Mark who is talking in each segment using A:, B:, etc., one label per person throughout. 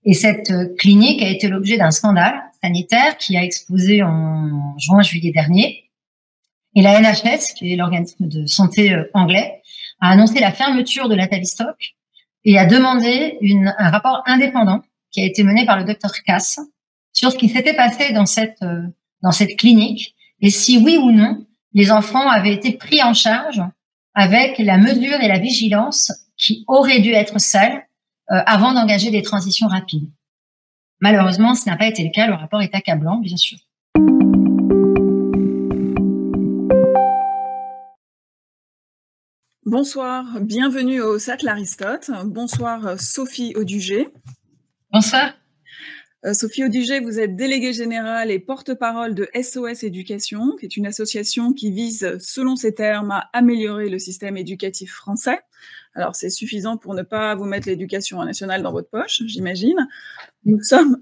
A: Et cette clinique a été l'objet d'un scandale sanitaire qui a explosé en juin-juillet dernier. Et la NHS, qui est l'organisme de santé anglais, a annoncé la fermeture de la Tavistock et a demandé un rapport indépendant qui a été mené par le docteur Cass sur ce qui s'était passé dans cette clinique et si oui ou non les enfants avaient été pris en charge avec la mesure et la vigilance qui auraient dû être celles avant d'engager des transitions rapides. Malheureusement, ce n'a pas été le cas. Le rapport est accablant, bien sûr.
B: Bonsoir, bienvenue au Cercle Aristote. Bonsoir Sophie Audugé.
A: Bonsoir.
B: Sophie Audugé, vous êtes déléguée générale et porte-parole de SOS Éducation, qui est une association qui vise, selon ses termes, à améliorer le système éducatif français. Alors c'est suffisant pour ne pas vous mettre l'éducation nationale dans votre poche, j'imagine. Nous sommes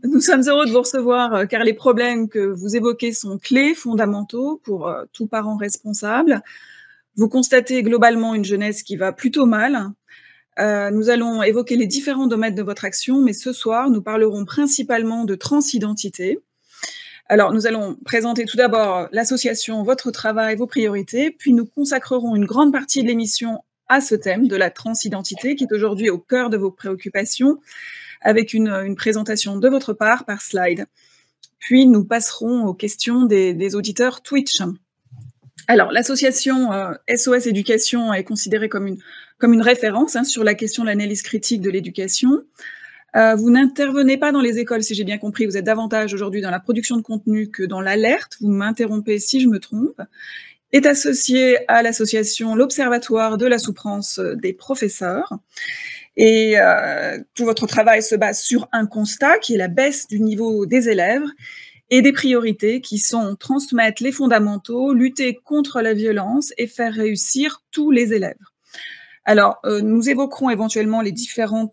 B: heureux de vous recevoir car les problèmes que vous évoquez sont clés, fondamentaux pour tout parent responsable. Vous constatez globalement une jeunesse qui va plutôt mal. Nous allons évoquer les différents domaines de votre action, mais ce soir, nous parlerons principalement de transidentité. Alors, nous allons présenter tout d'abord l'association, votre travail, vos priorités, puis nous consacrerons une grande partie de l'émission à ce thème de la transidentité, qui est aujourd'hui au cœur de vos préoccupations, avec une présentation de votre part par slide. Puis, nous passerons aux questions des auditeurs Twitch. Alors, l'association SOS Éducation est considérée comme une référence sur la question de l'analyse critique de l'éducation. Vous n'intervenez pas dans les écoles, si j'ai bien compris. Vous êtes davantage aujourd'hui dans la production de contenu que dans l'alerte. Vous m'interrompez si je me trompe. Est associé à l'association l'Observatoire de la souffrance des professeurs. Et tout votre travail se base sur un constat qui est la baisse du niveau des élèves et des priorités qui sont transmettre les fondamentaux, lutter contre la violence et faire réussir tous les élèves. Alors, nous évoquerons éventuellement les différents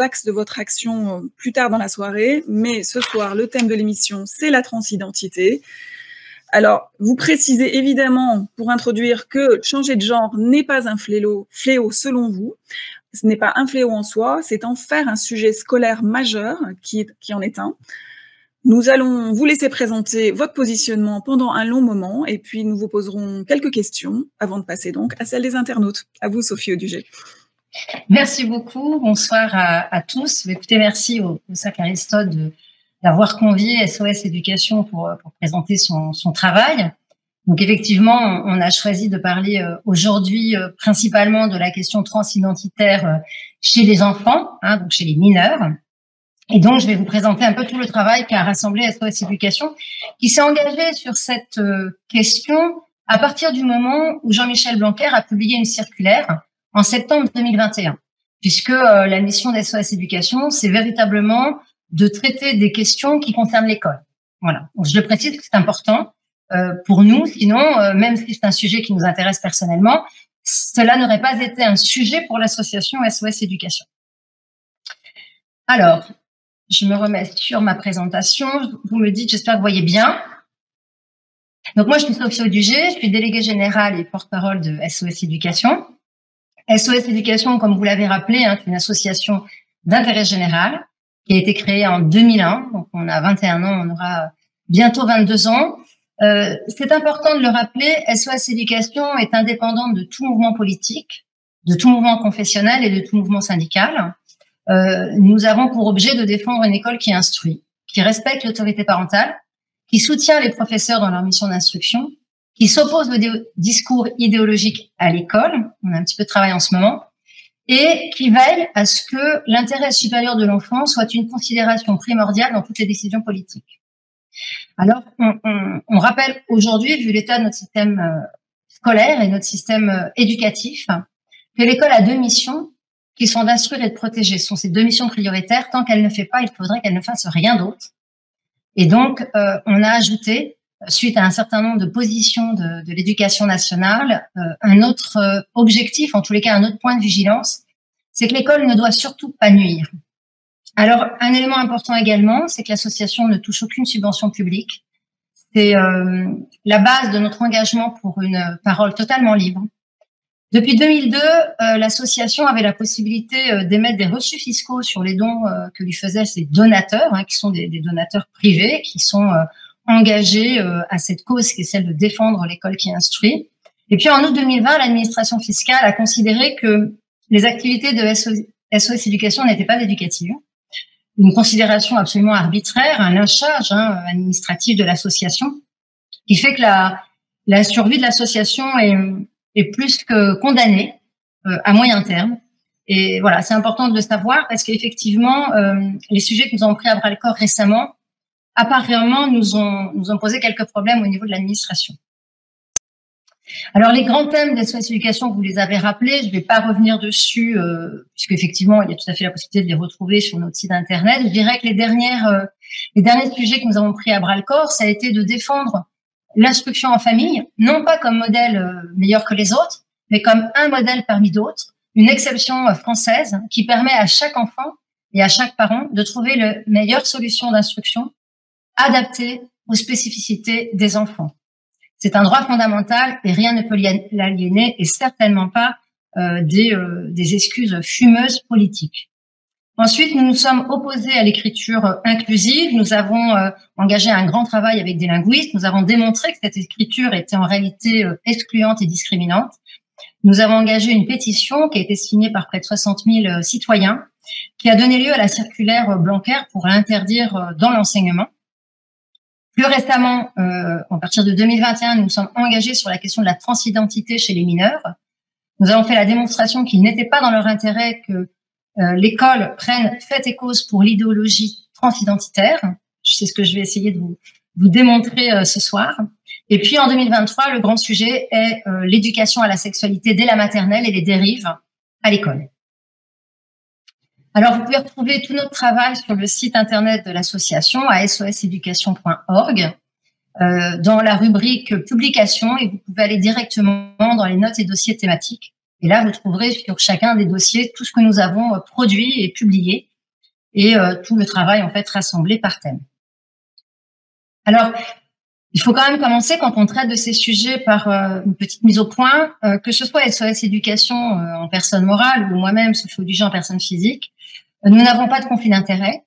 B: axes de votre action plus tard dans la soirée, mais ce soir, le thème de l'émission, c'est la transidentité. Alors, vous précisez évidemment, pour introduire, que changer de genre n'est pas un fléau selon vous. Ce n'est pas un fléau en soi, c'est en faire un sujet scolaire majeur qui en est un. Nous allons vous laisser présenter votre positionnement pendant un long moment et puis nous vous poserons quelques questions avant de passer donc à celle des internautes. À vous, Sophie Audugé.
A: Merci beaucoup. Bonsoir à tous. Écoutez, merci au Cercle Aristote d'avoir convié SOS Éducation pour présenter son travail. Donc effectivement, on a choisi de parler aujourd'hui principalement de la question transidentitaire chez les enfants, donc chez les mineurs. Et donc, je vais vous présenter un peu tout le travail qu'a rassemblé SOS Éducation, qui s'est engagé sur cette question à partir du moment où Jean-Michel Blanquer a publié une circulaire en septembre 2021, puisque la mission d'SOS Éducation, c'est véritablement de traiter des questions qui concernent l'école. Voilà. Donc, je le précise que c'est important pour nous, sinon, même si c'est un sujet qui nous intéresse personnellement, cela n'aurait pas été un sujet pour l'association SOS Éducation. Alors, je me remets sur ma présentation. Vous me dites, j'espère que vous voyez bien. Donc, moi, je suis Sophie Audugé, je suis déléguée générale et porte-parole de SOS Éducation. SOS Éducation, comme vous l'avez rappelé, est une association d'intérêt général qui a été créée en 2001. Donc, on a 21 ans, on aura bientôt 22 ans. C'est important de le rappeler, SOS Éducation est indépendante de tout mouvement politique, de tout mouvement confessionnel et de tout mouvement syndical. Nous avons pour objet de défendre une école qui instruit, qui respecte l'autorité parentale, qui soutient les professeurs dans leur mission d'instruction, qui s'oppose au discours idéologique à l'école, on a un petit peu de travail en ce moment, et qui veille à ce que l'intérêt supérieur de l'enfant soit une considération primordiale dans toutes les décisions politiques. Alors, on rappelle aujourd'hui, vu l'état de notre système scolaire et notre système éducatif, que l'école a deux missions qui sont d'instruire et de protéger. Ce sont ces deux missions prioritaires. Tant qu'elle ne fait pas, il faudrait qu'elle ne fasse rien d'autre. Et donc, on a ajouté, suite à un certain nombre de positions de l'éducation nationale, un autre objectif, en tous les cas un autre point de vigilance, c'est que l'école ne doit surtout pas nuire. Alors, un élément important également, c'est que l'association ne touche aucune subvention publique. C'est la base de notre engagement pour une parole totalement libre. Depuis 2002, l'association avait la possibilité d'émettre des reçus fiscaux sur les dons que lui faisaient ses donateurs, qui sont des donateurs privés, qui sont engagés à cette cause qui est celle de défendre l'école qui instruit. Et puis en août 2020, l'administration fiscale a considéré que les activités de SOS Éducation n'étaient pas éducatives. Une considération absolument arbitraire, un lynchage administratif de l'association, qui fait que la survie de l'association est plus que condamnée à moyen terme. Et voilà, c'est important de le savoir parce qu'effectivement, les sujets que nous avons pris à bras le corps récemment, apparemment, nous ont posé quelques problèmes au niveau de l'administration. Alors, les grands thèmes d'SOS Éducation, vous les avez rappelés, je ne vais pas revenir dessus, puisqu'effectivement, il y a tout à fait la possibilité de les retrouver sur notre site Internet. Je dirais que les derniers sujets que nous avons pris à bras le corps, ça a été de défendre l'instruction en famille, non pas comme modèle meilleur que les autres, mais comme un modèle parmi d'autres, une exception française qui permet à chaque enfant et à chaque parent de trouver la meilleure solution d'instruction adaptée aux spécificités des enfants. C'est un droit fondamental et rien ne peut l'aliéner et certainement pas des excuses fumeuses politiques. Ensuite, nous nous sommes opposés à l'écriture inclusive. Nous avons engagé un grand travail avec des linguistes. Nous avons démontré que cette écriture était en réalité excluante et discriminante. Nous avons engagé une pétition qui a été signée par près de 60 000 citoyens, qui a donné lieu à la circulaire Blanquer pour l'interdire dans l'enseignement. Plus récemment, à partir de 2021, nous nous sommes engagés sur la question de la transidentité chez les mineurs. Nous avons fait la démonstration qu'il n'était pas dans leur intérêt que l'école prenne fait et cause pour l'idéologie transidentitaire. C'est ce que je vais essayer de vous démontrer ce soir. Et puis en 2023, le grand sujet est l'éducation à la sexualité dès la maternelle et les dérives à l'école. Alors, vous pouvez retrouver tout notre travail sur le site internet de l'association à soseducation.org dans la rubrique publication et vous pouvez aller directement dans les notes et dossiers thématiques. Et là, vous trouverez sur chacun des dossiers tout ce que nous avons produit et publié et tout le travail en fait rassemblé par thème. Alors, il faut quand même commencer quand on traite de ces sujets par une petite mise au point, que ce soit SOS Éducation en personne morale ou moi-même, Sophie Auduger en personne physique. Nous n'avons pas de conflit d'intérêt.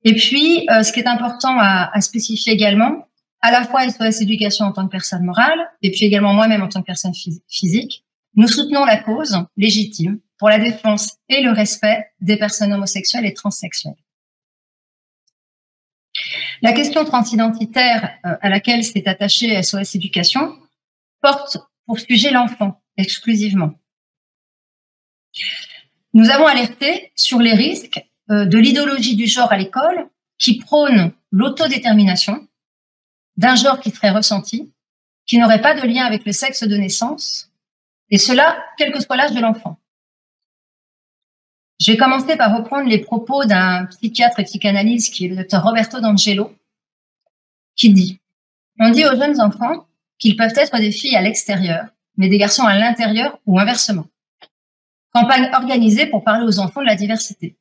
A: Et puis, ce qui est important à spécifier également, à la fois SOS Éducation en tant que personne morale et puis également moi-même en tant que personne physique, nous soutenons la cause légitime pour la défense et le respect des personnes homosexuelles et transsexuelles. La question transidentitaire à laquelle s'est attachée SOS Éducation porte pour sujet l'enfant exclusivement. Nous avons alerté sur les risques de l'idéologie du genre à l'école qui prône l'autodétermination d'un genre qui serait ressenti, qui n'aurait pas de lien avec le sexe de naissance, et cela, quel que soit l'âge de l'enfant. Je vais commencer par reprendre les propos d'un psychiatre et psychanalyste qui est le docteur Roberto D'Angelo, qui dit « On dit aux jeunes enfants qu'ils peuvent être des filles à l'extérieur, mais des garçons à l'intérieur ou inversement. Campagne organisée pour parler aux enfants de la diversité.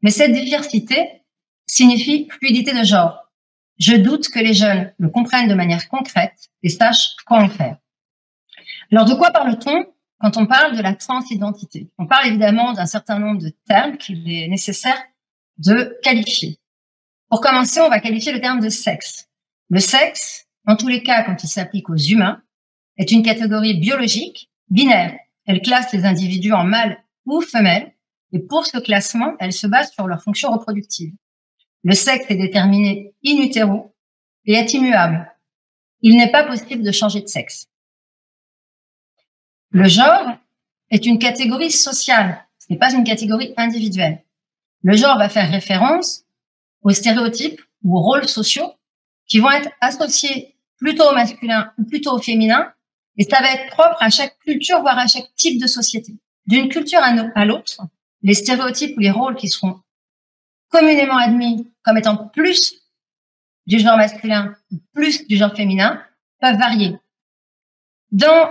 A: Mais cette diversité signifie fluidité de genre. Je doute que les jeunes le comprennent de manière concrète et sachent quoi en faire. » Alors, de quoi parle-t-on quand on parle de la transidentité? On parle évidemment d'un certain nombre de termes qu'il est nécessaire de qualifier. Pour commencer, on va qualifier le terme de sexe. Le sexe, en tous les cas quand il s'applique aux humains, est une catégorie biologique, binaire. Elle classe les individus en mâles ou femelles, et pour ce classement, elle se base sur leur fonction reproductive. Le sexe est déterminé in utero et est immuable. Il n'est pas possible de changer de sexe. Le genre est une catégorie sociale, ce n'est pas une catégorie individuelle. Le genre va faire référence aux stéréotypes ou aux rôles sociaux qui vont être associés plutôt au masculin ou plutôt au féminin, et ça va être propre à chaque culture, voire à chaque type de société. D'une culture à l'autre, les stéréotypes ou les rôles qui seront communément admis comme étant plus du genre masculin ou plus du genre féminin peuvent varier. Dans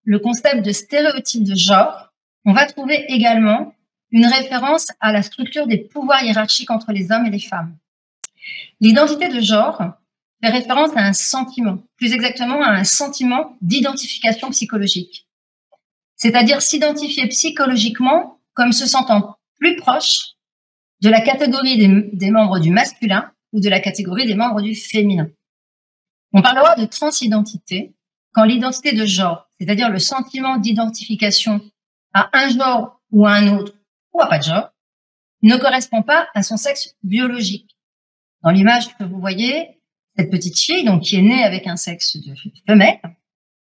A: le concept de stéréotype de genre, on va trouver également une référence à la structure des pouvoirs hiérarchiques entre les hommes et les femmes. L'identité de genre fait référence à un sentiment, plus exactement à un sentiment d'identification psychologique. c'est-à-dire s'identifier psychologiquement comme se sentant plus proche de la catégorie des membres du masculin ou de la catégorie des membres du féminin. On parlera de transidentité quand l'identité de genre, c'est-à-dire le sentiment d'identification à un genre ou à un autre, ou à pas de genre, ne correspond pas à son sexe biologique. Dans l'image que vous voyez, cette petite fille, donc qui est née avec un sexe de femelle,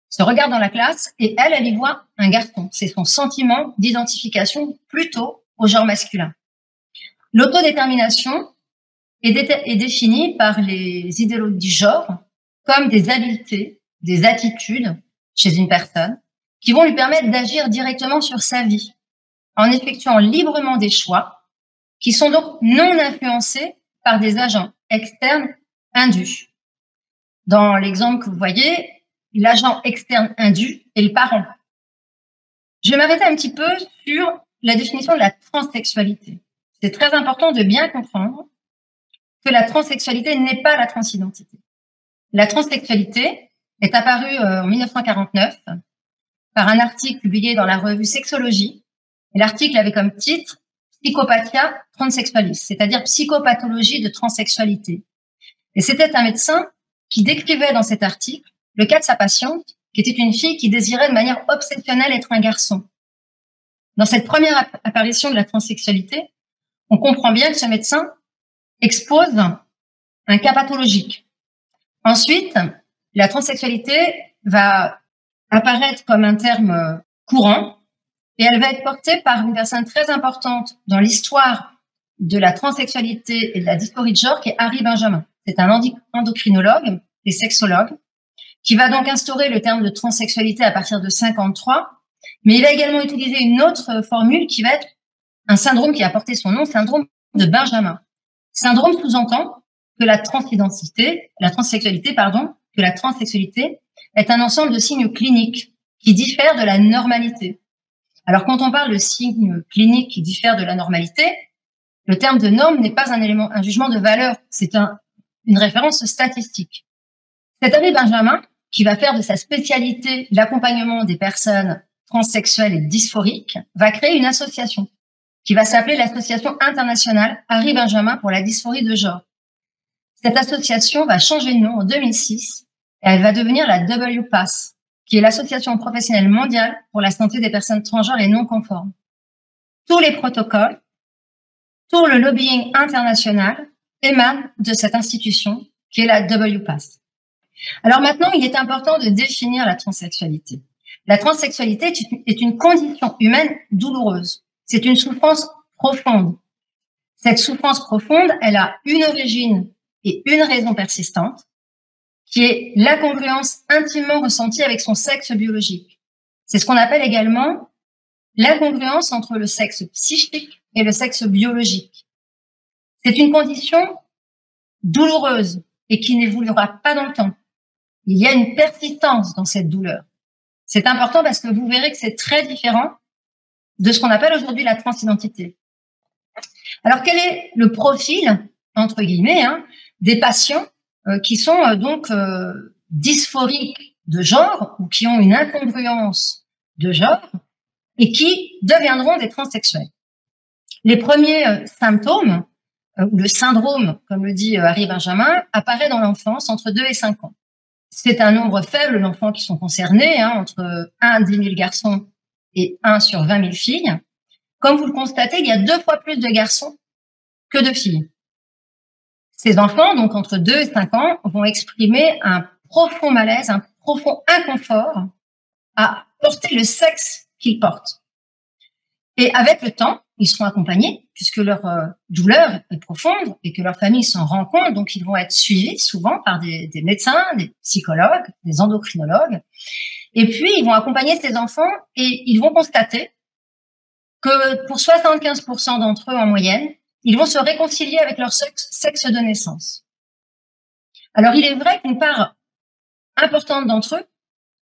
A: se regarde dans la classe et elle y voit un garçon. C'est son sentiment d'identification plutôt au genre masculin. L'autodétermination est définie par les idéologues du genre comme des habiletés, des attitudes chez une personne qui vont lui permettre d'agir directement sur sa vie en effectuant librement des choix qui sont donc non influencés par des agents externes indus. Dans l'exemple que vous voyez, l'agent externe indu est le parent. Je vais m'arrêter un petit peu sur la définition de la transsexualité. C'est très important de bien comprendre que la transsexualité n'est pas la transidentité. La transsexualité est apparue en 1949 par un article publié dans la revue Sexologie. Et l'article avait comme titre Psychopathia transsexualis, c'est-à-dire psychopathologie de transsexualité. Et c'était un médecin qui décrivait dans cet article le cas de sa patiente, qui était une fille qui désirait de manière obsessionnelle être un garçon. Dans cette première apparition de la transsexualité, on comprend bien que ce médecin expose un cas pathologique. Ensuite, la transsexualité va apparaître comme un terme courant et elle va être portée par une personne très importante dans l'histoire de la transsexualité et de la dysphorie de genre, qui est Harry Benjamin. C'est un endocrinologue et sexologue qui va donc instaurer le terme de transsexualité à partir de 1953, mais il va également utiliser une autre formule qui va être un syndrome qui a porté son nom, syndrome de Benjamin. Syndrome sous-entend que la transsexualité est un ensemble de signes cliniques qui diffèrent de la normalité. Alors, quand on parle de signes cliniques qui diffèrent de la normalité, le terme de norme n'est pas un jugement de valeur, c'est une référence statistique. C'est Harry Benjamin qui va faire de sa spécialité l'accompagnement des personnes transsexuelles et dysphoriques, va créer une association qui va s'appeler l'Association internationale Harry Benjamin pour la dysphorie de genre. Cette association va changer de nom en 2006 et elle va devenir la WPAS, qui est l'Association professionnelle mondiale pour la santé des personnes transgenres et non conformes. Tous les protocoles, tout le lobbying international émanent de cette institution qui est la WPAS. Alors maintenant, il est important de définir la transsexualité. La transsexualité est une condition humaine douloureuse. C'est une souffrance profonde. Cette souffrance profonde, elle a une origine et une raison persistante, qui est l'incongruence intimement ressentie avec son sexe biologique. C'est ce qu'on appelle également l'incongruence entre le sexe psychique et le sexe biologique. C'est une condition douloureuse et qui n'évoluera pas dans le temps. Il y a une persistance dans cette douleur. C'est important parce que vous verrez que c'est très différent de ce qu'on appelle aujourd'hui la transidentité. Alors, quel est le profil, entre guillemets, des patients qui sont donc dysphoriques de genre ou qui ont une incongruence de genre et qui deviendront des transsexuels? Les premiers symptômes, ou le syndrome, comme le dit Harry Benjamin, apparaît dans l'enfance entre 2 et 5 ans. C'est un nombre faible d'enfants qui sont concernés, entre 1 à 10 000 garçons et 1 sur 20 000 filles. Comme vous le constatez, il y a 2 fois plus de garçons que de filles. Ces enfants, donc entre 2 et 5 ans, vont exprimer un profond malaise, un profond inconfort à porter le sexe qu'ils portent. Et avec le temps, ils seront accompagnés, puisque leur douleur est profonde et que leur famille s'en rend compte, donc ils vont être suivis souvent par des médecins, des psychologues, des endocrinologues. Et puis, ils vont accompagner ces enfants et ils vont constater que pour 75% d'entre eux en moyenne, ils vont se réconcilier avec leur sexe de naissance. Alors, il est vrai qu'une part importante d'entre eux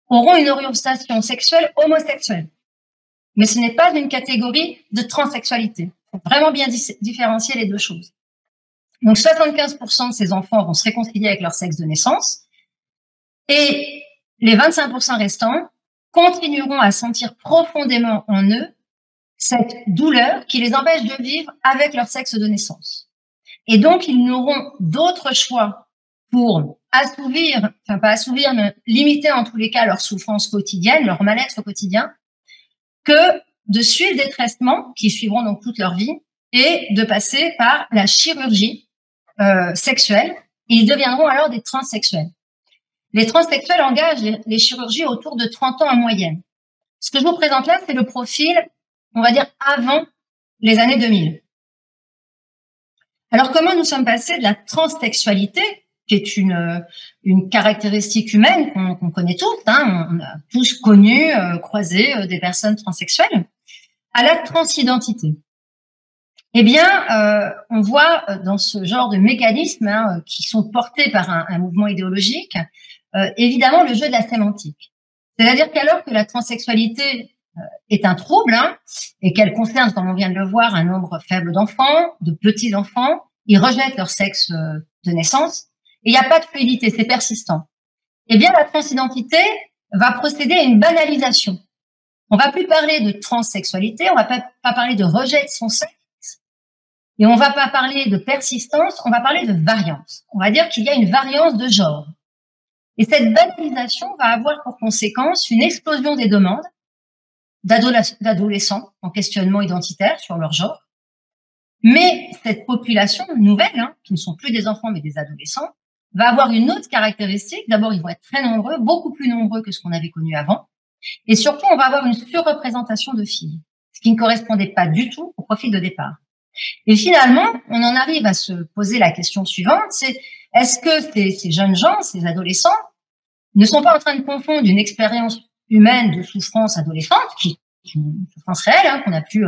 A: auront une orientation sexuelle homosexuelle. Mais ce n'est pas une catégorie de transsexualité. Il faut vraiment bien différencier les deux choses. Donc, 75% de ces enfants vont se réconcilier avec leur sexe de naissance et les 25% restants continueront à sentir profondément en eux cette douleur qui les empêche de vivre avec leur sexe de naissance. Et donc, ils n'auront d'autre choix pour assouvir, enfin pas assouvir, mais limiter en tous les cas leur souffrance quotidienne, leur mal-être quotidien, que de suivre des traitements qui suivront donc toute leur vie et de passer par la chirurgie sexuelle. Et ils deviendront alors des transsexuels. Les transsexuels engagent les chirurgies autour de 30 ans en moyenne. Ce que je vous présente là, c'est le profil, on va dire, avant les années 2000. Alors, comment nous sommes passés de la transsexualité, qui est une caractéristique humaine qu'on connaît tous, hein, on a tous connu, croisé des personnes transsexuelles, à la transidentité? Eh bien, on voit dans ce genre de mécanismes hein, qui sont portés par un mouvement idéologique, évidemment le jeu de la sémantique. C'est-à-dire qu'alors que la transsexualité est un trouble hein, et qu'elle concerne, comme on vient de le voir, un nombre faible d'enfants, de petits-enfants, ils rejettent leur sexe de naissance et il n'y a pas de fluidité, c'est persistant. Eh bien, la transidentité va procéder à une banalisation. On va plus parler de transsexualité, on va pas parler de rejet de son sexe, et on va pas parler de persistance, on va parler de variance. On va dire qu'il y a une variance de genre. Et cette banalisation va avoir pour conséquence une explosion des demandes d'adolescents en questionnement identitaire sur leur genre. Mais cette population nouvelle, hein, qui ne sont plus des enfants mais des adolescents, va avoir une autre caractéristique. D'abord, ils vont être très nombreux, beaucoup plus nombreux que ce qu'on avait connu avant. Et surtout, on va avoir une surreprésentation de filles, ce qui ne correspondait pas du tout au profil de départ. Et finalement, on en arrive à se poser la question suivante, c'est est-ce que ces jeunes gens, ces adolescents, ne sont pas en train de confondre une expérience humaine de souffrance adolescente, qui est une souffrance réelle, hein, qu'on a pu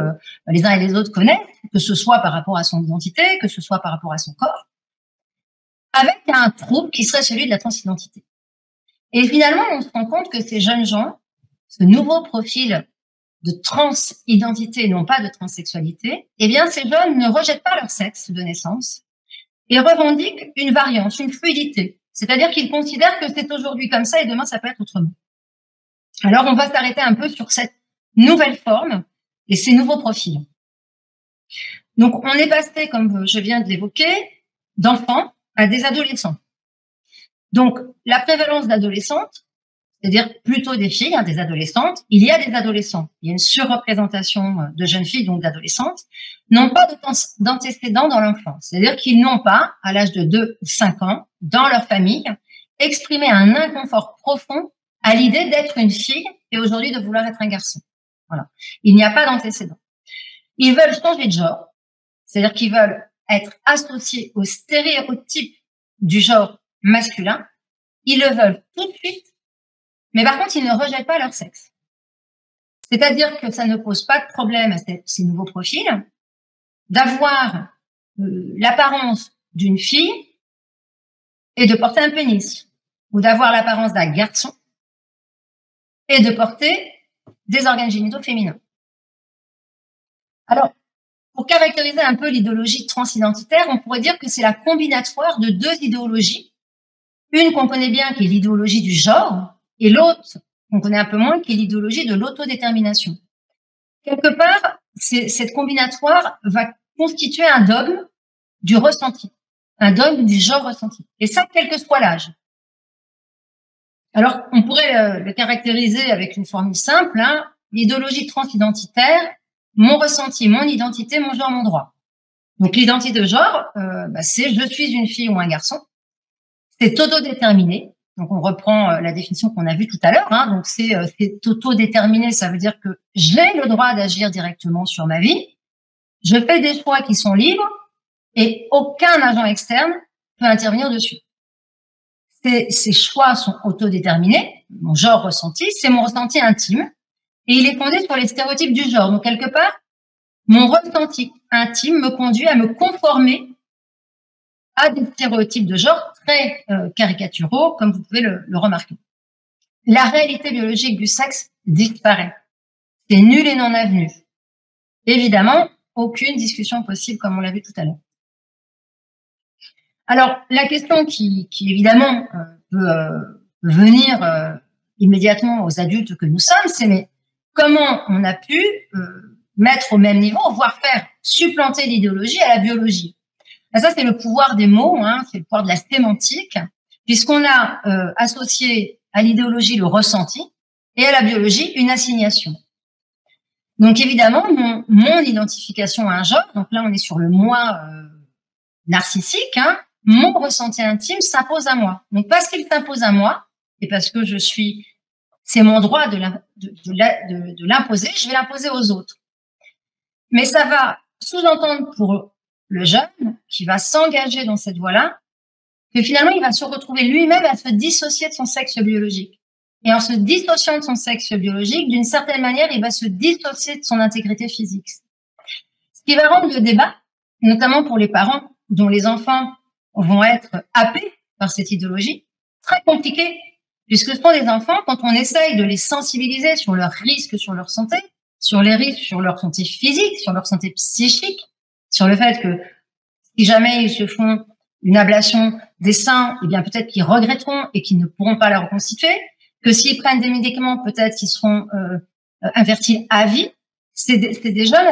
A: les uns et les autres connaître, que ce soit par rapport à son identité, que ce soit par rapport à son corps, avec un trouble qui serait celui de la transidentité. Et finalement, on se rend compte que ces jeunes gens, ce nouveau profil de transidentité, non pas de transsexualité, eh bien, ces jeunes ne rejettent pas leur sexe de naissance et revendiquent une variance, une fluidité. C'est-à-dire qu'ils considèrent que c'est aujourd'hui comme ça et demain, ça peut être autrement. Alors, on va s'arrêter un peu sur cette nouvelle forme et ces nouveaux profils. Donc, on est passé, comme je viens de l'évoquer, d'enfants à des adolescents. Donc, la prévalence d'adolescentes, c'est-à-dire plutôt des filles, hein, des adolescentes, il y a des adolescents. Il y a une surreprésentation de jeunes filles, donc d'adolescentes, n'ont pas d'antécédents dans l'enfance. C'est-à-dire qu'ils n'ont pas, à l'âge de 2 ou 5 ans, dans leur famille, exprimé un inconfort profond à l'idée d'être une fille et aujourd'hui de vouloir être un garçon. Voilà. Il n'y a pas d'antécédents. Ils veulent changer de genre, c'est-à-dire qu'ils veulent être associés au stéréotype du genre masculin. Ils le veulent tout de suite, mais par contre, ils ne rejettent pas leur sexe. C'est-à-dire que ça ne pose pas de problème à ces nouveaux profils d'avoir l'apparence d'une fille et de porter un pénis, ou d'avoir l'apparence d'un garçon et de porter des organes génitaux féminins. Alors, pour caractériser un peu l'idéologie transidentitaire, on pourrait dire que c'est la combinatoire de deux idéologies. Une qu'on connaît bien, qui est l'idéologie du genre, et l'autre qu'on connaît un peu moins, qui est l'idéologie de l'autodétermination. Quelque part, cette combinatoire va constituer un dogme du ressenti, un dogme du genre ressenti. Et ça, quel que soit l'âge. Alors, on pourrait le caractériser avec une formule simple, hein, l'idéologie transidentitaire, mon ressenti, mon identité, mon genre, mon droit. Donc, l'identité de genre, c'est je suis une fille ou un garçon. C'est autodéterminé. Donc, on reprend la définition qu'on a vue tout à l'heure. Hein. Donc, c'est autodéterminé, ça veut dire que j'ai le droit d'agir directement sur ma vie. Je fais des choix qui sont libres et aucun agent externe peut intervenir dessus. Ces choix sont autodéterminés. Mon genre ressenti, c'est mon ressenti intime et il est fondé sur les stéréotypes du genre. Donc, quelque part, mon ressenti intime me conduit à me conformer à des stéréotypes de genre très caricaturaux, comme vous pouvez le remarquer. La réalité biologique du sexe disparaît. C'est nul et non avenu. Évidemment, aucune discussion possible, comme on l'a vu tout à l'heure. Alors, la question qui évidemment peut venir immédiatement aux adultes que nous sommes, c'est mais comment on a pu mettre au même niveau, voire faire supplanter l'idéologie à la biologie. Et ça, c'est le pouvoir des mots, hein, c'est le pouvoir de la sémantique, puisqu'on a associé à l'idéologie le ressenti et à la biologie une assignation. Donc évidemment, mon identification à un genre, donc là on est sur le moi narcissique, hein, mon ressenti intime s'impose à moi. Donc parce qu'il s'impose à moi, et parce que c'est mon droit de l'imposer, je vais l'imposer aux autres. Mais ça va sous-entendre pour le jeune qui va s'engager dans cette voie-là, que finalement il va se retrouver lui-même à se dissocier de son sexe biologique. Et en se dissociant de son sexe biologique, d'une certaine manière, il va se dissocier de son intégrité physique. Ce qui va rendre le débat, notamment pour les parents dont les enfants vont être happés par cette idéologie, très compliqué. Puisque ce sont des enfants, quand on essaye de les sensibiliser sur leurs risques sur leur santé, sur les risques sur leur santé physique, sur leur santé psychique, sur le fait que si jamais ils se font une ablation des seins, eh bien peut-être qu'ils regretteront et qu'ils ne pourront pas la reconstituer, que s'ils prennent des médicaments, peut-être qu'ils seront infertiles à vie. C'est des jeunes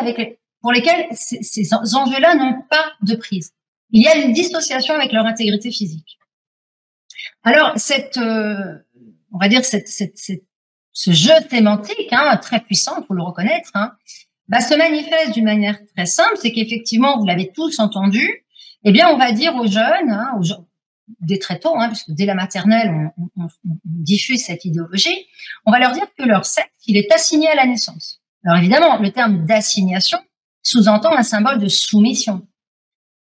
A: pour lesquels ces enjeux-là n'ont pas de prise. Il y a une dissociation avec leur intégrité physique. Alors, on va dire ce jeu sémantique, hein, très puissant, faut le reconnaître, hein, se manifeste d'une manière très simple, c'est qu'effectivement, vous l'avez tous entendu, eh bien, on va dire aux jeunes, hein, dès très tôt, hein, puisque dès la maternelle, on diffuse cette idéologie, on va leur dire que leur sexe, il est assigné à la naissance. Alors évidemment, le terme d'assignation sous-entend un symbole de soumission.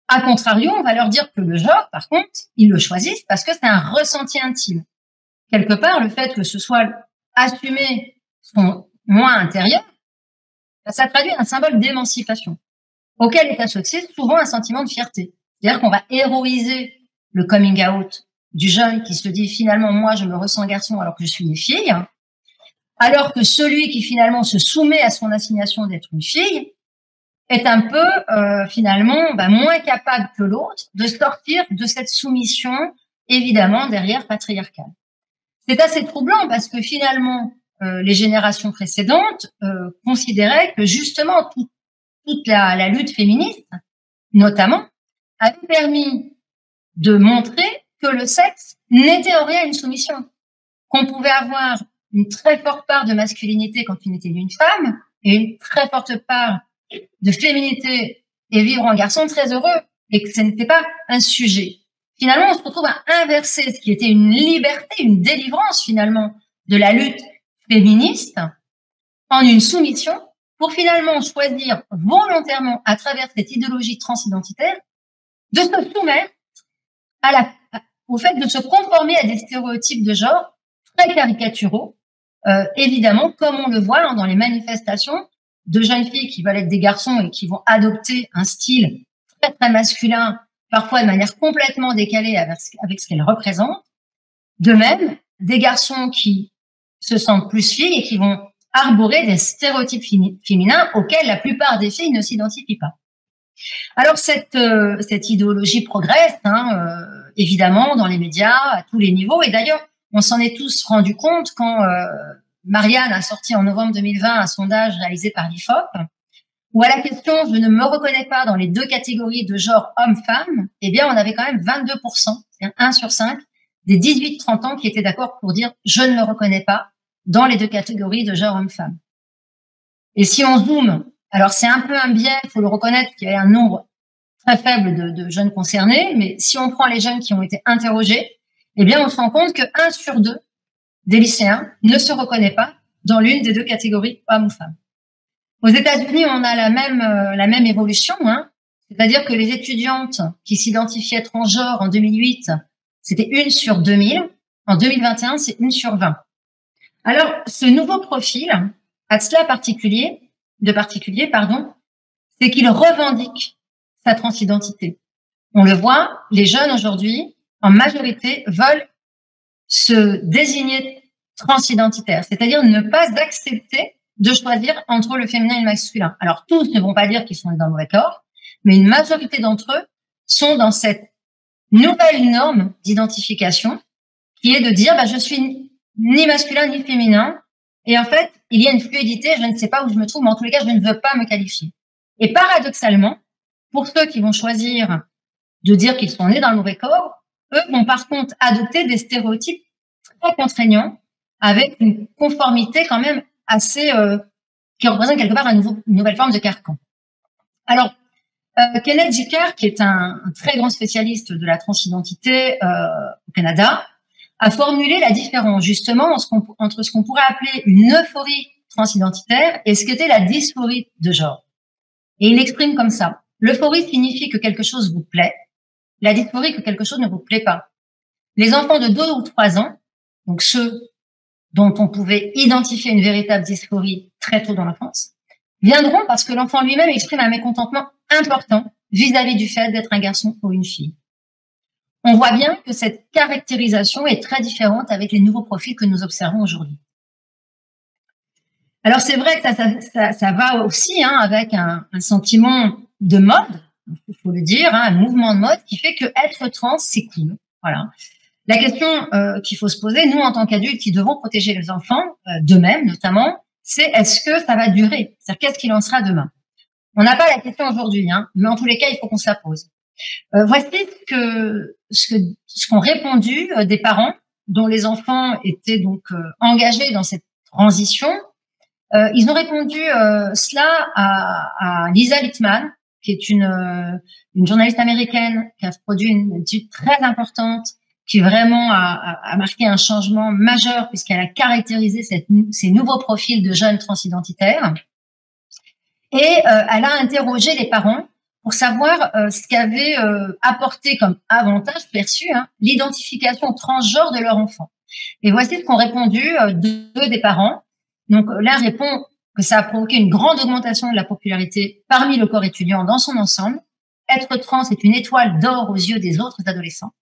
A: A contrario, on va leur dire que le genre, par contre, ils le choisissent parce que c'est un ressenti intime. Quelque part, le fait que ce soit assumer son moi intérieur, ça traduit un symbole d'émancipation, auquel est associé souvent un sentiment de fierté. C'est-à-dire qu'on va héroïser le coming out du jeune qui se dit finalement, moi, je me ressens garçon alors que je suis une fille, alors que celui qui finalement se soumet à son assignation d'être une fille est un peu finalement moins capable que l'autre de sortir de cette soumission, évidemment, derrière patriarcale. C'est assez troublant parce que finalement, les générations précédentes considéraient que justement toute la lutte féministe, notamment, avait permis de montrer que le sexe n'était en rien une soumission, qu'on pouvait avoir une très forte part de masculinité quand on était une femme et une très forte part de féminité et vivre en garçon très heureux et que ce n'était pas un sujet. Finalement, on se retrouve à inverser ce qui était une liberté, une délivrance finalement de la lutte féministe en une soumission pour finalement choisir volontairement à travers cette idéologie transidentitaire de se soumettre au fait de se conformer à des stéréotypes de genre très caricaturaux, évidemment, comme on le voit dans les manifestations de jeunes filles qui veulent être des garçons et qui vont adopter un style très, très masculin, parfois de manière complètement décalée avec ce qu'elles représentent. De même, des garçons qui se sentent plus filles et qui vont arborer des stéréotypes féminins auxquels la plupart des filles ne s'identifient pas. Alors, cette idéologie progresse, hein, évidemment, dans les médias, à tous les niveaux. Et d'ailleurs, on s'en est tous rendu compte quand Marianne a sorti en novembre 2020 un sondage réalisé par l'IFOP, où à la question « Je ne me reconnais pas dans les deux catégories de genre homme-femme », eh bien, on avait quand même 22%, c'est-à-dire 1 sur 5, des 18-30 ans qui étaient d'accord pour dire « Je ne me reconnais pas dans les deux catégories de genre homme-femme ». Et si on zoome, alors c'est un peu un biais, il faut le reconnaître qu'il y a un nombre très faible de jeunes concernés, mais si on prend les jeunes qui ont été interrogés, eh bien, on se rend compte que 1 sur 2 des lycéens ne se reconnaît pas dans l'une des deux catégories, homme ou femme. Aux États-Unis, on a la même évolution, hein. C'est-à-dire que les étudiantes qui s'identifiaient transgenres en 2008, c'était 1 sur 2000. En 2021, c'est 1 sur 20. Alors, ce nouveau profil a cela de particulier, c'est qu'il revendique sa transidentité. On le voit, les jeunes aujourd'hui, en majorité, veulent se désigner transidentitaire, c'est-à-dire ne pas accepter de choisir entre le féminin et le masculin. Alors, tous ne vont pas dire qu'ils sont dans le mauvais corps, mais une majorité d'entre eux sont dans cette nouvelle norme d'identification qui est de dire, je suis ni masculin ni féminin. Et en fait, il y a une fluidité, je ne sais pas où je me trouve, mais en tous les cas, je ne veux pas me qualifier. Et paradoxalement, pour ceux qui vont choisir de dire qu'ils sont nés dans le mauvais corps, eux vont par contre adopter des stéréotypes très contraignants avec une conformité quand même assez qui représente quelque part une nouvelle forme de carcan. Alors, Kenneth Dicker, qui est un très grand spécialiste de la transidentité au Canada, a formulé la différence justement entre ce qu'on pourrait appeler une euphorie transidentitaire et ce qu'était la dysphorie de genre. Et il l'exprime comme ça. L'euphorie signifie que quelque chose vous plaît, la dysphorie que quelque chose ne vous plaît pas. Les enfants de 2 ou 3 ans, donc ceux dont on pouvait identifier une véritable dysphorie très tôt dans l'enfance, viendront parce que l'enfant lui-même exprime un mécontentement important vis-à-vis du fait d'être un garçon ou une fille. On voit bien que cette caractérisation est très différente avec les nouveaux profils que nous observons aujourd'hui. Alors c'est vrai que ça va aussi avec un sentiment de mode, il faut le dire, un mouvement de mode qui fait que être trans, c'est cool. Voilà. La question qu'il faut se poser, nous en tant qu'adultes qui devons protéger les enfants d'eux-mêmes notamment, c'est est-ce que ça va durer? C'est-à-dire qu'est-ce qu'il en sera demain? On n'a pas la question aujourd'hui, mais en tous les cas, il faut qu'on se la pose. Voici ce qu'ont répondu des parents dont les enfants étaient donc engagés dans cette transition. Ils ont répondu cela à Lisa Littman, qui est une journaliste américaine qui a produit une étude très importante qui vraiment a marqué un changement majeur puisqu'elle a caractérisé ces nouveaux profils de jeunes transidentitaires. Et elle a interrogé les parents pour savoir ce qu'avait apporté comme avantage perçu l'identification transgenre de leur enfant. Et voici ce qu'ont répondu deux des parents. Donc l'un répond que ça a provoqué une grande augmentation de la popularité parmi le corps étudiant dans son ensemble. Être trans est une étoile d'or aux yeux des autres adolescents.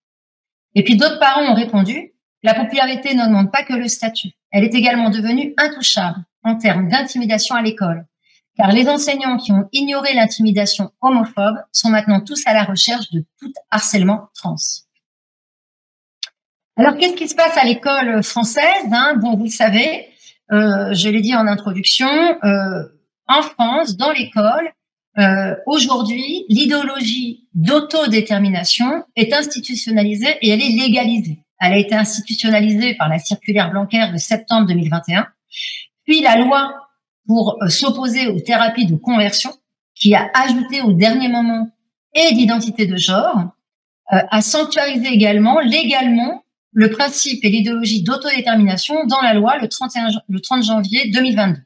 A: Et puis d'autres parents ont répondu, la popularité n'augmente pas que le statut. Elle est également devenue intouchable en termes d'intimidation à l'école. Car les enseignants qui ont ignoré l'intimidation homophobe sont maintenant tous à la recherche de tout harcèlement trans. Alors, qu'est-ce qui se passe à l'école française? Bon, vous le savez, je l'ai dit en introduction, en France, dans l'école, aujourd'hui, l'idéologie d'autodétermination est institutionnalisée et elle est légalisée. Elle a été institutionnalisée par la circulaire Blanquer de septembre 2021, puis la loi pour s'opposer aux thérapies de conversion, qui a ajouté au dernier moment et d'identité de genre, a sanctuarisé également, légalement, le principe et l'idéologie d'autodétermination dans la loi le 30 janvier 2022.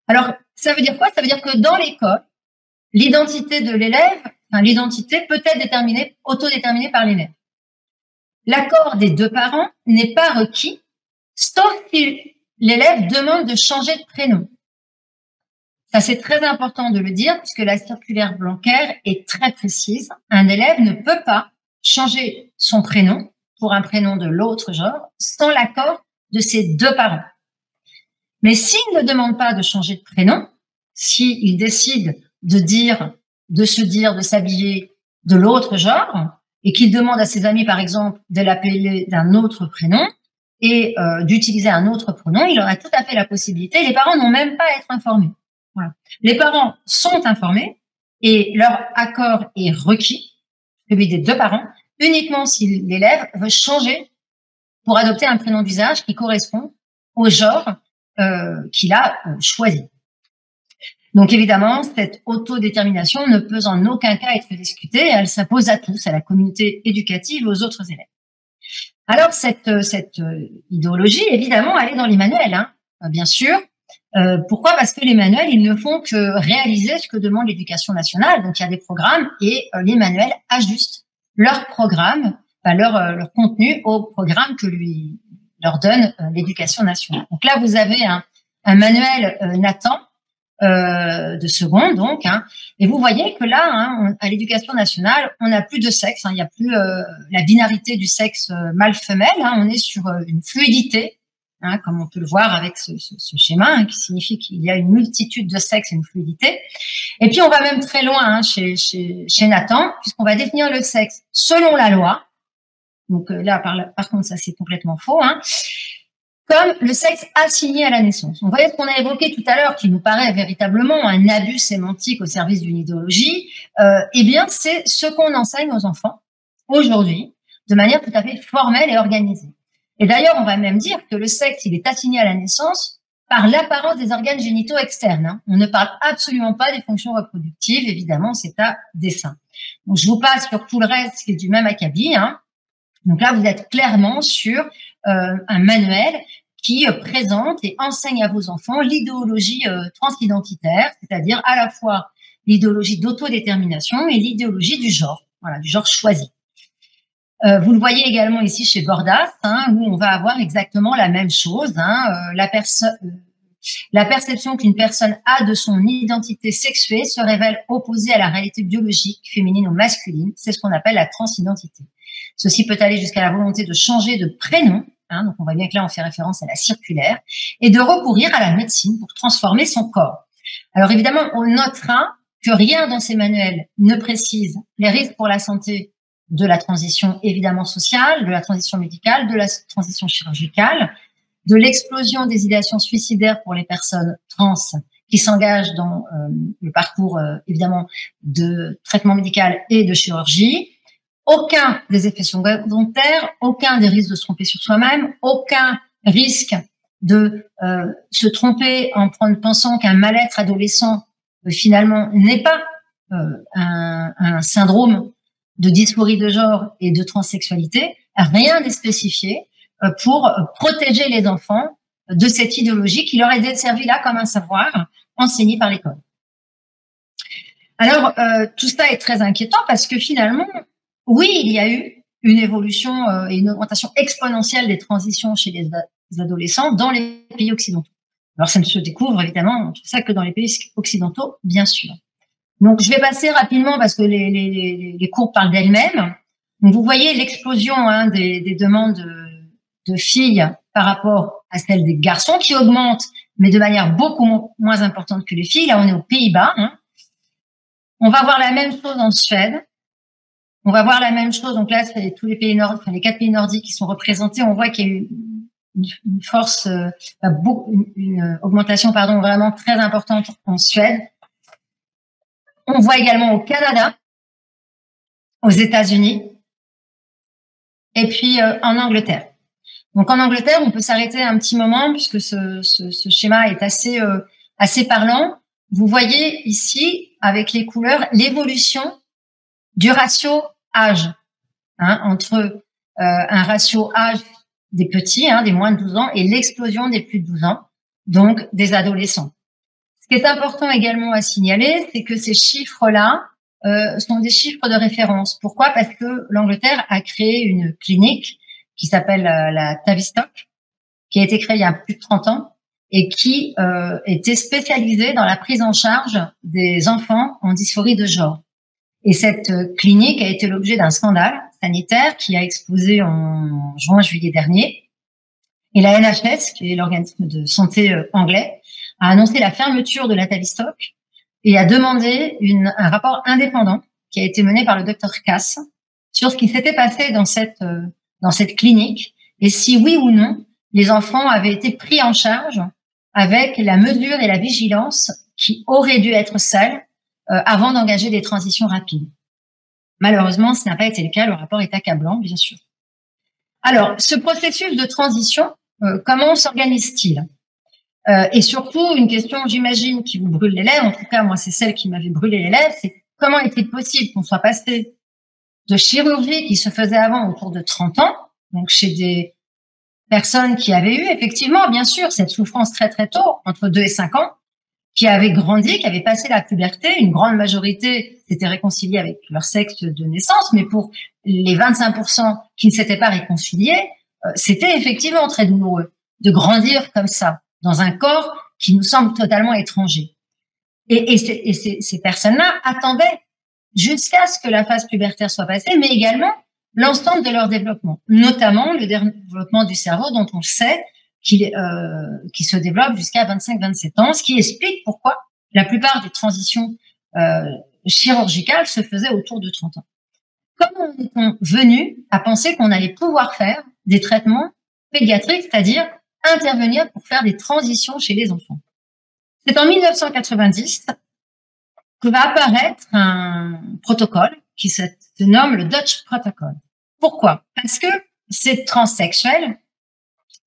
A: Alors, ça veut dire quoi? Ça veut dire que dans l'école, l'identité de l'élève, l'identité peut être autodéterminée par l'élève. L'accord des deux parents n'est pas requis, sauf si l'élève demande de changer de prénom. Ça, c'est très important de le dire, puisque la circulaire Blanquer est très précise. Un élève ne peut pas changer son prénom pour un prénom de l'autre genre sans l'accord de ses deux parents. Mais s'il ne demande pas de changer de prénom, s'il décide de s'habiller de l'autre genre, et qu'il demande à ses amis, par exemple, de l'appeler d'un autre prénom, et d'utiliser un autre pronom, il aura tout à fait la possibilité. Les parents n'ont même pas à être informés. Voilà. Les parents sont informés et leur accord est requis, celui des deux parents, uniquement si l'élève veut changer pour adopter un prénom d'usage qui correspond au genre qu'il a choisi. Donc évidemment, cette autodétermination ne peut en aucun cas être discutée. Elle s'impose à tous, à la communauté éducative, aux autres élèves. Alors cette idéologie, évidemment, elle est dans les manuels, bien sûr. Pourquoi? Parce que les manuels, ils ne font que réaliser ce que demande l'éducation nationale. Donc il y a des programmes et les manuels ajustent leur programme, leur contenu au programme que leur donne l'éducation nationale. Donc là, vous avez un manuel Nathan de seconde, donc, et vous voyez que là, à l'éducation nationale, on n'a plus de sexe, il n'y a plus la binarité du sexe mâle-femelle, on est sur une fluidité, comme on peut le voir avec ce schéma, qui signifie qu'il y a une multitude de sexes et une fluidité. Et puis on va même très loin chez Nathan, puisqu'on va définir le sexe selon la loi, Donc là, par contre, ça c'est complètement faux, hein. Comme le sexe assigné à la naissance. Vous voyez ce qu'on a évoqué tout à l'heure, qui nous paraît véritablement un abus sémantique au service d'une idéologie, eh bien, c'est ce qu'on enseigne aux enfants aujourd'hui, de manière tout à fait formelle et organisée. Et d'ailleurs, on va même dire que le sexe, il est assigné à la naissance par l'apparence des organes génitaux externes, hein. On ne parle absolument pas des fonctions reproductives, évidemment, c'est à dessein. Donc, je vous passe sur tout le reste qui est du même acabit, hein. Donc là, vous êtes clairement sur un manuel qui présente et enseigne à vos enfants l'idéologie transidentitaire, c'est-à-dire à la fois l'idéologie d'autodétermination et l'idéologie du genre, voilà, du genre choisi. Vous le voyez également ici chez Bordas, hein, où on va avoir exactement la même chose, hein, la perception qu'une personne a de son identité sexuée se révèle opposée à la réalité biologique, féminine ou masculine. C'est ce qu'on appelle la transidentité. Ceci peut aller jusqu'à la volonté de changer de prénom, hein, donc on voit bien que là on fait référence à la circulaire, et de recourir à la médecine pour transformer son corps. Alors évidemment, on notera que rien dans ces manuels ne précise les risques pour la santé de la transition évidemment sociale, de la transition médicale, de la transition chirurgicale, de l'explosion des idéations suicidaires pour les personnes trans qui s'engagent dans le parcours évidemment de traitement médical et de chirurgie. Aucun des effets secondaires, aucun des risques de se tromper sur soi-même, aucun risque de se tromper en pensant qu'un mal-être adolescent finalement n'est pas un syndrome de dysphorie de genre et de transsexualité. Rien n'est spécifié pour protéger les enfants de cette idéologie qui leur est desservie là comme un savoir enseigné par l'école. Alors, tout ça est très inquiétant parce que finalement, oui, il y a eu une évolution et une augmentation exponentielle des transitions chez les adolescents dans les pays occidentaux. Alors, ça ne se découvre évidemment tout ça que dans les pays occidentaux, bien sûr. Donc, je vais passer rapidement parce que les courbes parlent d'elles-mêmes. Donc, vous voyez l'explosion des demandes de filles par rapport à celles des garçons qui augmentent, mais de manière beaucoup moins importante que les filles. Là, on est aux Pays-Bas. Hein. On va voir la même chose en Suède. On va voir la même chose. Donc là, c'est tous les pays nordiques, enfin, les 4 pays nordiques qui sont représentés. On voit qu'il y a eu une force, une augmentation, pardon, vraiment très importante en Suède. On voit également au Canada, aux États-Unis, et puis en Angleterre. Donc en Angleterre, on peut s'arrêter un petit moment puisque ce schéma est assez parlant. Vous voyez ici, avec les couleurs, l'évolution du ratio âge, hein, entre un ratio âge des petits, hein, des moins de 12 ans, et l'explosion des plus de 12 ans, donc des adolescents. Ce qui est important également à signaler, c'est que ces chiffres-là sont des chiffres de référence. Pourquoi? Parce que l'Angleterre a créé une clinique qui s'appelle la Tavistock, qui a été créée il y a plus de 30 ans et qui était spécialisée dans la prise en charge des enfants en dysphorie de genre. Et cette clinique a été l'objet d'un scandale sanitaire qui a explosé en juin-juillet dernier. Et la NHS, qui est l'organisme de santé anglais, a annoncé la fermeture de la Tavistock et a demandé un rapport indépendant qui a été mené par le docteur Cass sur ce qui s'était passé dans cette clinique et si oui ou non les enfants avaient été pris en charge avec la mesure et la vigilance qui auraient dû être celles avant d'engager des transitions rapides. Malheureusement, ce n'a pas été le cas. Le rapport est accablant, bien sûr. Alors, ce processus de transition, comment s'organise-t-il? Et surtout, une question, j'imagine, qui vous brûle les lèvres, en tout cas, moi, c'est celle qui m'avait brûlé les lèvres, c'est comment est-il possible qu'on soit passé de chirurgie qui se faisait avant autour de 30 ans, donc chez des personnes qui avaient eu, effectivement, bien sûr, cette souffrance très, très tôt, entre 2 et 5 ans, qui avaient grandi, qui avaient passé la puberté, une grande majorité s'était réconciliée avec leur sexe de naissance, mais pour les 25% qui ne s'étaient pas réconciliés, c'était effectivement très douloureux de grandir comme ça, dans un corps qui nous semble totalement étranger. Et ces personnes-là attendaient jusqu'à ce que la phase pubertaire soit passée, mais également l'ensemble de leur développement, notamment le développement du cerveau dont on sait qui se développe jusqu'à 25-27 ans, ce qui explique pourquoi la plupart des transitions chirurgicales se faisaient autour de 30 ans. comment est-on venu à penser qu'on allait pouvoir faire des traitements pédiatriques, c'est-à-dire intervenir pour faire des transitions chez les enfants? C'est en 1990 que va apparaître un protocole qui se nomme le Dutch Protocol. Pourquoi? Parce que ces transsexuels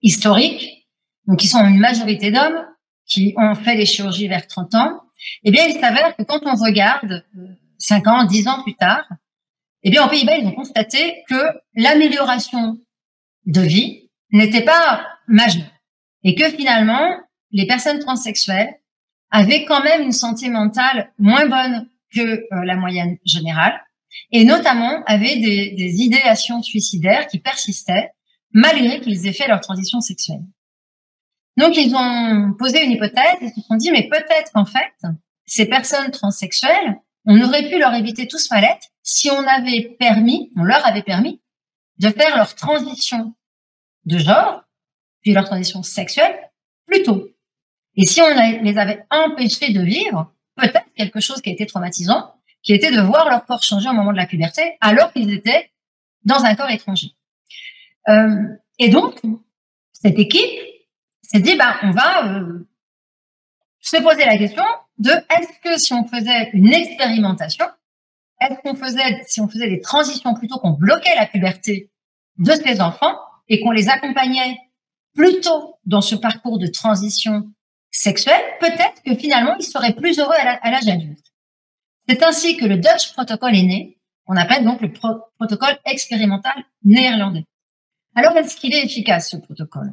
A: historiques, donc qui sont une majorité d'hommes, qui ont fait les chirurgies vers 30 ans, eh bien, il s'avère que quand on regarde 5 ans, 10 ans plus tard, eh bien, aux Pays-Bas, ils ont constaté que l'amélioration de vie n'était pas majeure et que finalement, les personnes transsexuelles avaient quand même une santé mentale moins bonne que la moyenne générale et notamment avaient des idéations suicidaires qui persistaient malgré qu'ils aient fait leur transition sexuelle. Donc, ils ont posé une hypothèse et se sont dit, mais peut-être qu'en fait, ces personnes transsexuelles, on aurait pu leur éviter tout ce mal-être si on leur avait permis de faire leur transition de genre, puis leur transition sexuelle, plus tôt. Et si on les avait empêchés de vivre, peut-être quelque chose qui a été traumatisant, qui était de voir leur corps changer au moment de la puberté, alors qu'ils étaient dans un corps étranger. Et donc, cette équipe s'est dit, on va se poser la question de est-ce que si on faisait une expérimentation, si on faisait des transitions plutôt qu'on bloquait la puberté de ces enfants et qu'on les accompagnait plutôt dans ce parcours de transition sexuelle, peut-être que finalement, ils seraient plus heureux à l'âge adulte. C'est ainsi que le Dutch Protocol est né. On appelle donc le protocole expérimental néerlandais. Alors, est-ce qu'il est efficace, ce protocole?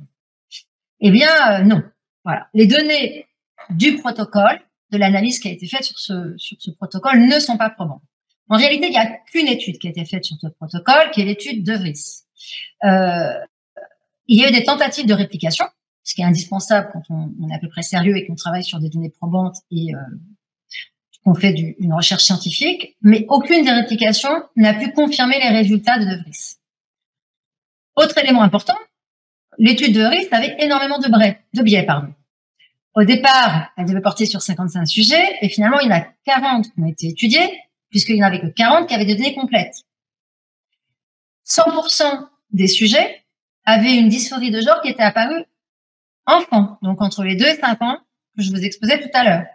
A: Eh bien, non. Voilà. Les données du protocole, de l'analyse qui a été faite sur ce protocole, ne sont pas probantes. En réalité, il n'y a qu'une étude qui a été faite sur ce protocole, qui est l'étude de Vries. Il y a eu des tentatives de réplication, ce qui est indispensable quand on est à peu près sérieux et qu'on travaille sur des données probantes et qu'on fait une recherche scientifique, mais aucune des réplications n'a pu confirmer les résultats de Vries. Autre élément important, l'étude de Vries avait énormément de biais. Au départ, elle devait porter sur 55 sujets et finalement, il y en a 40 qui ont été étudiés, puisqu'il n'y en avait que 40 qui avaient des données complètes. 100% des sujets avaient une dysphorie de genre qui était apparue enfant, donc entre les 2 et 5 ans, que je vous exposais tout à l'heure.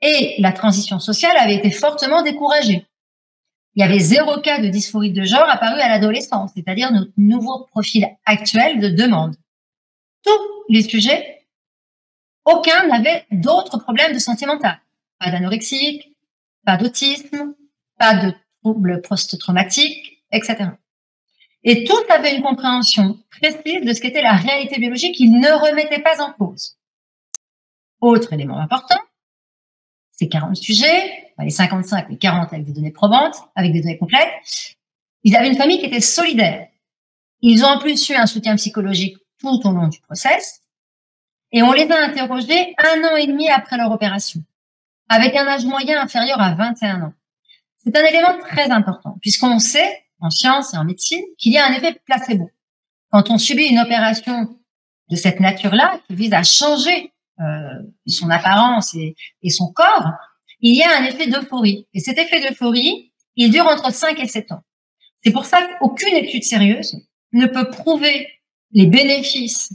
A: Et la transition sociale avait été fortement découragée. Il y avait 0 cas de dysphorie de genre apparu à l'adolescence, c'est-à-dire notre nouveau profil actuel de demande. Tous les sujets, aucun n'avait d'autres problèmes de santé mentale. Pas d'anorexie, pas d'autisme, pas de troubles post-traumatiques, etc. Et tous avaient une compréhension précise de ce qu'était la réalité biologique qu'ils ne remettaient pas en cause. Autre élément important, ces 40 sujets, les 55, les 40 avec des données probantes, avec des données complètes, ils avaient une famille qui était solidaire. Ils ont en plus eu un soutien psychologique tout au long du process et on les a interrogés 1 an et demi après leur opération, avec un âge moyen inférieur à 21 ans. C'est un élément très important puisqu'on sait, en sciences et en médecine, qu'il y a un effet placebo. Quand on subit une opération de cette nature-là, qui vise à changer son apparence et son corps, il y a un effet d'euphorie. Et cet effet d'euphorie, il dure entre 5 et 7 ans. C'est pour ça qu'aucune étude sérieuse ne peut prouver les bénéfices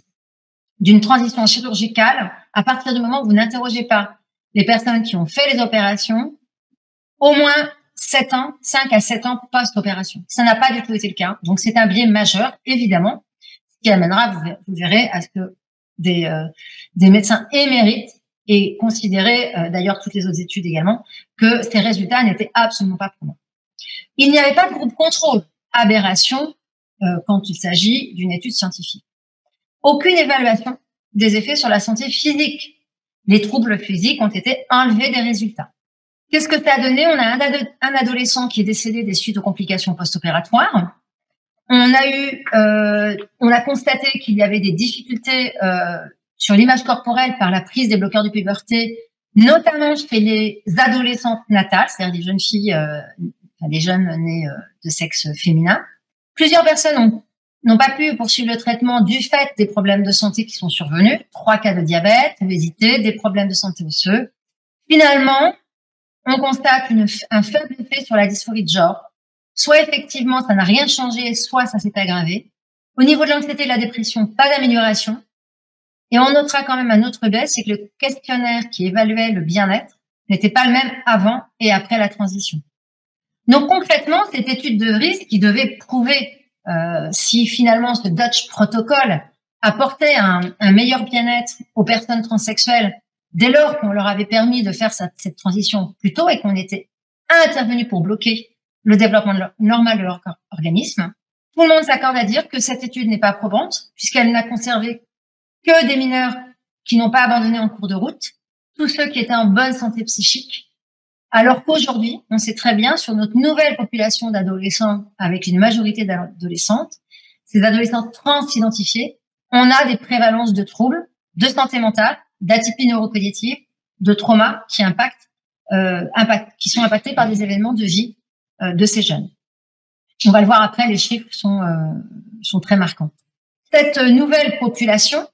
A: d'une transition chirurgicale à partir du moment où vous n'interrogez pas les personnes qui ont fait les opérations au moins 7 ans, 5 à 7 ans post-opération. Ça n'a pas du tout été le cas. Donc, c'est un biais majeur, évidemment, qui amènera, vous verrez, à ce que des médecins émérites aient considéré, d'ailleurs toutes les autres études également, que ces résultats n'étaient absolument pas probants. Il n'y avait pas de groupe contrôle, aberration, quand il s'agit d'une étude scientifique. Aucune évaluation des effets sur la santé physique. Les troubles physiques ont été enlevés des résultats. Qu'est-ce que ça a donné? On a un adolescent qui est décédé des suites aux complications post-opératoires. On a constaté qu'il y avait des difficultés sur l'image corporelle par la prise des bloqueurs de puberté, notamment chez les adolescentes natales, c'est-à-dire des jeunes filles, des jeunes nés de sexe féminin. Plusieurs personnes n'ont pas pu poursuivre le traitement du fait des problèmes de santé qui sont survenus. 3 cas de diabète, obésité, des problèmes de santé osseuse. Finalement, on constate un faible effet sur la dysphorie de genre, soit effectivement ça n'a rien changé, soit ça s'est aggravé. Au niveau de l'anxiété et de la dépression, pas d'amélioration. Et on notera quand même un autre baisse, c'est que le questionnaire qui évaluait le bien-être n'était pas le même avant et après la transition. Donc concrètement, cette étude de risque qui devait prouver si finalement ce Dutch Protocol apportait un meilleur bien-être aux personnes transsexuelles dès lors qu'on leur avait permis de faire cette transition plus tôt et qu'on était intervenu pour bloquer le développement normal de leur organisme, tout le monde s'accorde à dire que cette étude n'est pas probante puisqu'elle n'a conservé que des mineurs qui n'ont pas abandonné en cours de route, tous ceux qui étaient en bonne santé psychique, alors qu'aujourd'hui, on sait très bien sur notre nouvelle population d'adolescents avec une majorité d'adolescentes, ces adolescents trans-identifiés, on a des prévalences de troubles, de santé mentale, d'atypie neurocognitive, de traumas qui qui sont impactés par des événements de vie de ces jeunes. On va le voir après, les chiffres sont très marquants. Cette nouvelle population,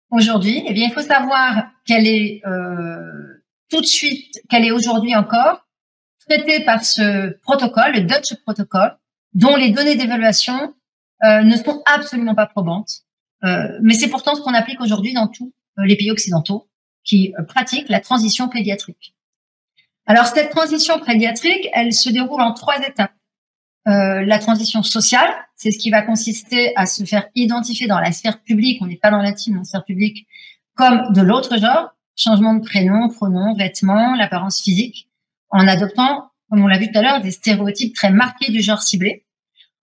A: aujourd'hui, eh bien, il faut savoir qu'elle est qu'elle est aujourd'hui encore traitée par ce protocole, le Dutch Protocol, dont les données d'évaluation ne sont absolument pas probantes. Mais c'est pourtant ce qu'on applique aujourd'hui dans tous les pays occidentaux qui pratiquent la transition pédiatrique. Alors, cette transition pédiatrique, elle se déroule en 3 étapes. La transition sociale, c'est ce qui va consister à se faire identifier dans la sphère publique, on n'est pas dans l'intime, dans la sphère publique, comme de l'autre genre, changement de prénom, pronom, vêtements, l'apparence physique, en adoptant, comme on l'a vu tout à l'heure, des stéréotypes très marqués du genre ciblé.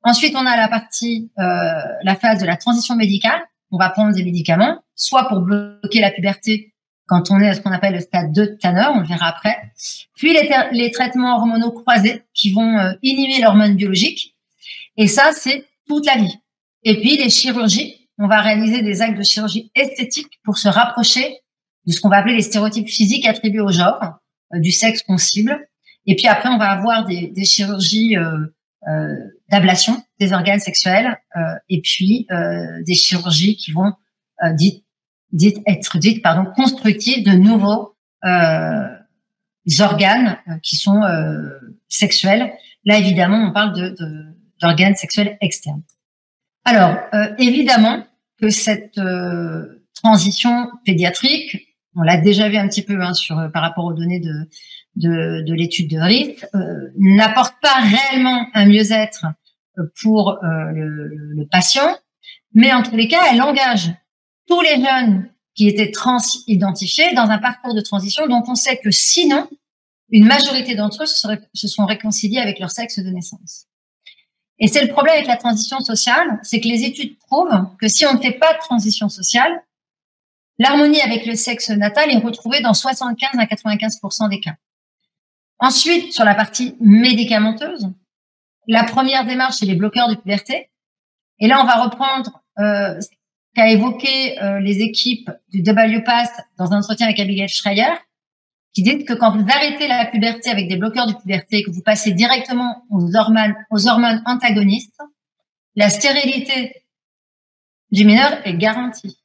A: Ensuite, on a la phase de la transition médicale. On va prendre des médicaments, soit pour bloquer la puberté quand on est à ce qu'on appelle le stade 2 de Tanner, on le verra après. Puis les traitements hormonaux croisés qui vont inhiber l'hormone biologique. Et ça, c'est toute la vie. Et puis les chirurgies, on va réaliser des actes de chirurgie esthétique pour se rapprocher de ce qu'on va appeler les stéréotypes physiques attribués au genre, du sexe qu'on cible. Et puis après, on va avoir des chirurgies d'ablation des organes sexuels et puis des chirurgies qui vont être dites constructives de nouveaux organes qui sont sexuels. Là, évidemment, on parle d'organes sexuels externes. Alors, évidemment que cette transition pédiatrique, on l'a déjà vu un petit peu par rapport aux données de l'étude de risque, n'apporte pas réellement un mieux-être pour le patient, mais en tous les cas, elle engage tous les jeunes qui étaient trans-identifiés dans un parcours de transition dont on sait que sinon, une majorité d'entre eux se sont réconciliés avec leur sexe de naissance. Et c'est le problème avec la transition sociale, c'est que les études prouvent que si on ne fait pas de transition sociale, l'harmonie avec le sexe natal est retrouvée dans 75 à 95% des cas. Ensuite, sur la partie médicamenteuse, la première démarche, c'est les bloqueurs de puberté. Et là, on va reprendre ce qu'a évoqué les équipes du WPATH dans un entretien avec Abigail Schreier, qui dit que quand vous arrêtez la puberté avec des bloqueurs de puberté, que vous passez directement aux hormones antagonistes, la stérilité du mineur est garantie.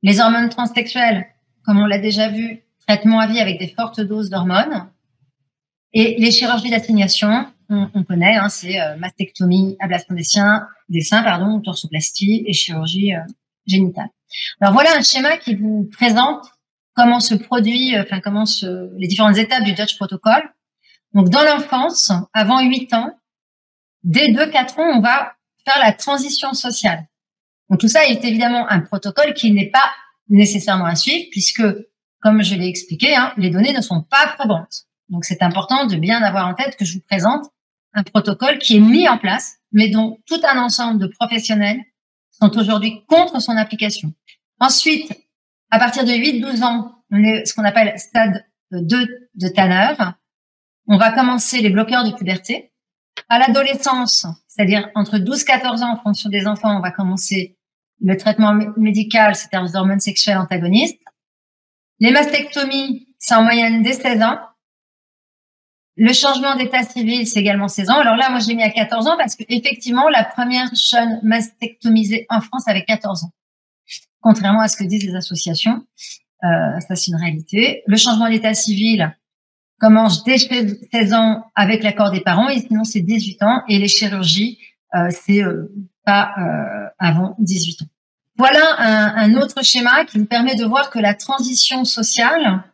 A: Les hormones transsexuelles, comme on l'a déjà vu, traitement à vie avec des fortes doses d'hormones. Et les chirurgies d'assignation, on connaît, c'est mastectomie, ablation des seins, torsoplastie et chirurgie génitale. Alors voilà un schéma qui vous présente comment se produit, les différentes étapes du Dutch Protocol. Donc dans l'enfance, avant 8 ans, dès 2-4 ans, on va faire la transition sociale. Donc tout ça est évidemment un protocole qui n'est pas nécessairement à suivre puisque, comme je l'ai expliqué, les données ne sont pas probantes. Donc c'est important de bien avoir en tête que je vous présente un protocole qui est mis en place, mais dont tout un ensemble de professionnels sont aujourd'hui contre son application. Ensuite, à partir de 8-12 ans, on est ce qu'on appelle stade 2 de Tanner. On va commencer les bloqueurs de puberté. À l'adolescence, c'est-à-dire entre 12-14 ans en fonction des enfants, on va commencer le traitement médical, c'est-à-dire les hormones sexuelles antagonistes. Les mastectomies, c'est en moyenne dès 16 ans. Le changement d'état civil, c'est également 16 ans. Alors là, moi, je l'ai mis à 14 ans parce que effectivement, la première jeune mastectomisée en France avait 14 ans. Contrairement à ce que disent les associations, ça c'est une réalité. Le changement d'état civil, commence dès 16 ans avec l'accord des parents, et sinon c'est 18 ans, et les chirurgies, c'est pas avant 18 ans. Voilà un autre schéma qui nous permet de voir que la transition sociale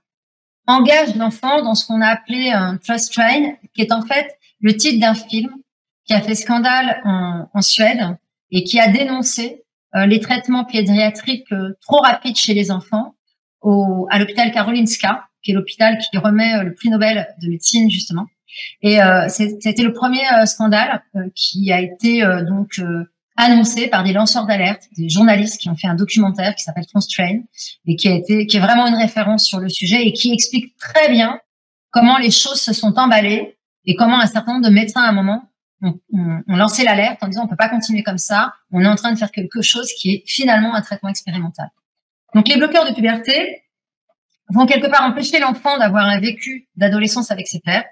A: engage l'enfant dans ce qu'on a appelé un trust train, qui est en fait le titre d'un film qui a fait scandale en Suède et qui a dénoncé les traitements pédiatriques trop rapides chez les enfants à l'hôpital Karolinska, qui est l'hôpital qui remet le prix Nobel de médecine, justement. Et c'était le premier scandale qui a été annoncé par des lanceurs d'alerte, des journalistes qui ont fait un documentaire qui s'appelle Constrain et qui est vraiment une référence sur le sujet et qui explique très bien comment les choses se sont emballées et comment un certain nombre de médecins à un moment ont lancé l'alerte en disant on peut pas continuer comme ça, on est en train de faire quelque chose qui est finalement un traitement expérimental. Donc les bloqueurs de puberté vont quelque part empêcher l'enfant d'avoir un vécu d'adolescence avec ses pairs.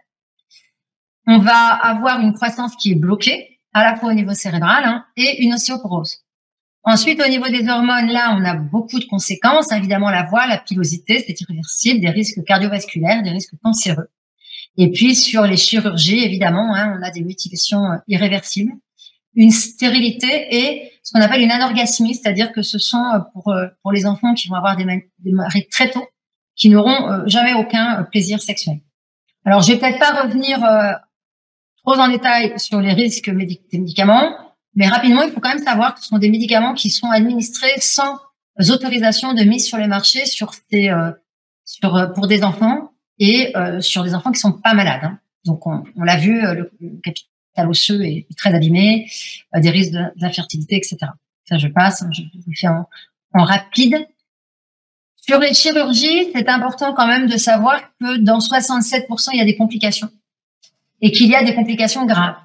A: On va avoir une croissance qui est bloquée, à la fois au niveau cérébral et une ostéoporose. Ensuite, au niveau des hormones, là, on a beaucoup de conséquences. Évidemment, la voix, la pilosité, c'est irréversible, des risques cardiovasculaires, des risques cancéreux. Et puis, sur les chirurgies, évidemment, on a des mutilations irréversibles, une stérilité et ce qu'on appelle une anorgasmie, c'est-à-dire que ce sont pour les enfants qui vont avoir des maris très tôt, qui n'auront jamais aucun plaisir sexuel. Alors, je vais peut-être pas revenir trop en détail sur les risques des médicaments, mais rapidement, il faut quand même savoir que ce sont des médicaments qui sont administrés sans autorisation de mise sur le marché pour des enfants et sur des enfants qui sont pas malades. Donc, on l'a vu, le capital osseux est très abîmé, des risques d'infertilité, etc. Ça, je passe, je le fais en rapide. Sur les chirurgies, c'est important quand même de savoir que dans 67%, il y a des complications et qu'il y a des complications graves.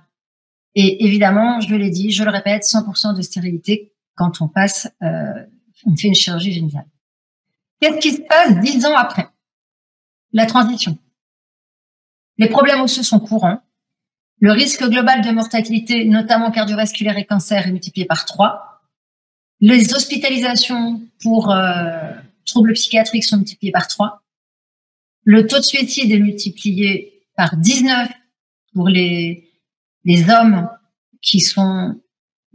A: Et évidemment, je l'ai dit, je le répète, 100% de stérilité quand on fait une chirurgie génitale. Qu'est-ce qui se passe 10 ans après la transition? Les problèmes osseux sont courants. Le risque global de mortalité, notamment cardiovasculaire et cancer, est multiplié par 3. Les hospitalisations pour troubles psychiatriques sont multipliées par 3. Le taux de suicide est multiplié par 19 pour les hommes qui sont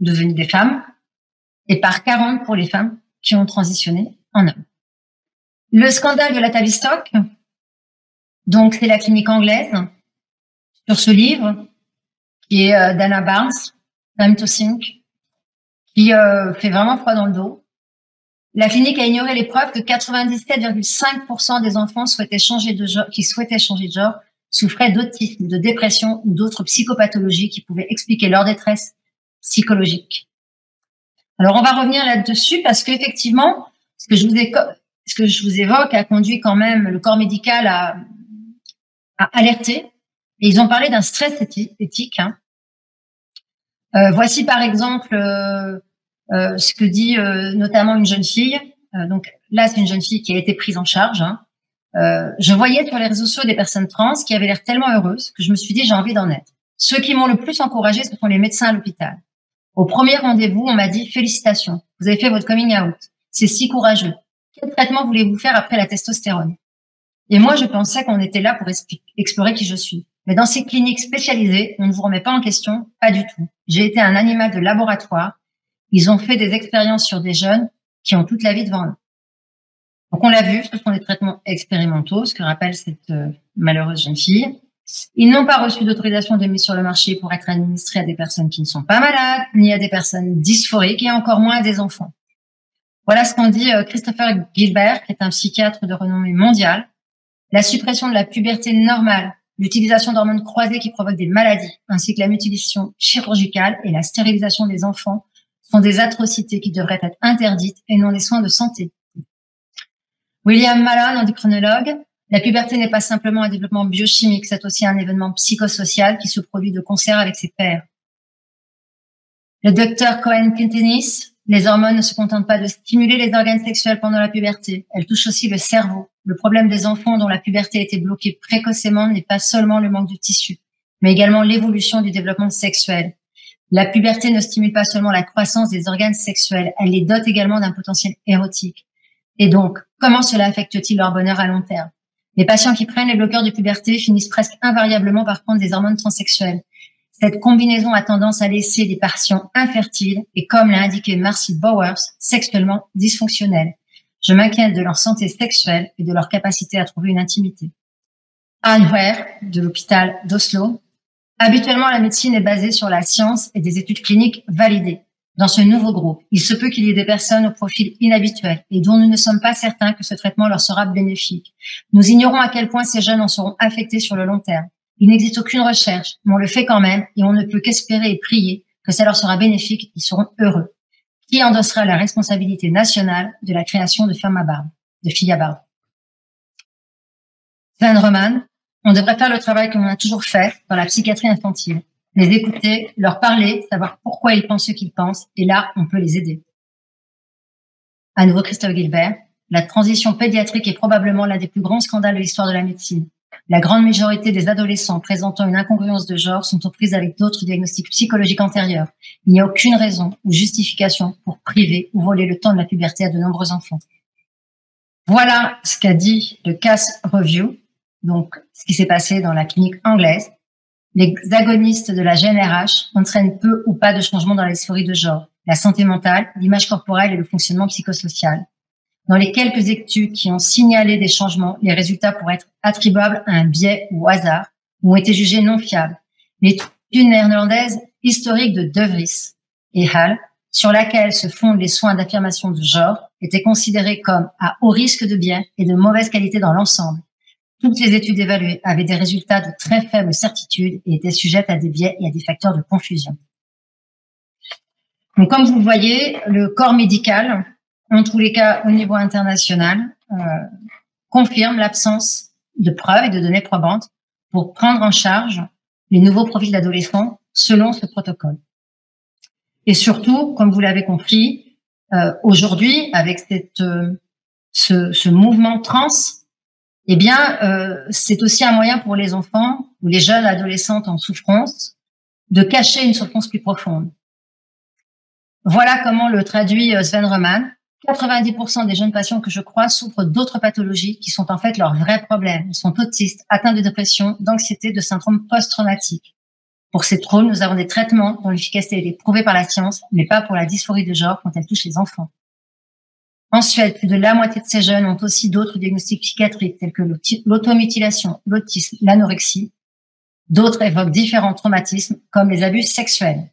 A: devenus des femmes et par 40 pour les femmes qui ont transitionné en hommes. Le scandale de la Tavistock, donc c'est la clinique anglaise, sur ce livre qui est d'Anna Barnes, Time to Think, qui fait vraiment froid dans le dos. La clinique a ignoré les preuves que 97,5% des enfants qui souhaitaient changer de genre souffraient d'autisme, de dépression ou d'autres psychopathologies qui pouvaient expliquer leur détresse psychologique. Alors, on va revenir là-dessus parce qu'effectivement, ce que je vous évoque a conduit quand même le corps médical à alerter. Et ils ont parlé d'un stress éthique. Voici par exemple ce que dit notamment une jeune fille. Donc là, c'est une jeune fille qui a été prise en charge. Je voyais sur les réseaux sociaux des personnes trans qui avaient l'air tellement heureuses que je me suis dit j'ai envie d'en être. Ceux qui m'ont le plus encouragée, ce sont les médecins à l'hôpital. Au premier rendez-vous, on m'a dit félicitations, vous avez fait votre coming out. C'est si courageux. Quel traitement voulez-vous faire après la testostérone? Et moi, je pensais qu'on était là pour explorer qui je suis. Mais dans ces cliniques spécialisées, on ne vous remet pas en question, pas du tout. J'ai été un animal de laboratoire. Ils ont fait des expériences sur des jeunes qui ont toute la vie devant eux. Donc, on l'a vu, ce sont des traitements expérimentaux, ce que rappelle cette malheureuse jeune fille. Ils n'ont pas reçu d'autorisation de mise sur le marché pour être administrés à des personnes qui ne sont pas malades, ni à des personnes dysphoriques, et encore moins à des enfants. Voilà ce qu'en dit Christopher Gilbert, qui est un psychiatre de renommée mondiale. La suppression de la puberté normale, l'utilisation d'hormones croisées qui provoquent des maladies, ainsi que la mutilation chirurgicale et la stérilisation des enfants sont des atrocités qui devraient être interdites et non des soins de santé. William Malone, endocrinologue, la puberté n'est pas simplement un développement biochimique, c'est aussi un événement psychosocial qui se produit de concert avec ses pairs. Le docteur Cohen-Quintenis, les hormones ne se contentent pas de stimuler les organes sexuels pendant la puberté, elles touchent aussi le cerveau. Le problème des enfants dont la puberté a été bloquée précocement n'est pas seulement le manque de tissu, mais également l'évolution du développement sexuel. La puberté ne stimule pas seulement la croissance des organes sexuels, elle les dote également d'un potentiel érotique. Et donc, comment cela affecte-t-il leur bonheur à long terme? Les patients qui prennent les bloqueurs de puberté finissent presque invariablement par prendre des hormones transsexuelles. Cette combinaison a tendance à laisser des patients infertiles et, comme l'a indiqué Marcy Bowers, sexuellement dysfonctionnels. Je m'inquiète de leur santé sexuelle et de leur capacité à trouver une intimité. Anne Ware, de l'hôpital d'Oslo. Habituellement, la médecine est basée sur la science et des études cliniques validées. Dans ce nouveau groupe, il se peut qu'il y ait des personnes au profil inhabituel et dont nous ne sommes pas certains que ce traitement leur sera bénéfique. Nous ignorons à quel point ces jeunes en seront affectés sur le long terme. Il n'existe aucune recherche, mais on le fait quand même et on ne peut qu'espérer et prier que ça leur sera bénéfique et qu'ils seront heureux. Qui endossera la responsabilité nationale de la création de filles à barbe? Sven Roman, on devrait faire le travail qu'on a toujours fait dans la psychiatrie infantile. Les écouter, leur parler, savoir pourquoi ils pensent ce qu'ils pensent, et là, on peut les aider. À nouveau, Christophe Gilbert, la transition pédiatrique est probablement l'un des plus grands scandales de l'histoire de la médecine. La grande majorité des adolescents présentant une incongruence de genre sont aux prises avec d'autres diagnostics psychologiques antérieurs. Il n'y a aucune raison ou justification pour priver ou voler le temps de la puberté à de nombreux enfants. Voilà ce qu'a dit le Cass Review, donc ce qui s'est passé dans la clinique anglaise. Les agonistes de la GnRH entraînent peu ou pas de changement dans la dysphorie de genre, la santé mentale, l'image corporelle et le fonctionnement psychosocial. Dans les quelques études qui ont signalé des changements, les résultats pourraient être attribuables à un biais ou au hasard ou ont été jugés non fiables. L'étude néerlandaise historique de De Vries et Hall, sur laquelle se fondent les soins d'affirmation de genre, était considérée comme à haut risque de biais et de mauvaise qualité dans l'ensemble. Toutes les études évaluées avaient des résultats de très faible certitude et étaient sujettes à des biais et à des facteurs de confusion. Donc, comme vous le voyez, le corps médical, en tous les cas au niveau international, confirme l'absence de preuves et de données probantes pour prendre en charge les nouveaux profils d'adolescents selon ce protocole. Et surtout, comme vous l'avez compris, aujourd'hui, avec ce mouvement trans, eh bien, c'est aussi un moyen pour les enfants ou les jeunes adolescentes en souffrance de cacher une souffrance plus profonde. Voilà comment le traduit Sven Roman. 90% des jeunes patients que je crois souffrent d'autres pathologies qui sont en fait leurs vrais problèmes. Ils sont autistes, atteints de dépression, d'anxiété, de syndrome post-traumatique. Pour ces troubles, nous avons des traitements dont l'efficacité est prouvée par la science, mais pas pour la dysphorie de genre quand elle touche les enfants. En Suède, plus de la moitié de ces jeunes ont aussi d'autres diagnostics psychiatriques tels que l'automutilation, l'autisme, l'anorexie. D'autres évoquent différents traumatismes comme les abus sexuels.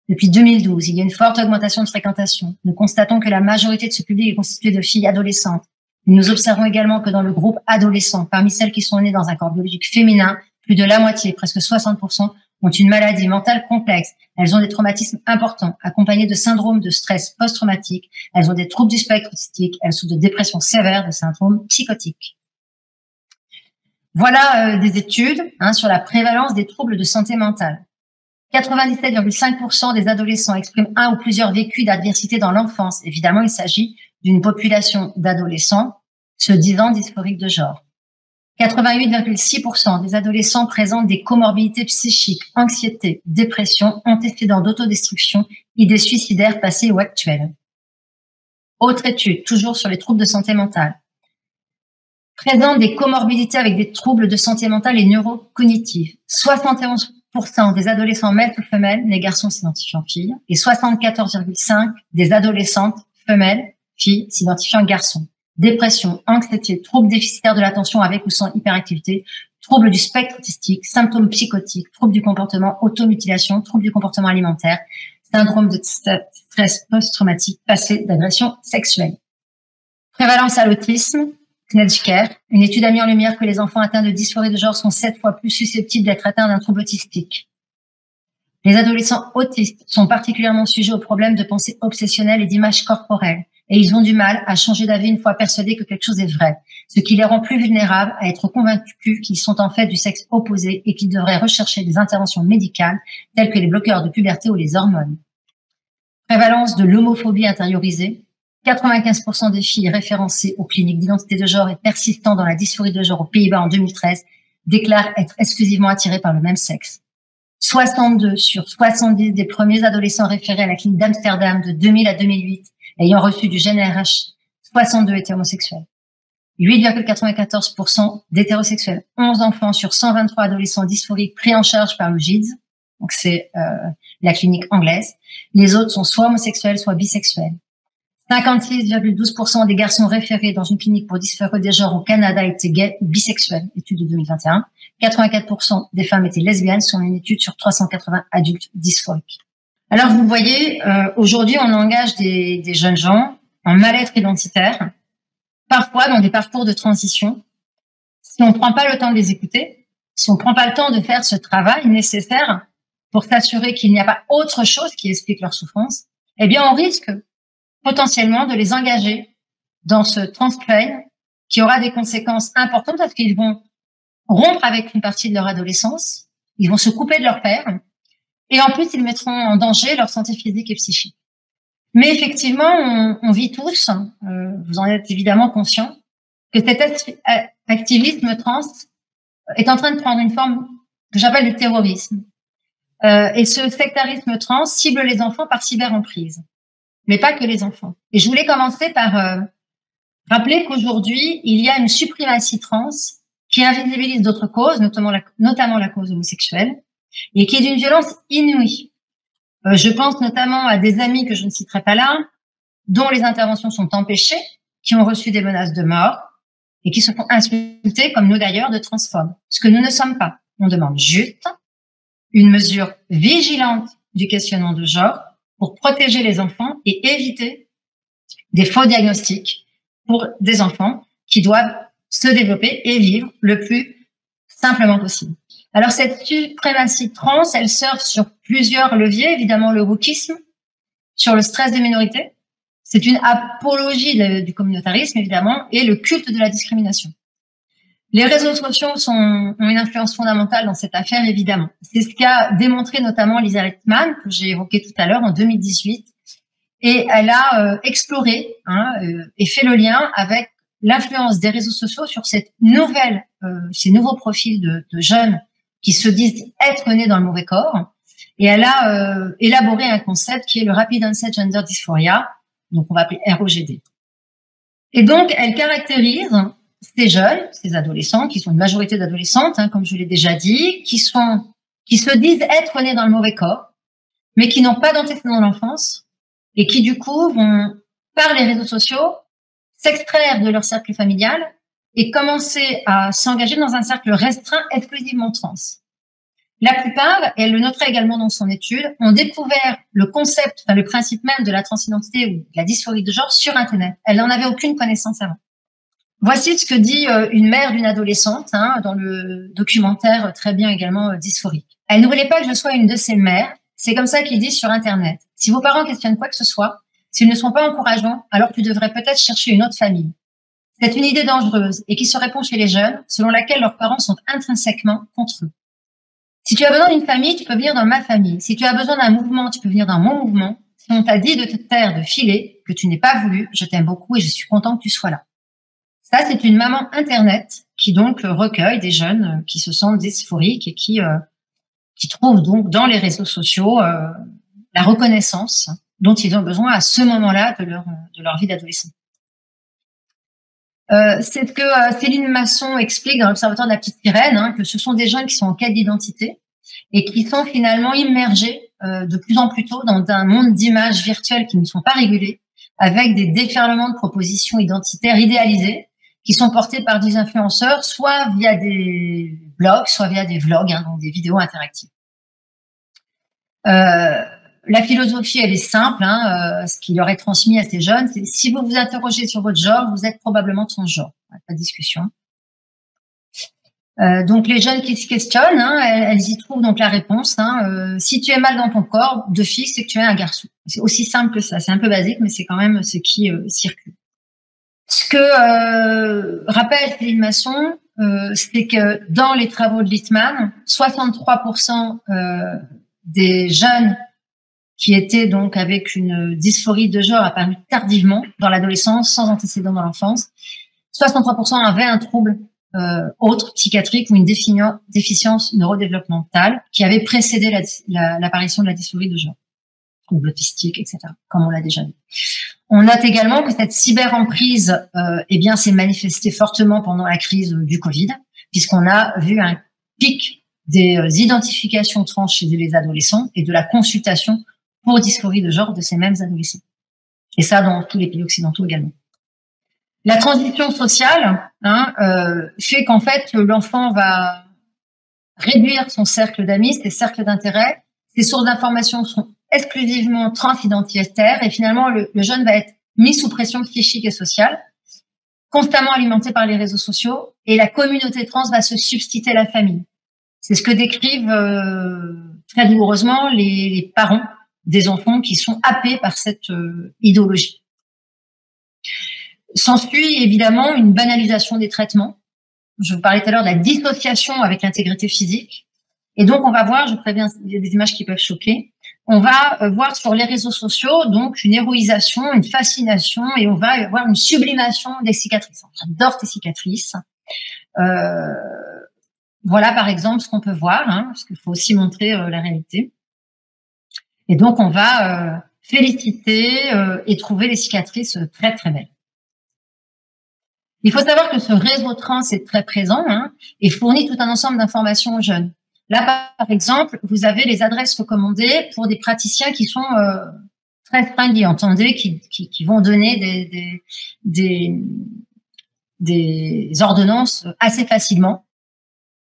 A: Depuis 2012, il y a une forte augmentation de fréquentation. Nous constatons que la majorité de ce public est constituée de filles adolescentes. Nous observons également que dans le groupe adolescent, parmi celles qui sont nées dans un corps biologique féminin, plus de la moitié, presque 60%, ont une maladie mentale complexe. Elles ont des traumatismes importants, accompagnés de syndromes de stress post-traumatique. Elles ont des troubles du spectre autistique. Elles souffrent de dépression sévère, de syndrome psychotique. Voilà des études sur la prévalence des troubles de santé mentale. 97,5% des adolescents expriment un ou plusieurs vécus d'adversité dans l'enfance. Évidemment, il s'agit d'une population d'adolescents se disant dysphoriques de genre. 88,6% des adolescents présentent des comorbidités psychiques, anxiété, dépression, antécédents d'autodestruction, idées suicidaires passées ou actuelles. Autre étude, toujours sur les troubles de santé mentale. Présentent des comorbidités avec des troubles de santé mentale et neurocognitifs. 71% des adolescents mâles ou femelles, les garçons s'identifiant filles, et 74,5% des adolescentes femelles, filles, s'identifiant garçons. Dépression, anxiété, troubles déficitaires de l'attention avec ou sans hyperactivité, troubles du spectre autistique, symptômes psychotiques, troubles du comportement, automutilation, troubles du comportement alimentaire, syndrome de stress post-traumatique, passé d'agression sexuelle. Prévalence à l'autisme, Knedsker, une étude a mis en lumière que les enfants atteints de dysphorie de genre sont 7 fois plus susceptibles d'être atteints d'un trouble autistique. Les adolescents autistes sont particulièrement sujets aux problèmes de pensée obsessionnelle et d'image corporelle, et ils ont du mal à changer d'avis une fois persuadés que quelque chose est vrai, ce qui les rend plus vulnérables à être convaincus qu'ils sont en fait du sexe opposé et qu'ils devraient rechercher des interventions médicales telles que les bloqueurs de puberté ou les hormones. Prévalence de l'homophobie intériorisée. 95% des filles référencées aux cliniques d'identité de genre et persistant dans la dysphorie de genre aux Pays-Bas en 2013 déclarent être exclusivement attirées par le même sexe. 62 sur 70 des premiers adolescents référés à la clinique d'Amsterdam de 2000 à 2008 ayant reçu du GnRH, 62 étaient homosexuels. 8,94% d'hétérosexuels, 11 enfants sur 123 adolescents dysphoriques pris en charge par le GIDS, donc c'est la clinique anglaise. Les autres sont soit homosexuels, soit bisexuels. 56,12% des garçons référés dans une clinique pour dysphorie des genres au Canada étaient gays ou bisexuels, étude de 2021. 84% des femmes étaient lesbiennes, selon une étude sur 380 adultes dysphoriques. Alors vous voyez, aujourd'hui on engage des jeunes gens en mal-être identitaire, parfois dans des parcours de transition. Si on ne prend pas le temps de les écouter, si on ne prend pas le temps de faire ce travail nécessaire pour s'assurer qu'il n'y a pas autre chose qui explique leur souffrance, eh bien on risque potentiellement de les engager dans ce transtrain qui aura des conséquences importantes parce qu'ils vont rompre avec une partie de leur adolescence, ils vont se couper de leur père et en plus ils mettront en danger leur santé physique et psychique. Mais effectivement, on vit tous, vous en êtes évidemment conscients, que cet activisme trans est en train de prendre une forme que j'appelle le terrorisme. Et ce sectarisme trans cible les enfants par cyberemprise, mais pas que les enfants. Et je voulais commencer par rappeler qu'aujourd'hui, il y a une suprématie trans qui invisibilise d'autres causes, notamment la cause homosexuelle, et qui est d'une violence inouïe. Je pense notamment à des amis que je ne citerai pas là, dont les interventions sont empêchées, qui ont reçu des menaces de mort et qui se font insulter, comme nous d'ailleurs, de transphobes. Ce que nous ne sommes pas. On demande juste une mesure vigilante du questionnement de genre pour protéger les enfants et éviter des faux diagnostics pour des enfants qui doivent se développer et vivre le plus simplement possible. Alors, cette suprématie trans, elle surfe sur plusieurs leviers, évidemment le wokisme, sur le stress des minorités. C'est une apologie du communautarisme, évidemment, et le culte de la discrimination. Les réseaux sociaux ont une influence fondamentale dans cette affaire, évidemment. C'est ce qu'a démontré notamment Lisa Littman, que j'ai évoqué tout à l'heure, en 2018. Et elle a exploré et fait le lien avec l'influence des réseaux sociaux sur ces nouveaux profils de jeunes qui se disent être nés dans le mauvais corps. Et elle a élaboré un concept qui est le Rapid Onset Gender Dysphoria, donc on va appeler ROGD. Et donc, elle caractérise ces jeunes, ces adolescents, qui sont une majorité d'adolescentes, comme je l'ai déjà dit, qui se disent être nés dans le mauvais corps, mais qui n'ont pas d'antécédents dans l'enfance, et qui du coup vont, par les réseaux sociaux, s'extraire de leur cercle familial et commencer à s'engager dans un cercle restreint exclusivement trans. La plupart, et elle le noterait également dans son étude, ont découvert le concept, le principe même de la transidentité ou de la dysphorie de genre sur Internet. Elle n'en avait aucune connaissance avant. Voici ce que dit une mère d'une adolescente dans le documentaire très bien également dysphorique. Elle ne voulait pas que je sois une de ces mères. C'est comme ça qu'ils disent sur Internet. Si vos parents questionnent quoi que ce soit, s'ils ne sont pas encourageants, alors tu devrais peut-être chercher une autre famille. C'est une idée dangereuse et qui se répand chez les jeunes, selon laquelle leurs parents sont intrinsèquement contre eux. Si tu as besoin d'une famille, tu peux venir dans ma famille. Si tu as besoin d'un mouvement, tu peux venir dans mon mouvement. Si on t'a dit de te taire, de filer, que tu n'es pas voulu, je t'aime beaucoup et je suis content que tu sois là. Ça, c'est une maman Internet qui donc recueille des jeunes qui se sentent dysphoriques et qui trouvent donc dans les réseaux sociaux la reconnaissance dont ils ont besoin à ce moment-là de leur vie d'adolescent. C'est ce que Céline Masson explique dans l'Observatoire de la petite sirène, que ce sont des jeunes qui sont en quête d'identité et qui sont finalement immergés de plus en plus tôt dans un monde d'images virtuelles qui ne sont pas régulées, avec des déferlements de propositions identitaires idéalisées qui sont portées par des influenceurs, soit via des blogs, soit via des vlogs, donc des vidéos interactives. La philosophie, elle est simple. Ce qu'il aurait transmis à ces jeunes, c'est si vous vous interrogez sur votre genre, vous êtes probablement transgenre. Pas de discussion. Donc les jeunes qui se questionnent, elles y trouvent donc la réponse. Si tu es mal dans ton corps de fille, c'est que tu es un garçon. C'est aussi simple que ça. C'est un peu basique, mais c'est quand même ce qui circule. Ce que rappelle Céline Masson, c'est que dans les travaux de Littman, 63% des jeunes qui étaient donc avec une dysphorie de genre apparue tardivement dans l'adolescence, sans antécédent dans l'enfance. 63% avaient un trouble autre, psychiatrique ou une déficience neurodéveloppementale qui avait précédé l'apparition de la dysphorie de genre. troubles autistiques, etc., comme on l'a déjà dit. On note également que cette cyberemprise eh bien, s'est manifestée fortement pendant la crise du Covid, puisqu'on a vu un pic des identifications trans chez les adolescents et de la consultation pour dysphorie de genre de ces mêmes adolescents. Et ça, dans tous les pays occidentaux également. La transition sociale fait qu'en fait, l'enfant va réduire son cercle d'amis, ses cercles d'intérêt. Ses sources d'information sont exclusivement transidentitaires et finalement, le jeune va être mis sous pression psychique et sociale, constamment alimenté par les réseaux sociaux, et la communauté trans va se substituer à la famille. C'est ce que décrivent très douloureusement les parents des enfants qui sont happés par cette idéologie. S'ensuit évidemment une banalisation des traitements. Je vous parlais tout à l'heure de la dissociation avec l'intégrité physique. Et donc, on va voir, je préviens, il y a des images qui peuvent choquer, on va voir sur les réseaux sociaux donc une héroïsation, une fascination, et on va avoir une sublimation des cicatrices. J'adore tes cicatrices. Voilà, par exemple, ce qu'on peut voir, parce qu'il faut aussi montrer la réalité. Et donc, on va féliciter et trouver les cicatrices très, très belles. Il faut savoir que ce réseau trans est très présent et fournit tout un ensemble d'informations aux jeunes. Là, par exemple, vous avez les adresses recommandées pour des praticiens qui sont très friendly, entendez, qui vont donner des ordonnances assez facilement.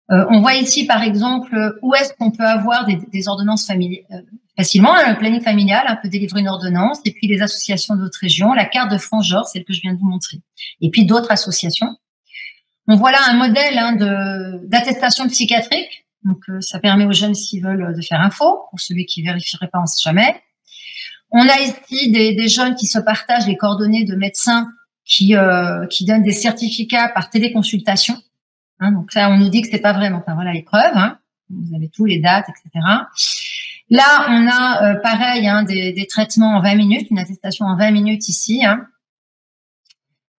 A: On voit ici, par exemple, où est-ce qu'on peut avoir des ordonnances facilement. Le planning familial peut délivrer une ordonnance, et puis les associations d'autres régions, la carte de France-genre, celle que je viens de vous montrer, et puis d'autres associations. On voit là un modèle d'attestation psychiatrique. Donc, ça permet aux jeunes, s'ils veulent, de faire un faux. Pour celui qui vérifierait pas, on ne sait jamais. On a ici des jeunes qui se partagent les coordonnées de médecins qui donnent des certificats par téléconsultation. Donc ça, on nous dit que c'est pas vraiment. Enfin, voilà les preuves. Vous avez tous les dates, etc. Là, on a pareil des traitements en 20 minutes, une attestation en 20 minutes ici.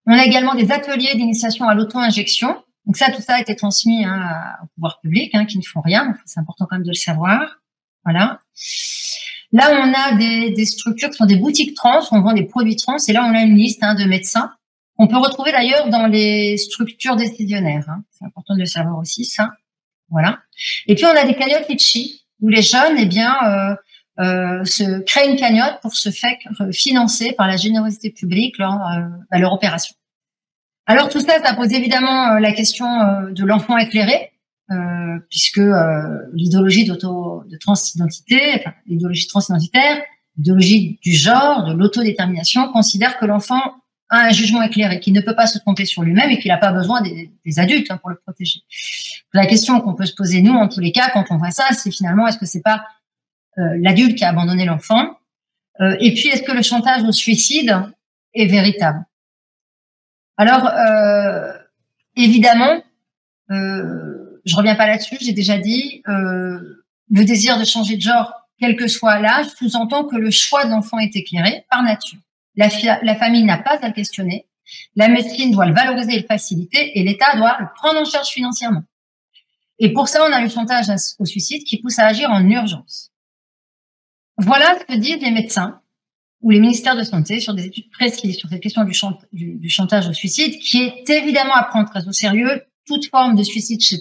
A: On a également des ateliers d'initiation à l'auto-injection. Donc ça, tout ça a été transmis au pouvoir public, qui ne font rien. C'est important quand même de le savoir. Voilà. Là, on a des structures qui sont des boutiques trans, où on vend des produits trans. Et là, on a une liste de médecins. On peut retrouver d'ailleurs dans les structures décisionnaires. C'est important de le savoir aussi, ça. Voilà. Et puis, on a des cagnottes Litchi, où les jeunes, se créent une cagnotte pour se faire financer par la générosité publique leur opération. Alors, tout ça, ça pose évidemment la question de l'enfant éclairé, puisque l'idéologie de transidentité, l'idéologie transidentitaire, l'idéologie du genre, de l'autodétermination, considère que l'enfant a un jugement éclairé, qu'il ne peut pas se tromper sur lui-même et qu'il n'a pas besoin des adultes pour le protéger. La question qu'on peut se poser, nous, en tous les cas, quand on voit ça, c'est finalement, est-ce que c'est pas l'adulte qui a abandonné l'enfant? Et puis, est-ce que le chantage au suicide est véritable? Alors, évidemment, je reviens pas là-dessus, j'ai déjà dit, le désir de changer de genre, quel que soit l'âge, sous-entend que le choix de l'enfant est éclairé par nature. La famille n'a pas à le questionner, la médecine doit le valoriser et le faciliter, et l'État doit le prendre en charge financièrement. Et pour ça, on a le chantage au suicide qui pousse à agir en urgence. Voilà ce que disent les médecins ou les ministères de santé sur des études précises sur cette question du chantage au suicide, qui est évidemment à prendre très au sérieux. Toute forme de suicide chez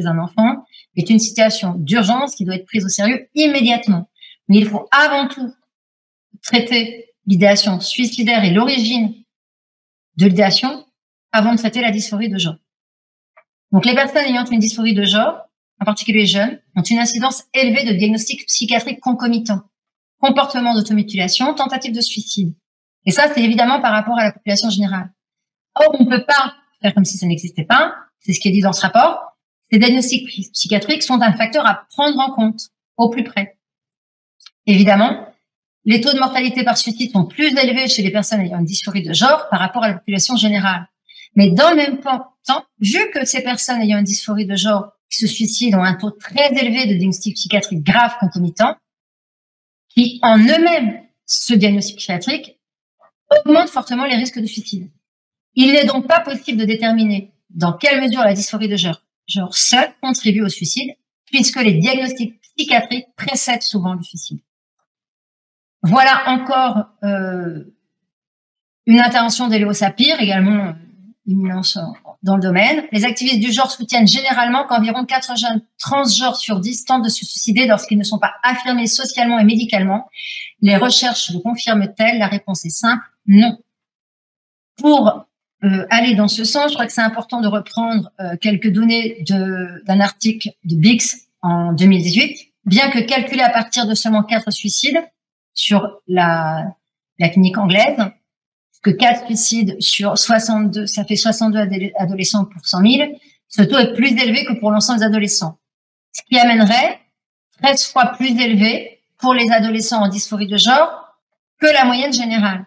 A: un enfant est une situation d'urgence qui doit être prise au sérieux immédiatement. Mais il faut avant tout traiter l'idéation suicidaire et l'origine de l'idéation avant de traiter la dysphorie de genre. Donc, les personnes ayant une dysphorie de genre, en particulier les jeunes, ont une incidence élevée de diagnostics psychiatriques concomitants, comportement d'automutilation, tentative de suicide. Et ça, c'est évidemment par rapport à la population générale. Or, on ne peut pas faire comme si ça n'existait pas. C'est ce qui est dit dans ce rapport. Ces diagnostics psychiatriques sont un facteur à prendre en compte au plus près. Évidemment, les taux de mortalité par suicide sont plus élevés chez les personnes ayant une dysphorie de genre par rapport à la population générale. Mais dans le même temps, vu que ces personnes ayant une dysphorie de genre qui se suicident ont un taux très élevé de diagnostics psychiatriques graves concomitants, qui en eux-mêmes, ce diagnostic psychiatrique, augmente fortement les risques de suicide. Il n'est donc pas possible de déterminer dans quelle mesure la dysphorie de genre seule contribue au suicide, puisque les diagnostics psychiatriques précèdent souvent le suicide. Voilà encore une intervention d'Elio Sapir, également imminence dans le domaine. Les activistes du genre soutiennent généralement qu'environ 4 jeunes transgenres sur 10 tentent de se suicider lorsqu'ils ne sont pas affirmés socialement et médicalement. Les recherches le confirment-elles? La réponse est simple, non. Pour aller dans ce sens, je crois que c'est important de reprendre quelques données d'un article de Bix en 2018. Bien que calculé à partir de seulement 4 suicides sur la clinique anglaise, que 4 suicides sur 62, ça fait 62 adolescents pour 100 000, ce taux est plus élevé que pour l'ensemble des adolescents. Ce qui amènerait 13 fois plus élevé pour les adolescents en dysphorie de genre que la moyenne générale.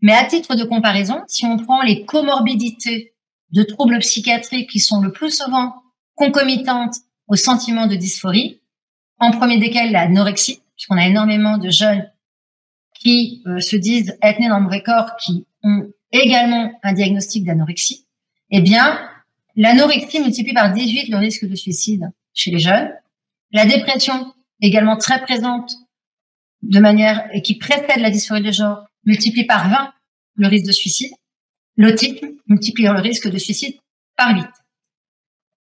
A: Mais à titre de comparaison, si on prend les comorbidités de troubles psychiatriques qui sont le plus souvent concomitantes au sentiment de dysphorie, en premier desquels l'anorexie, puisqu'on a énormément de jeunes qui se disent être nés dans le mauvais corps, qui ont également un diagnostic d'anorexie, eh bien, l'anorexie multiplie par 18 le risque de suicide chez les jeunes. La dépression, également très présente de manière, et qui précède la dysphorie de genre, multiplie par 20 le risque de suicide. L'autisme multiplie le risque de suicide par 8.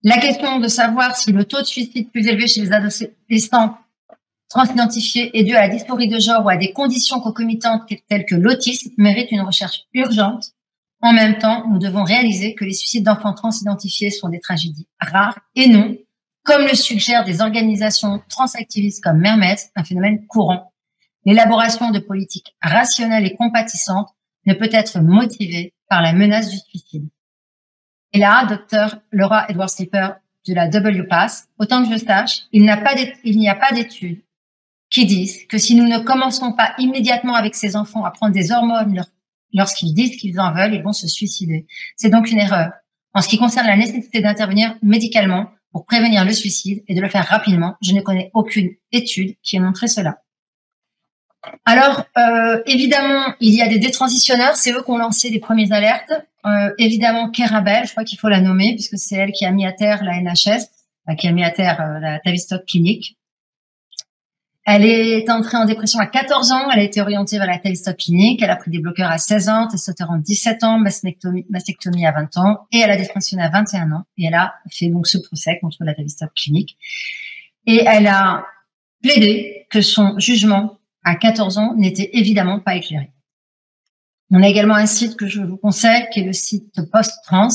A: La question de savoir si le taux de suicide plus élevé chez les adolescents transidentifiés est dû à la dysphorie de genre ou à des conditions concomitantes telles que l'autisme mérite une recherche urgente. En même temps, nous devons réaliser que les suicides d'enfants transidentifiés sont des tragédies rares et non, comme le suggèrent des organisations transactivistes comme Mermez, un phénomène courant. L'élaboration de politiques rationnelles et compatissantes ne peut être motivée par la menace du suicide. Et là, Dr. Laura Edwards-Slipper de la WPATH, autant que je sache, il n'y a pas d'études qui disent que si nous ne commençons pas immédiatement avec ces enfants à prendre des hormones lorsqu'ils disent qu'ils en veulent, ils vont se suicider. C'est donc une erreur. En ce qui concerne la nécessité d'intervenir médicalement pour prévenir le suicide et de le faire rapidement, je ne connais aucune étude qui ait montré cela. Alors, évidemment, il y a des détransitionneurs, c'est eux qui ont lancé les premières alertes. Évidemment, Kera Bell, je crois qu'il faut la nommer, puisque c'est elle qui a mis à terre la NHS, qui a mis à terre la Tavistock Clinic. Elle est entrée en dépression à 14 ans, elle a été orientée vers la Tavistock Clinic, elle a pris des bloqueurs à 16 ans, testostérone 17 ans, mastectomie à 20 ans, et elle a détransitionnée à 21 ans, et elle a fait donc ce procès contre la Tavistock Clinic. Et elle a plaidé que son jugement à 14 ans n'était évidemment pas éclairé. On a également un site que je vous conseille, qui est le site Post-Trans,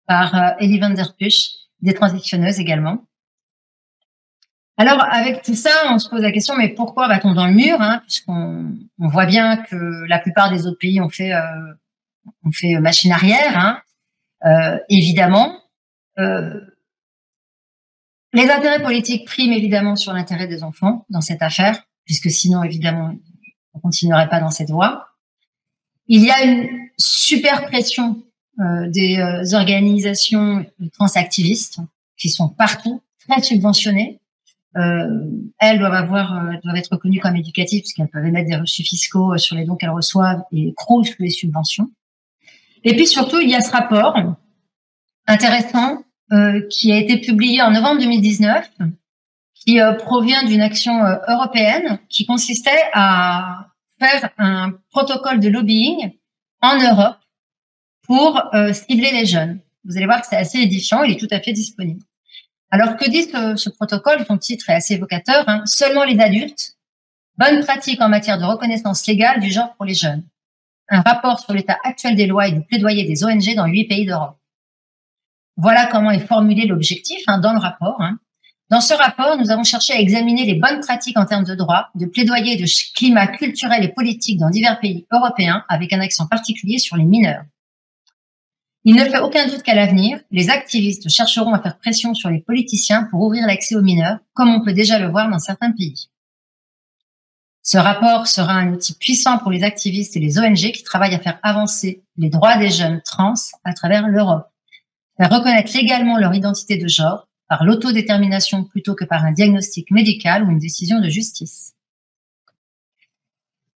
A: par Ellie van der Pusch, des transitionneuses également. Alors, avec tout ça, on se pose la question, mais pourquoi va-t-on dans le mur, puisqu'on voit bien que la plupart des autres pays ont fait machine arrière, évidemment. Les intérêts politiques priment évidemment sur l'intérêt des enfants dans cette affaire, puisque sinon, évidemment, on continuerait pas dans cette voie. Il y a une super pression des organisations transactivistes qui sont partout, très subventionnées. Elles doivent être reconnues comme éducatives puisqu'elles peuvent émettre des reçus fiscaux sur les dons qu'elles reçoivent et croulent sous les subventions. Et puis surtout, il y a ce rapport intéressant qui a été publié en novembre 2019, qui provient d'une action européenne qui consistait à faire un protocole de lobbying en Europe pour cibler les jeunes. Vous allez voir que c'est assez édifiant, il est tout à fait disponible. Alors, que dit ce protocole? Son titre est assez évocateur. Seulement les adultes. Bonne pratique en matière de reconnaissance légale du genre pour les jeunes. Un rapport sur l'état actuel des lois et du plaidoyer des ONG dans 8 pays d'Europe. Voilà comment est formulé l'objectif dans le rapport. Dans ce rapport, nous avons cherché à examiner les bonnes pratiques en termes de droit, de plaidoyer et de climat culturel et politique dans divers pays européens, avec un accent particulier sur les mineurs. Il ne fait aucun doute qu'à l'avenir, les activistes chercheront à faire pression sur les politiciens pour ouvrir l'accès aux mineurs, comme on peut déjà le voir dans certains pays. Ce rapport sera un outil puissant pour les activistes et les ONG qui travaillent à faire avancer les droits des jeunes trans à travers l'Europe, faire reconnaître légalement leur identité de genre par l'autodétermination plutôt que par un diagnostic médical ou une décision de justice.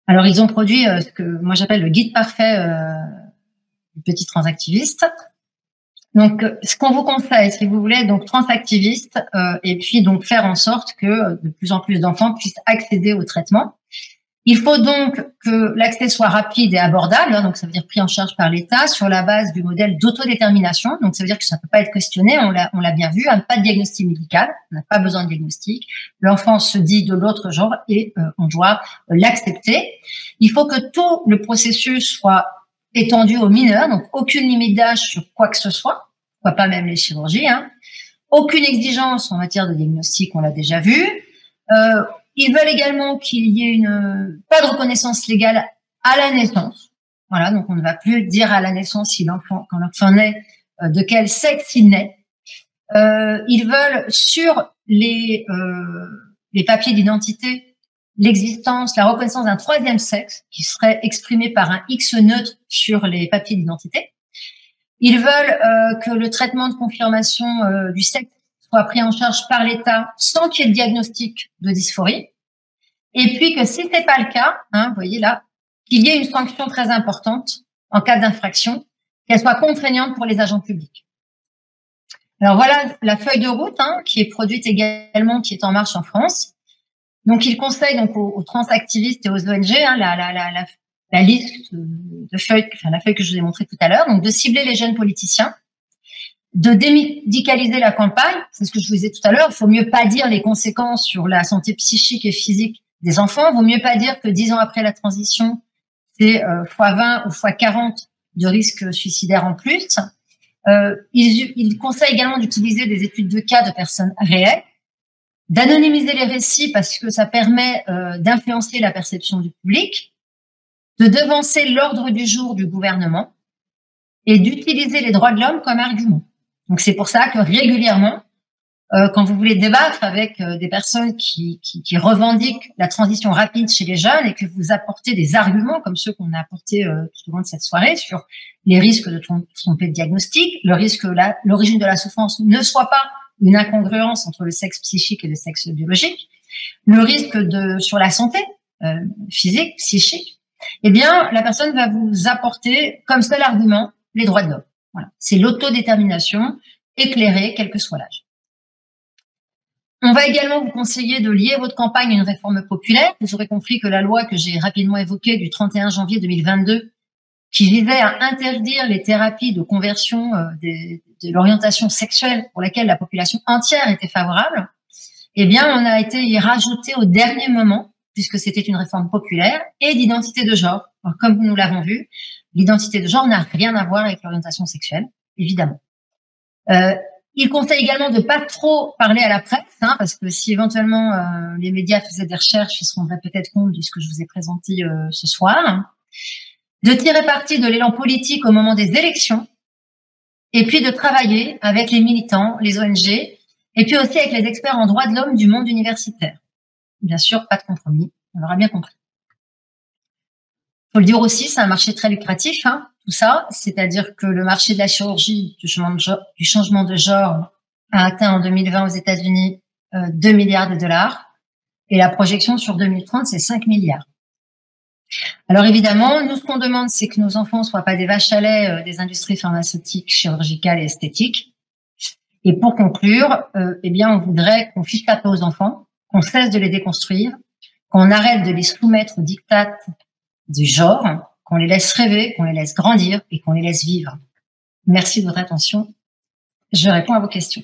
A: Alors, ils ont produit ce que moi j'appelle le guide parfait petit transactiviste. Donc, ce qu'on vous conseille, si vous voulez, donc transactiviste, et puis donc faire en sorte que de plus en plus d'enfants puissent accéder au traitement. Il faut donc que l'accès soit rapide et abordable, hein, donc ça veut dire pris en charge par l'État sur la base du modèle d'autodétermination. Donc ça veut dire que ça ne peut pas être questionné, on l'a bien vu, hein, pas de diagnostic médical, on n'a pas besoin de diagnostic. L'enfant se dit de l'autre genre et on doit l'accepter. Il faut que tout le processus soit étendu aux mineurs, donc aucune limite d'âge sur quoi que ce soit, pas même les chirurgies, hein. Aucune exigence en matière de diagnostic, on l'a déjà vu. Ils veulent également qu'il y ait pas de reconnaissance légale à la naissance. Voilà, donc on ne va plus dire à la naissance quand l'enfant naît, de quel sexe il naît. Ils veulent sur les papiers d'identité l'existence, la reconnaissance d'un troisième sexe qui serait exprimé par un X neutre sur les papiers d'identité. Ils veulent que le traitement de confirmation du sexe soit pris en charge par l'État sans qu'il y ait de diagnostic de dysphorie. Et puis que si c'est pas le cas, hein, vous voyez là, qu'il y ait une sanction très importante en cas d'infraction, qu'elle soit contraignante pour les agents publics. Alors voilà la feuille de route, hein, qui est produite également, qui est en marche en France. Donc il conseille donc aux transactivistes et aux ONG, hein, la liste de feuilles, enfin la feuille que je vous ai montrée tout à l'heure, donc de cibler les jeunes politiciens, de démédicaliser la campagne, c'est ce que je vous disais tout à l'heure, il faut mieux pas dire les conséquences sur la santé psychique et physique des enfants, il vaut mieux pas dire que 10 ans après la transition, c'est x20 ou x40 de risque suicidaire en plus. Il conseille également d'utiliser des études de cas de personnes réelles, d'anonymiser les récits parce que ça permet d'influencer la perception du public, de devancer l'ordre du jour du gouvernement et d'utiliser les droits de l'homme comme argument. Donc c'est pour ça que régulièrement, quand vous voulez débattre avec des personnes qui revendiquent la transition rapide chez les jeunes et que vous apportez des arguments comme ceux qu'on a apportés tout au long de cette soirée sur les risques de tromper de diagnostic, le risque que l'origine de la souffrance ne soit pas une incongruence entre le sexe psychique et le sexe biologique, le risque sur la santé physique, psychique, eh bien, la personne va vous apporter comme seul argument les droits de l'homme. Voilà. C'est l'autodétermination éclairée, quel que soit l'âge. On va également vous conseiller de lier votre campagne à une réforme populaire. Vous aurez compris que la loi que j'ai rapidement évoquée du 31 janvier 2022, qui visait à interdire les thérapies de conversion de l'orientation sexuelle pour laquelle la population entière était favorable, eh bien, on a été y rajouté au dernier moment, puisque c'était une réforme populaire, et d'identité de genre. Alors, comme nous l'avons vu, l'identité de genre n'a rien à voir avec l'orientation sexuelle, évidemment. Il conseille également de pas trop parler à la presse, hein, parce que si éventuellement les médias faisaient des recherches, ils se rendraient peut-être compte de ce que je vous ai présenté ce soir. De tirer parti de l'élan politique au moment des élections, et puis de travailler avec les militants, les ONG, et puis aussi avec les experts en droits de l'homme du monde universitaire. Bien sûr, pas de compromis, on l'aura bien compris. Faut le dire aussi, c'est un marché très lucratif, hein, tout ça, c'est-à-dire que le marché de la chirurgie du changement de genre a atteint en 2020 aux États-Unis 2 milliards de dollars, et la projection sur 2030, c'est 5 milliards. Alors évidemment, nous, ce qu'on demande, c'est que nos enfants ne soient pas des vaches à lait des industries pharmaceutiques, chirurgicales et esthétiques. Et pour conclure, eh bien, on voudrait qu'on fiche la paix aux enfants, qu'on cesse de les déconstruire, qu'on arrête de les soumettre aux diktats du genre, qu'on les laisse rêver, qu'on les laisse grandir et qu'on les laisse vivre. Merci de votre attention. Je réponds à vos questions.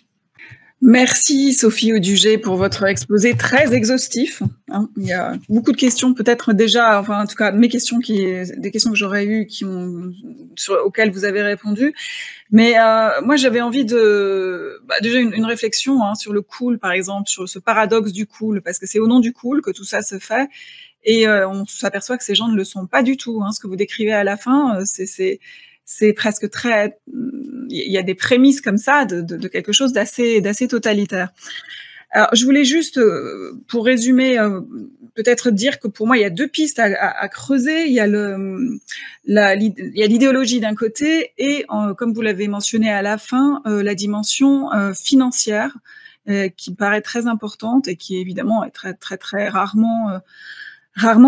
B: Merci Sophie Audugé pour votre exposé très exhaustif. Hein, il y a beaucoup de questions, peut-être déjà, enfin en tout cas des questions que j'aurais eues auxquelles vous avez répondu. Mais moi j'avais envie de déjà une réflexion sur le cool, par exemple, sur ce paradoxe du cool, parce que c'est au nom du cool que tout ça se fait. Et on s'aperçoit que ces gens ne le sont pas du tout. Hein. Ce que vous décrivez à la fin, c'est presque très. Il y a des prémices comme ça de quelque chose d'assez totalitaire. Alors, je voulais juste, pour résumer, peut-être dire que pour moi, il y a deux pistes à creuser. Il y a l'idéologie d'un côté et, comme vous l'avez mentionné à la fin, la dimension financière qui paraît très importante et qui évidemment est très très très rarement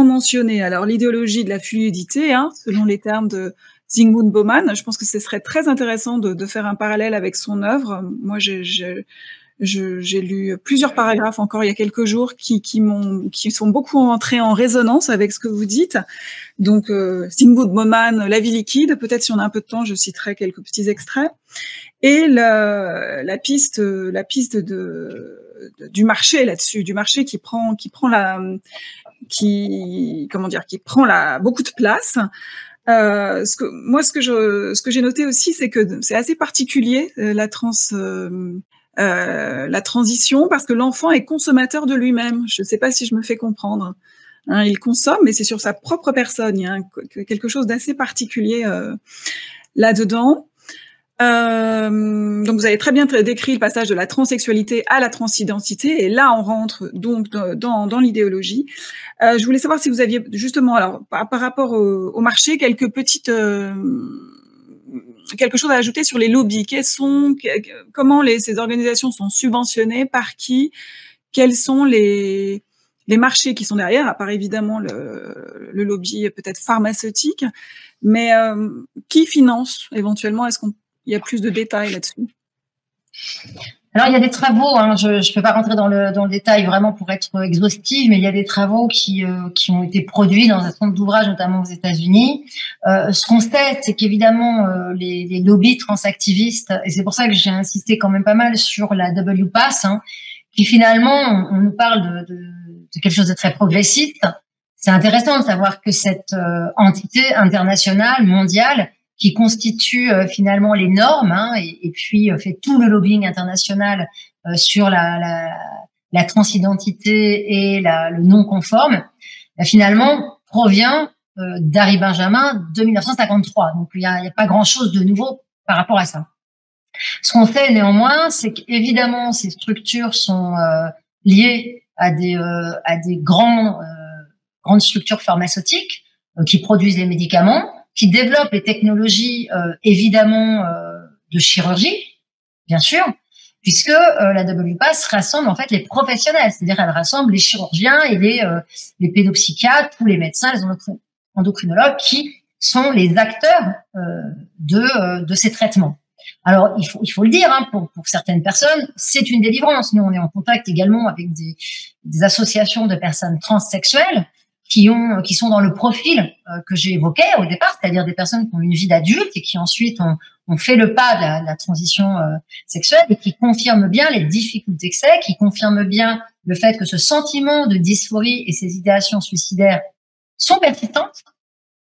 B: mentionnée. Alors, l'idéologie de la fluidité, hein, selon les termes de Zygmunt Bauman, je pense que ce serait très intéressant de faire un parallèle avec son œuvre. Moi, J'ai lu plusieurs paragraphes encore il y a quelques jours qui sont beaucoup entrés en résonance avec ce que vous dites. Donc, Sigmund Bauman, La vie liquide. Peut-être si on a un peu de temps, je citerai quelques petits extraits. Et la piste du marché là-dessus, du marché qui prend beaucoup de place. Ce que j'ai noté aussi, c'est que c'est assez particulier la transition, parce que l'enfant est consommateur de lui-même. Je ne sais pas si je me fais comprendre. Hein, il consomme, mais c'est sur sa propre personne. Il y a quelque chose d'assez particulier là-dedans. Donc vous avez très bien décrit le passage de la transsexualité à la transidentité, et là on rentre donc dans l'idéologie. Je voulais savoir si vous aviez justement, alors par rapport au marché, quelque chose à ajouter sur les lobbies. Comment ces organisations sont subventionnées, par qui, quels sont les marchés qui sont derrière, à part évidemment le lobby peut-être pharmaceutique, mais qui finance éventuellement? Est-ce qu'il y a plus de détails là-dessus?
A: Alors, il y a des travaux, je ne peux pas rentrer dans le détail vraiment pour être exhaustive, mais il y a des travaux qui ont été produits dans un certain nombre d'ouvrages, notamment aux États-Unis. Ce qu'on sait, c'est qu'évidemment, les lobbies transactivistes, et c'est pour ça que j'ai insisté quand même pas mal sur la WPATH, qui finalement, on nous parle de quelque chose de très progressiste. C'est intéressant de savoir que cette entité internationale, mondiale, qui constitue finalement les normes, et puis fait tout le lobbying international sur la transidentité et le non-conforme, finalement provient d'Harry Benjamin de 1953. Donc il y a pas grand-chose de nouveau par rapport à ça. Ce qu'on sait néanmoins, c'est qu'évidemment ces structures sont liées à des grandes structures pharmaceutiques qui produisent les médicaments, qui développent les technologies évidemment de chirurgie, bien sûr, puisque la WPATH rassemble en fait les professionnels, c'est-à-dire elle rassemble les chirurgiens et les pédopsychiatres, tous les médecins, les endocrinologues qui sont les acteurs de ces traitements. Alors il faut le dire, pour certaines personnes, c'est une délivrance. Nous on est en contact également avec des associations de personnes transsexuelles qui sont dans le profil que j'ai évoqué au départ, c'est-à-dire des personnes qui ont une vie d'adulte et qui ensuite ont fait le pas de la transition sexuelle, et qui confirment bien les difficultés que c'est, qui confirment bien le fait que ce sentiment de dysphorie et ces idéations suicidaires sont persistantes,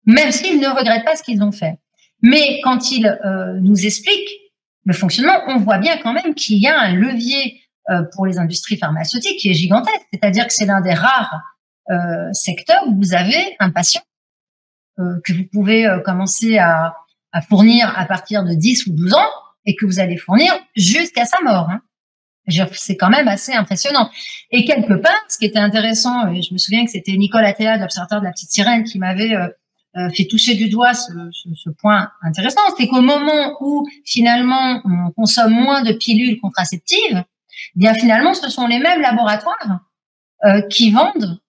A: même s'ils ne regrettent pas ce qu'ils ont fait. Mais quand ils nous expliquent le fonctionnement, on voit bien quand même qu'il y a un levier pour les industries pharmaceutiques qui est gigantesque, c'est-à-dire que c'est l'un des rares secteur où vous avez un patient que vous pouvez commencer à fournir à partir de 10 ou 12 ans et que vous allez fournir jusqu'à sa mort. C'est quand même assez impressionnant. Et quelque part, ce qui était intéressant, et je me souviens que c'était Nicole Athéa de l'Observatoire de la Petite Sirène qui m'avait fait toucher du doigt ce point intéressant, c'est qu'au moment où finalement on consomme moins de pilules contraceptives, bien finalement ce sont les mêmes laboratoires qui vendent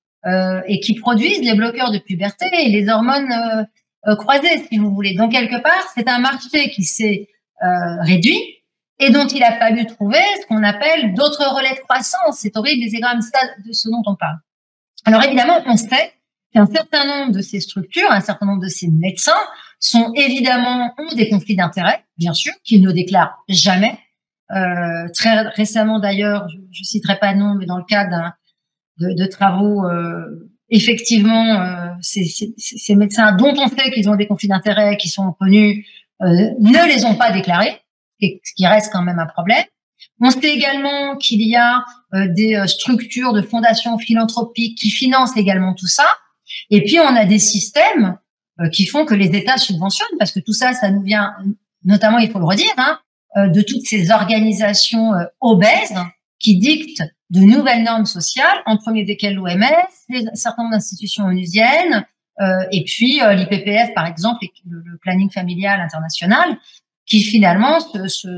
A: et qui produisent les bloqueurs de puberté et les hormones croisées, si vous voulez. Donc, quelque part, c'est un marché qui s'est réduit et dont il a fallu trouver ce qu'on appelle d'autres relais de croissance. C'est horrible, mais c'est quand même ça de ce dont on parle. Alors, évidemment, on sait qu'un certain nombre de ces structures, un certain nombre de ces médecins ont des conflits d'intérêts, bien sûr, qu'ils ne déclarent jamais. Très récemment, d'ailleurs, je citerai pas de nom, mais dans le cadre de travaux, effectivement, ces médecins dont on sait qu'ils ont des conflits d'intérêts, qui sont connus, ne les ont pas déclarés, ce qui reste quand même un problème. On sait également qu'il y a des structures de fondations philanthropiques qui financent également tout ça. Et puis, on a des systèmes qui font que les États subventionnent, parce que tout ça, ça nous vient, notamment, il faut le redire, de toutes ces organisations obèses qui dictent de nouvelles normes sociales, en premier desquelles l'OMS, un certain nombre d'institutions onusiennes, et puis l'IPPF, par exemple, et le planning familial international, qui finalement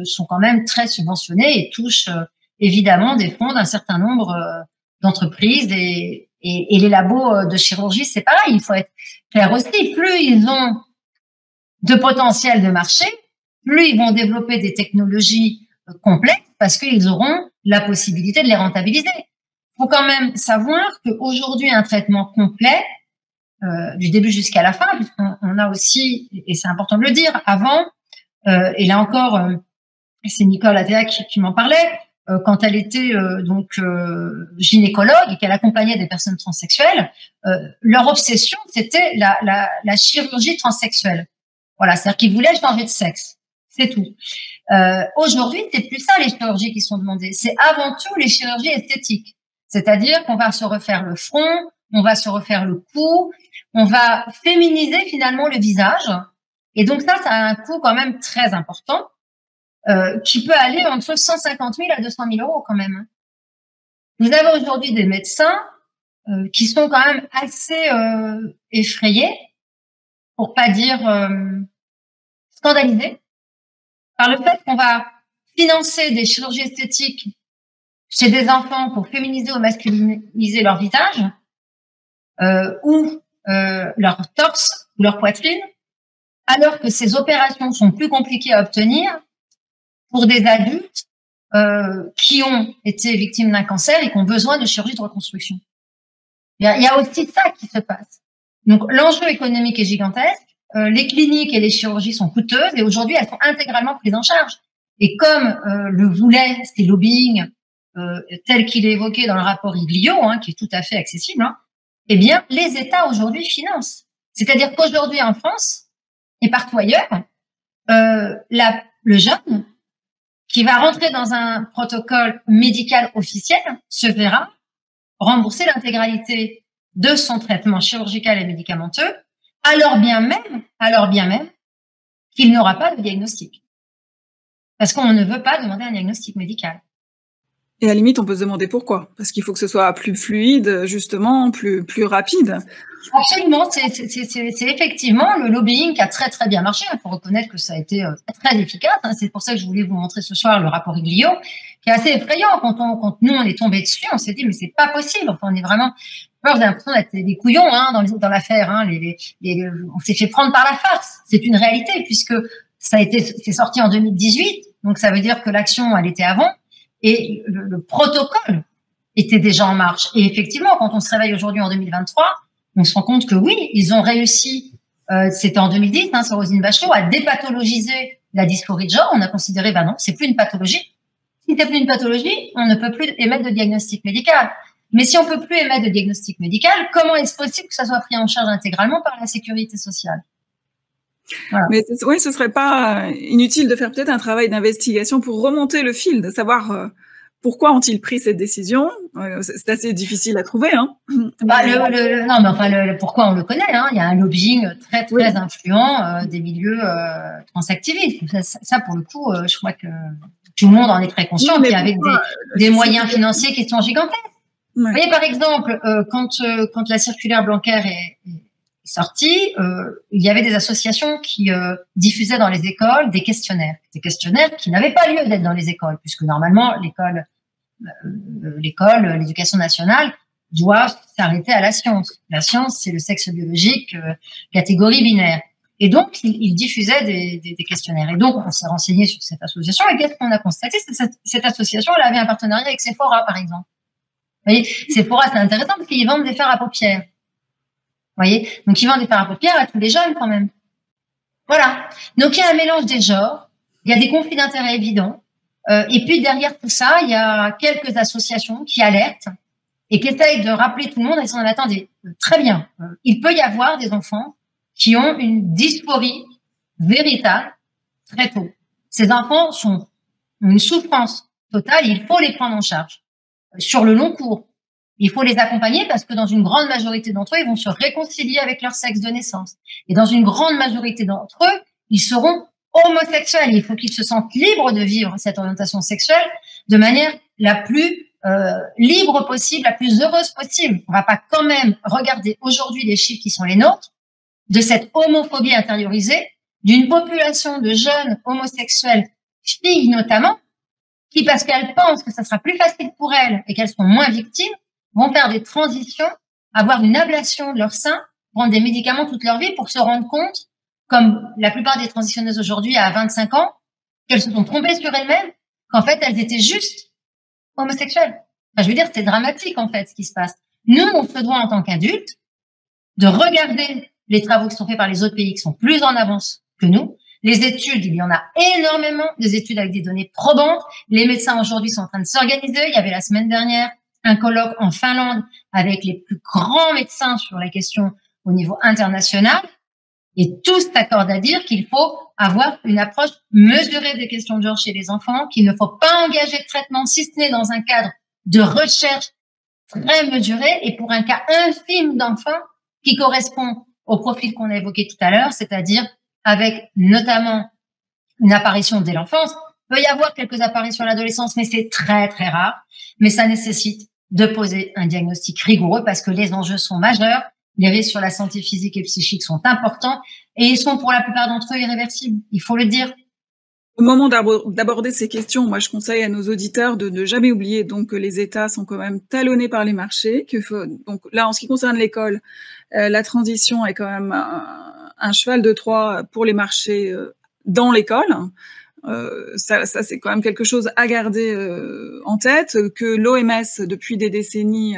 A: sont quand même très subventionnés et touchent évidemment des fonds d'un certain nombre d'entreprises. Et les labos de chirurgie, c'est pareil, il faut être clair aussi. Plus ils ont de potentiel de marché, plus ils vont développer des technologies complexes, parce qu'ils auront la possibilité de les rentabiliser. Il faut quand même savoir qu'aujourd'hui, un traitement complet, du début jusqu'à la fin, puisqu'on a aussi, et c'est important de le dire, avant, et là encore, c'est Nicole Attea qui m'en parlait, quand elle était gynécologue et qu'elle accompagnait des personnes transsexuelles, leur obsession, c'était la chirurgie transsexuelle. Voilà, c'est-à-dire qu'ils voulaient changer de sexe. C'est tout. Aujourd'hui, c'est plus ça les chirurgies qui sont demandées. C'est avant tout les chirurgies esthétiques. C'est-à-dire qu'on va se refaire le front, on va se refaire le cou, on va féminiser finalement le visage. Et donc ça a un coût quand même très important, qui peut aller entre 150 000 à 200 000 euros quand même. Vous avez aujourd'hui des médecins qui sont quand même assez effrayés, pour pas dire scandalisés, par le fait qu'on va financer des chirurgies esthétiques chez des enfants pour féminiser ou masculiniser leur visage, ou leur torse ou leur poitrine, alors que ces opérations sont plus compliquées à obtenir pour des adultes qui ont été victimes d'un cancer et qui ont besoin de chirurgie de reconstruction. Il y a aussi ça qui se passe. Donc l'enjeu économique est gigantesque, les cliniques et les chirurgies sont coûteuses et aujourd'hui elles sont intégralement prises en charge. Et comme le voulait ces lobbying tel qu'il est évoqué dans le rapport Iglio, qui est tout à fait accessible, eh bien les États aujourd'hui financent. C'est-à-dire qu'aujourd'hui en France et partout ailleurs, le jeune qui va rentrer dans un protocole médical officiel se verra rembourser l'intégralité de son traitement chirurgical et médicamenteux, alors bien même qu'il n'aura pas de diagnostic. Parce qu'on ne veut pas demander un diagnostic médical.
B: Et à la limite, on peut se demander pourquoi. Parce qu'il faut que ce soit plus fluide, justement, plus rapide.
A: Absolument, c'est effectivement le lobbying qui a très très bien marché. Il faut reconnaître que ça a été très efficace. C'est pour ça que je voulais vous montrer ce soir le rapport Iglio, qui est assez effrayant. Quand nous on est tombé dessus, on s'est dit mais c'est pas possible. Enfin, on est vraiment, vous avez l'impression d'être des couillons dans l'affaire. On s'est fait prendre par la farce. C'est une réalité puisque c'est sorti en 2018, donc ça veut dire que l'action elle était avant et le protocole était déjà en marche. Et effectivement, quand on se réveille aujourd'hui en 2023. On se rend compte que oui, ils ont réussi, c'était en 2010, sur Roselyne Bachelot, à dépathologiser la dysphorie de genre. On a considéré, non, c'est plus une pathologie. Si c'est plus une pathologie, on ne peut plus émettre de diagnostic médical. Mais si on peut plus émettre de diagnostic médical, comment est-ce possible que ça soit pris en charge intégralement par la sécurité sociale?
B: Voilà. Mais oui, ce serait pas inutile de faire peut-être un travail d'investigation pour remonter le fil, de savoir pourquoi ont-ils pris cette décision? C'est assez difficile à trouver.
A: Pourquoi on le connaît. Il y a un lobbying très très influent des milieux transactivistes. Ça, pour le coup, je crois que tout le monde en est très conscient. Puis avec des moyens financiers qui sont gigantesques. Vous voyez, par exemple, quand la circulaire Blanquer est sortie, il y avait des associations qui diffusaient dans les écoles des questionnaires qui n'avaient pas lieu d'être dans les écoles, puisque normalement l'éducation nationale doit s'arrêter à la science. La science, c'est le sexe biologique, catégorie binaire. Et donc, il diffusait des questionnaires. Et donc, on s'est renseigné sur cette association. Et qu'est-ce qu'on a constaté? Cette association, elle avait un partenariat avec Sephora, par exemple. Vous voyez, Sephora, c'est intéressant parce qu'ils vendent des fards à paupières. Vous voyez, donc ils vendent des fards à paupières à tous les jeunes quand même. Voilà. Donc, il y a un mélange des genres. Il y a des conflits d'intérêts évidents. Et puis derrière tout ça, il y a quelques associations qui alertent et qui essayent de rappeler tout le monde. Ils sont attendez, très bien. Il peut y avoir des enfants qui ont une dysphorie véritable très tôt. Ces enfants ont une souffrance totale. Il faut les prendre en charge sur le long cours. Il faut les accompagner parce que dans une grande majorité d'entre eux, ils vont se réconcilier avec leur sexe de naissance. Et dans une grande majorité d'entre eux, ils seront homosexuels. Il faut qu'ils se sentent libres de vivre cette orientation sexuelle de manière la plus libre possible, la plus heureuse possible. On va pas quand même regarder aujourd'hui les chiffres qui sont les nôtres de cette homophobie intériorisée d'une population de jeunes homosexuels, filles notamment, qui, parce qu'elles pensent que ça sera plus facile pour elles et qu'elles seront moins victimes, vont faire des transitions, avoir une ablation de leur sein, prendre des médicaments toute leur vie pour se rendre compte, comme la plupart des transitionneuses aujourd'hui à 25 ans, qu'elles se sont trompées sur elles-mêmes, qu'en fait, elles étaient juste homosexuels. Enfin, je veux dire, c'est dramatique, en fait, ce qui se passe. Nous, on se doit, en tant qu'adultes, de regarder les travaux qui sont faits par les autres pays qui sont plus en avance que nous. Les études, il y en a énormément, des études avec des données probantes. Les médecins aujourd'hui sont en train de s'organiser. Il y avait la semaine dernière un colloque en Finlande avec les plus grands médecins sur la question au niveau international. Et tous s'accordent à dire qu'il faut avoir une approche mesurée des questions de genre chez les enfants, qu'il ne faut pas engager de traitement si ce n'est dans un cadre de recherche très mesuré et pour un cas infime d'enfants qui correspond au profil qu'on a évoqué tout à l'heure, c'est-à-dire avec notamment une apparition dès l'enfance. Il peut y avoir quelques apparitions à l'adolescence, mais c'est très, très rare. Mais ça nécessite de poser un diagnostic rigoureux parce que les enjeux sont majeurs. Les risques sur la santé physique et psychique sont importants et ils sont pour la plupart d'entre eux irréversibles. Il faut le dire.
B: Au moment d'aborder ces questions, moi, je conseille à nos auditeurs de ne jamais oublier donc que les États sont quand même talonnés par les marchés. Donc là, en ce qui concerne l'école, la transition est quand même un cheval de Troie pour les marchés dans l'école. Ça c'est quand même quelque chose à garder en tête, que l'OMS, depuis des décennies,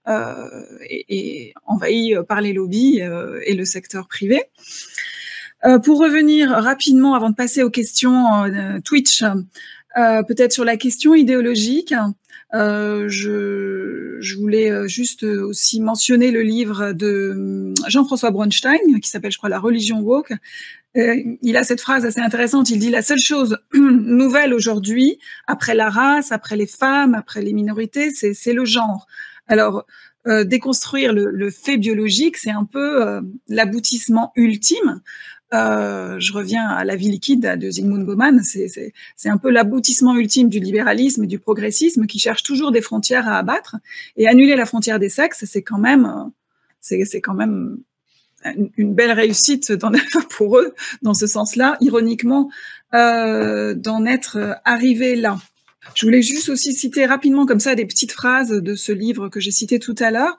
B: est envahi par les lobbies et le secteur privé. Pour revenir rapidement, avant de passer aux questions Twitch, peut-être sur la question idéologique, je voulais juste aussi mentionner le livre de Jean-François Bronstein, qui s'appelle, je crois, La religion woke. Il a cette phrase assez intéressante, il dit « La seule chose nouvelle aujourd'hui, après la race, après les femmes, après les minorités, c'est le genre. » Alors, déconstruire le fait biologique, c'est un peu l'aboutissement ultime. Je reviens à La vie liquide de Zygmunt Bauman, c'est un peu l'aboutissement ultime du libéralisme et du progressisme qui cherche toujours des frontières à abattre, et annuler la frontière des sexes, c'est quand même une belle réussite pour eux, dans ce sens-là, ironiquement, d'en être arrivé là. Je voulais juste aussi citer rapidement comme ça des petites phrases de ce livre que j'ai cité tout à l'heure.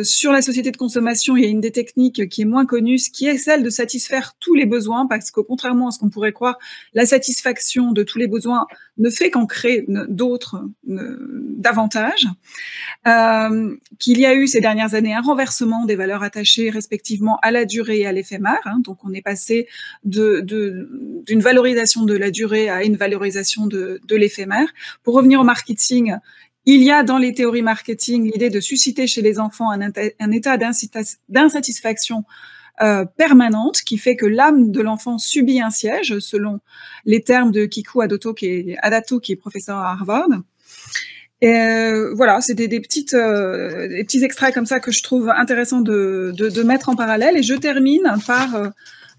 B: Sur la société de consommation, il y a une des techniques qui est moins connue, qui est celle de satisfaire tous les besoins, parce que contrairement à ce qu'on pourrait croire, la satisfaction de tous les besoins ne fait qu'en créer d'autres davantage. Qu'il y a eu ces dernières années un renversement des valeurs attachées respectivement à la durée et à l'éphémère. Donc on est passé d'une valorisation de la durée à une valorisation de l'éphémère. Pour revenir au marketing, il y a dans les théories marketing l'idée de susciter chez les enfants un état d'insatisfaction permanente qui fait que l'âme de l'enfant subit un siège, selon les termes de Kiku Adato, qui est professeur à Harvard. Et voilà, c'est des petits extraits comme ça que je trouve intéressant de mettre en parallèle. Et je termine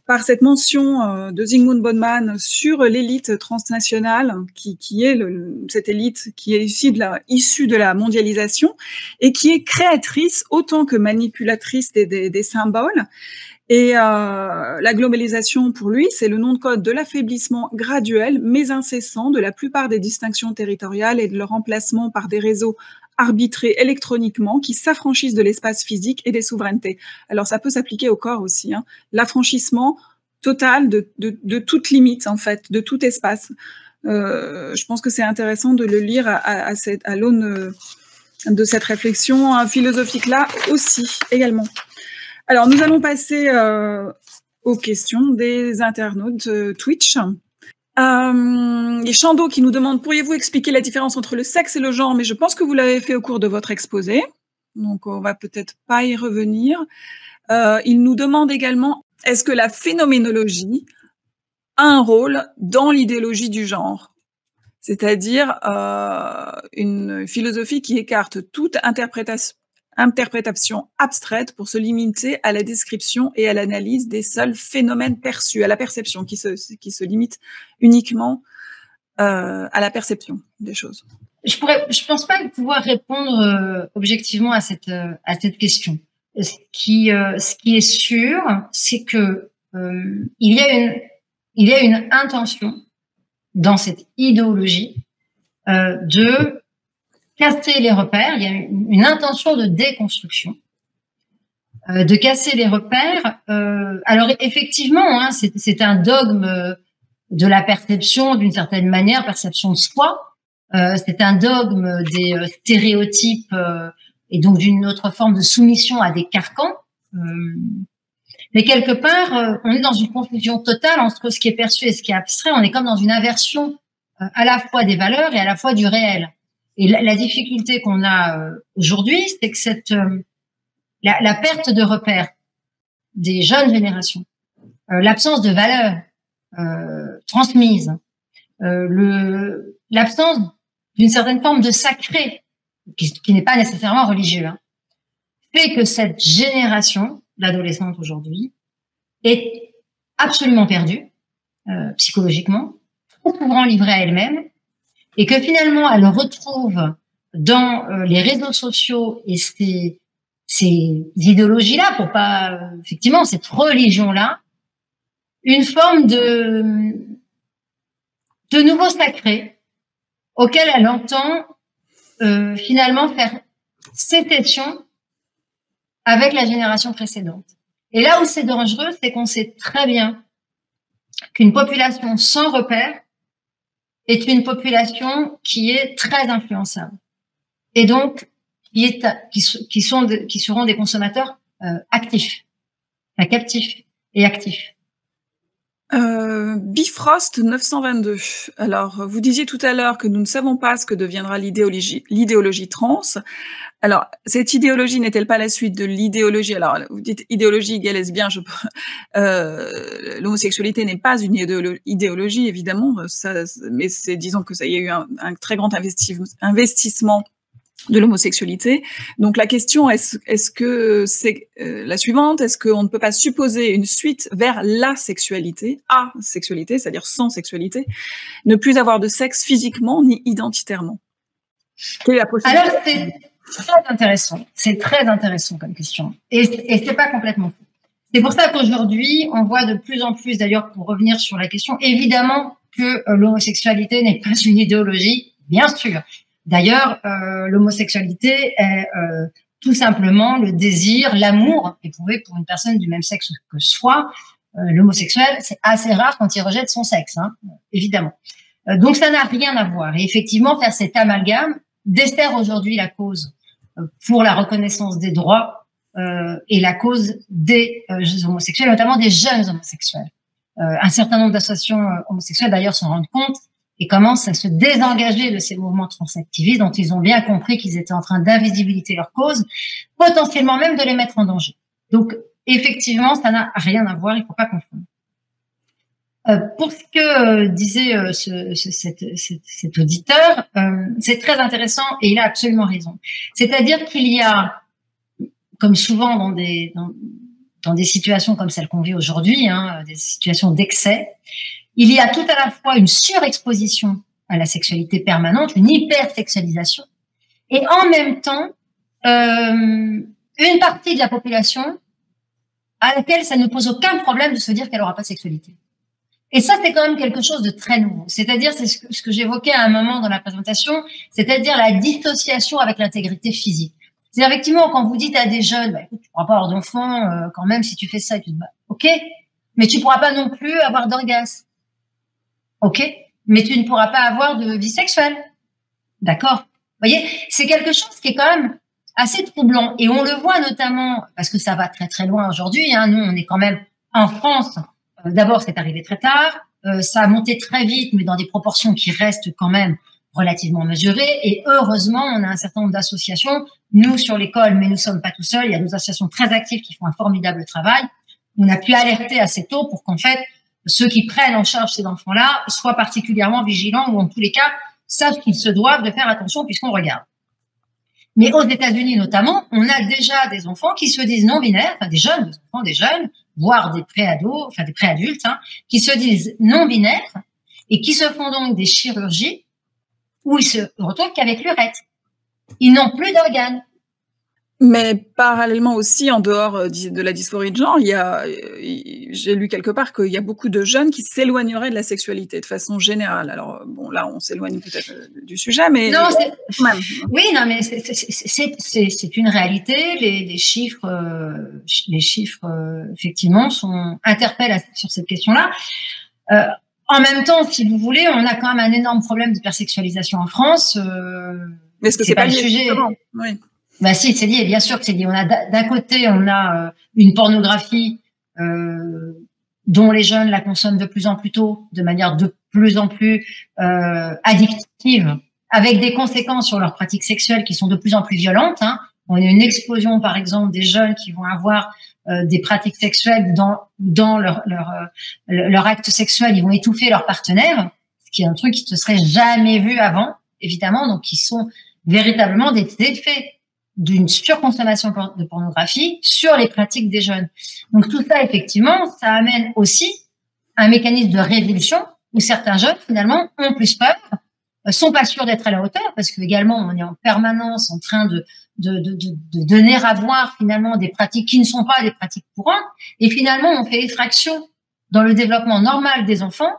B: par cette mention de Zygmunt Bauman sur l'élite transnationale, qui est cette élite qui est issue de la mondialisation et qui est créatrice autant que manipulatrice des symboles. Et la globalisation, pour lui, c'est le nom de code de l'affaiblissement graduel, mais incessant, de la plupart des distinctions territoriales et de leur remplacement par des réseaux arbitrés électroniquement qui s'affranchissent de l'espace physique et des souverainetés. Alors, ça peut s'appliquer au corps aussi, hein. L'affranchissement total de toute limite, en fait, de tout espace. Je pense que c'est intéressant de le lire à l'aune de cette réflexion philosophique-là aussi, également. Alors, nous allons passer aux questions des internautes Twitch. Il y a Chando qui nous demande « Pourriez-vous expliquer la différence entre le sexe et le genre ?» Mais je pense que vous l'avez fait au cours de votre exposé, donc on va peut-être pas y revenir. Il nous demande également « Est-ce que la phénoménologie a un rôle dans l'idéologie du genre ?» C'est-à-dire une philosophie qui écarte toute interprétation abstraite pour se limiter à la description et à l'analyse des seuls phénomènes perçus, à la perception, qui se limite uniquement à la perception des choses.
A: Je pense pas pouvoir répondre objectivement à cette question. Ce qui est sûr, c'est que il y a une intention dans cette idéologie de casser les repères. Il y a une intention de déconstruction, de casser les repères. Alors effectivement, hein, c'est un dogme de la perception, d'une certaine manière, perception de soi, c'est un dogme des stéréotypes et donc d'une autre forme de soumission à des carcans. Mais quelque part, on est dans une confusion totale entre ce qui est perçu et ce qui est abstrait. On est comme dans une inversion à la fois des valeurs et à la fois du réel. Et la difficulté qu'on a aujourd'hui, c'est que la perte de repères des jeunes générations, l'absence de valeurs transmises, l'absence d'une certaine forme de sacré, qui n'est pas nécessairement religieux, hein, fait que cette génération, l'adolescente aujourd'hui, est absolument perdue psychologiquement, trop souvent livrée à elle-même, et que finalement elle retrouve dans les réseaux sociaux et ces idéologies-là, pour pas effectivement cette religion-là, une forme de nouveau sacré auquel elle entend finalement faire sécession avec la génération précédente. Et là où c'est dangereux, c'est qu'on sait très bien qu'une population sans repère est une population qui est très influençable. Et donc, qui seront des consommateurs actifs, enfin, captifs et actifs.
B: Bifrost 922. Alors, vous disiez tout à l'heure que nous ne savons pas ce que deviendra l'idéologie trans. Alors, cette idéologie n'est-elle pas la suite de l'idéologie? Alors, vous dites idéologie gay lesbien, l'homosexualité n'est pas une idéologie, évidemment, mais disons que ça y a eu un très grand investissement de l'homosexualité. Donc la question est-ce que c'est la suivante, est-ce qu'on ne peut pas supposer une suite vers la sexualité, asexualité, c'est-à-dire sans sexualité, ne plus avoir de sexe physiquement ni identitairement? Quelle est la possibilité?
A: Alors c'est très intéressant comme question, et c'est pas complètement faux. C'est pour ça qu'aujourd'hui on voit de plus en plus, d'ailleurs, pour revenir sur la question, évidemment que l'homosexualité n'est pas une idéologie, bien sûr. D'ailleurs, l'homosexualité est tout simplement le désir, l'amour éprouvé pour une personne du même sexe que soi. L'homosexuel, c'est assez rare quand il rejette son sexe, hein, évidemment. Donc ça n'a rien à voir. Et effectivement, faire cet amalgame dessert aujourd'hui la cause pour la reconnaissance des droits et la cause des homosexuels, notamment des jeunes homosexuels. Un certain nombre d'associations homosexuelles, d'ailleurs, s'en rendent compte et commencent à se désengager de ces mouvements transactivistes dont ils ont bien compris qu'ils étaient en train d'invisibiliser leur cause, potentiellement même de les mettre en danger. Donc, effectivement, ça n'a rien à voir, il ne faut pas confondre. Pour ce que disait cet auditeur, c'est très intéressant et il a absolument raison. C'est-à-dire qu'il y a, comme souvent dans des situations comme celles qu'on vit aujourd'hui, hein, des situations d'excès, il y a tout à la fois une surexposition à la sexualité permanente, une hypersexualisation, et en même temps, une partie de la population à laquelle ça ne pose aucun problème de se dire qu'elle n'aura pas de sexualité. Et ça, c'est quand même quelque chose de très nouveau. C'est-à-dire, c'est ce que j'évoquais à un moment dans la présentation, c'est-à-dire la dissociation avec l'intégrité physique. C'est effectivement, quand vous dites à des jeunes, bah, écoute, tu pourras pas avoir d'enfant quand même si tu fais ça, et tu te dis, bah, ok, mais tu pourras pas non plus avoir d'orgasme. Ok, mais tu ne pourras pas avoir de vie sexuelle. D'accord. Vous voyez, c'est quelque chose qui est quand même assez troublant. Et on le voit notamment, parce que ça va très très loin aujourd'hui, hein, nous on est quand même en France, d'abord c'est arrivé très tard, ça a monté très vite, mais dans des proportions qui restent quand même relativement mesurées. Et heureusement, on a un certain nombre d'associations, nous sur l'école, mais nous ne sommes pas tout seuls, il y a des associations très actives qui font un formidable travail. On a pu alerter assez tôt pour qu'en fait, ceux qui prennent en charge ces enfants-là soient particulièrement vigilants ou en tous les cas sachent qu'ils se doivent de faire attention puisqu'on regarde. Mais aux États-Unis notamment, on a déjà des enfants qui se disent non-binaires, enfin des jeunes, voire des pré-ados, enfin des pré-adultes, hein, qui se disent non-binaires et qui se font donc des chirurgies où ils se retrouvent qu'avec l'urètre. Ils n'ont plus d'organes.
B: Mais parallèlement aussi, en dehors de la dysphorie de genre, j'ai lu quelque part qu'il y a beaucoup de jeunes qui s'éloigneraient de la sexualité de façon générale. Alors bon, là, on s'éloigne peut-être du sujet, mais
A: non,
B: même.
A: Oui, non, mais c'est une réalité. Les chiffres, effectivement, interpellent sur cette question-là. En même temps, si vous voulez, on a quand même un énorme problème d'hypersexualisation en France.
B: Est-ce que c'est pas
A: le
B: lié,
A: sujet?
B: Oui.
A: Bah si, c'est lié, bien sûr que c'est lié. On a d'un côté, on a une pornographie dont les jeunes la consomment de plus en plus tôt, de manière de plus en plus addictive, avec des conséquences sur leurs pratiques sexuelles qui sont de plus en plus violentes. Hein. On a une explosion, par exemple, des jeunes qui vont avoir des pratiques sexuelles dans leur acte sexuel, ils vont étouffer leur partenaire, ce qui est un truc qui ne serait jamais vu avant, évidemment, donc qui sont véritablement des effets d'une surconsommation de pornographie sur les pratiques des jeunes. Donc tout ça, effectivement, ça amène aussi un mécanisme de révulsion où certains jeunes, finalement, ont plus peur, sont pas sûrs d'être à la hauteur, parce que également, on est en permanence en train de donner à voir, finalement, des pratiques qui ne sont pas des pratiques courantes, et finalement, on fait effraction dans le développement normal des enfants,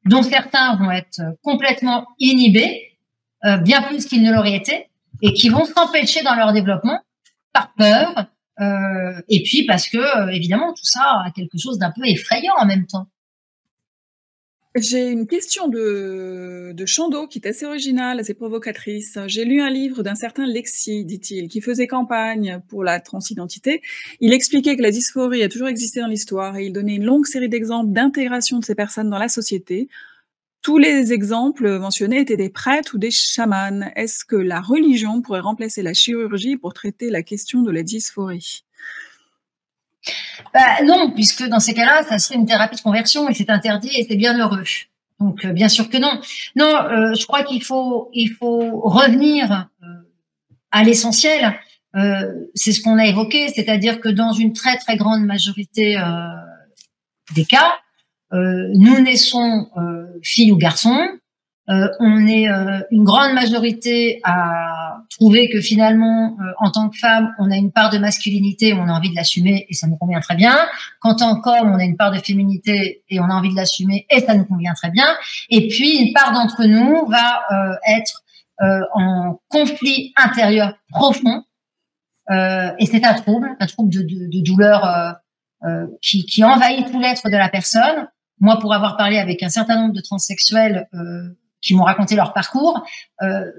A: dont certains vont être complètement inhibés, bien plus qu'ils ne l'auraient été, et qui vont s'empêcher dans leur développement par peur, et puis parce que, évidemment, tout ça a quelque chose d'un peu effrayant en même temps.
B: J'ai une question de Chando qui est assez originale, assez provocatrice. J'ai lu un livre d'un certain Lexi, dit-il, qui faisait campagne pour la transidentité. Il expliquait que la dysphorie a toujours existé dans l'histoire et il donnait une longue série d'exemples d'intégration de ces personnes dans la société. Tous les exemples mentionnés étaient des prêtres ou des chamans. Est-ce que la religion pourrait remplacer la chirurgie pour traiter la question de la dysphorie?
A: Non, puisque dans ces cas-là, ça serait une thérapie de conversion et c'est interdit et c'est bien heureux. Donc, bien sûr que non. Non, je crois qu'il faut revenir à l'essentiel. C'est ce qu'on a évoqué, c'est-à-dire que dans une très très grande majorité des cas, nous naissons filles ou garçons. On est une grande majorité à trouver que finalement, en tant que femme, on a une part de masculinité, on a envie de l'assumer et ça nous convient très bien. Qu'en tant qu'homme, on a une part de féminité et on a envie de l'assumer et ça nous convient très bien. Et puis, une part d'entre nous va être en conflit intérieur profond et c'est un trouble de douleur qui envahit tout l'être de la personne. Moi, pour avoir parlé avec un certain nombre de transsexuels qui m'ont raconté leur parcours,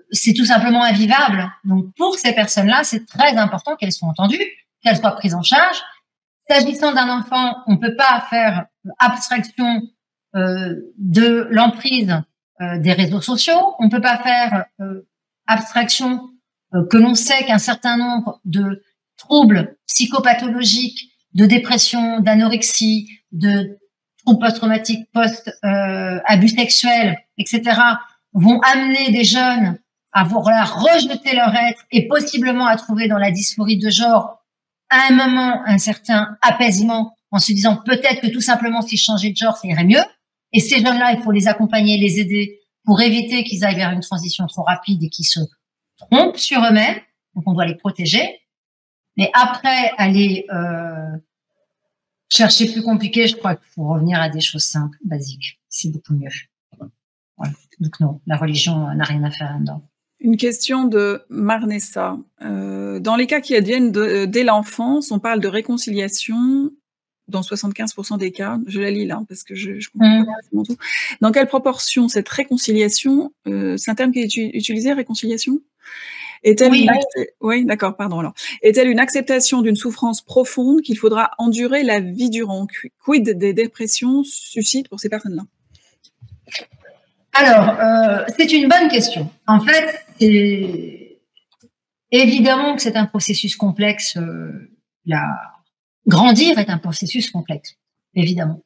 A: c'est tout simplement invivable. Donc, pour ces personnes-là, c'est très important qu'elles soient entendues, qu'elles soient prises en charge. S'agissant d'un enfant, on ne peut pas faire abstraction de l'emprise des réseaux sociaux. On ne peut pas faire abstraction que l'on sait qu'un certain nombre de troubles psychopathologiques, de dépression, d'anorexie, de troubles post-traumatiques, abus sexuels, etc., vont amener des jeunes à vouloir rejeter leur être et possiblement à trouver dans la dysphorie de genre, à un moment, un certain apaisement en se disant peut-être que tout simplement si je changeais de genre, ça irait mieux. Et ces jeunes-là, il faut les accompagner, les aider pour éviter qu'ils aillent vers une transition trop rapide et qu'ils se trompent sur eux-mêmes. Donc, on doit les protéger. Mais après, aller chercher plus compliqué, je crois qu'il faut revenir à des choses simples, basiques. C'est beaucoup mieux. Voilà. Donc non, la religion n'a rien à faire là-dedans.
B: Une question de Marnessa. Dans les cas qui adviennent dès l'enfance, on parle de réconciliation dans 75% des cas. Je la lis là parce que je comprends pas mon tout. Dans quelle proportion cette réconciliation, c'est un terme qui est utilisé, réconciliation? Est-elle oui, d'accord, pardon. Alors, est-elle une acceptation d'une souffrance profonde qu'il faudra endurer la vie durant? Quid des dépressions suscitent pour ces personnes-là?
A: Alors, c'est une bonne question. En fait, évidemment que c'est un processus complexe. Grandir est un processus complexe, évidemment.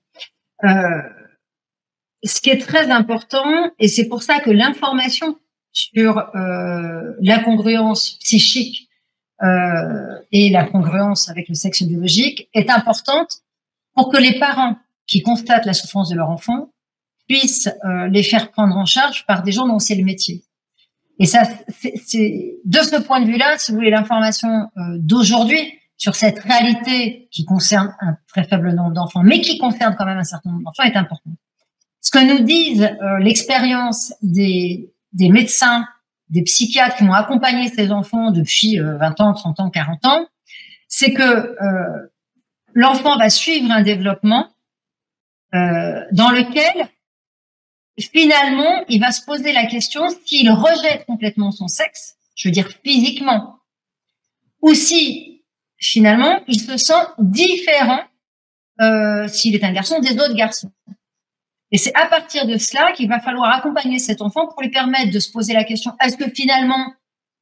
A: Ce qui est très important, et c'est pour ça que l'information sur l'incongruence psychique et la congruence avec le sexe biologique est importante pour que les parents qui constatent la souffrance de leur enfant puissent les faire prendre en charge par des gens dont c'est le métier. Et ça, c'est de ce point de vue-là, si vous voulez, l'information d'aujourd'hui sur cette réalité qui concerne un très faible nombre d'enfants, mais qui concerne quand même un certain nombre d'enfants, est importante. Ce que nous disent l'expérience des médecins, des psychiatres qui ont accompagné ces enfants depuis 20 ans, 30 ans, 40 ans, c'est que l'enfant va suivre un développement dans lequel finalement, il va se poser la question s'il rejette complètement son sexe, je veux dire physiquement, ou si, finalement, il se sent différent, s'il est un garçon, des autres garçons. Et c'est à partir de cela qu'il va falloir accompagner cet enfant pour lui permettre de se poser la question, est-ce que finalement,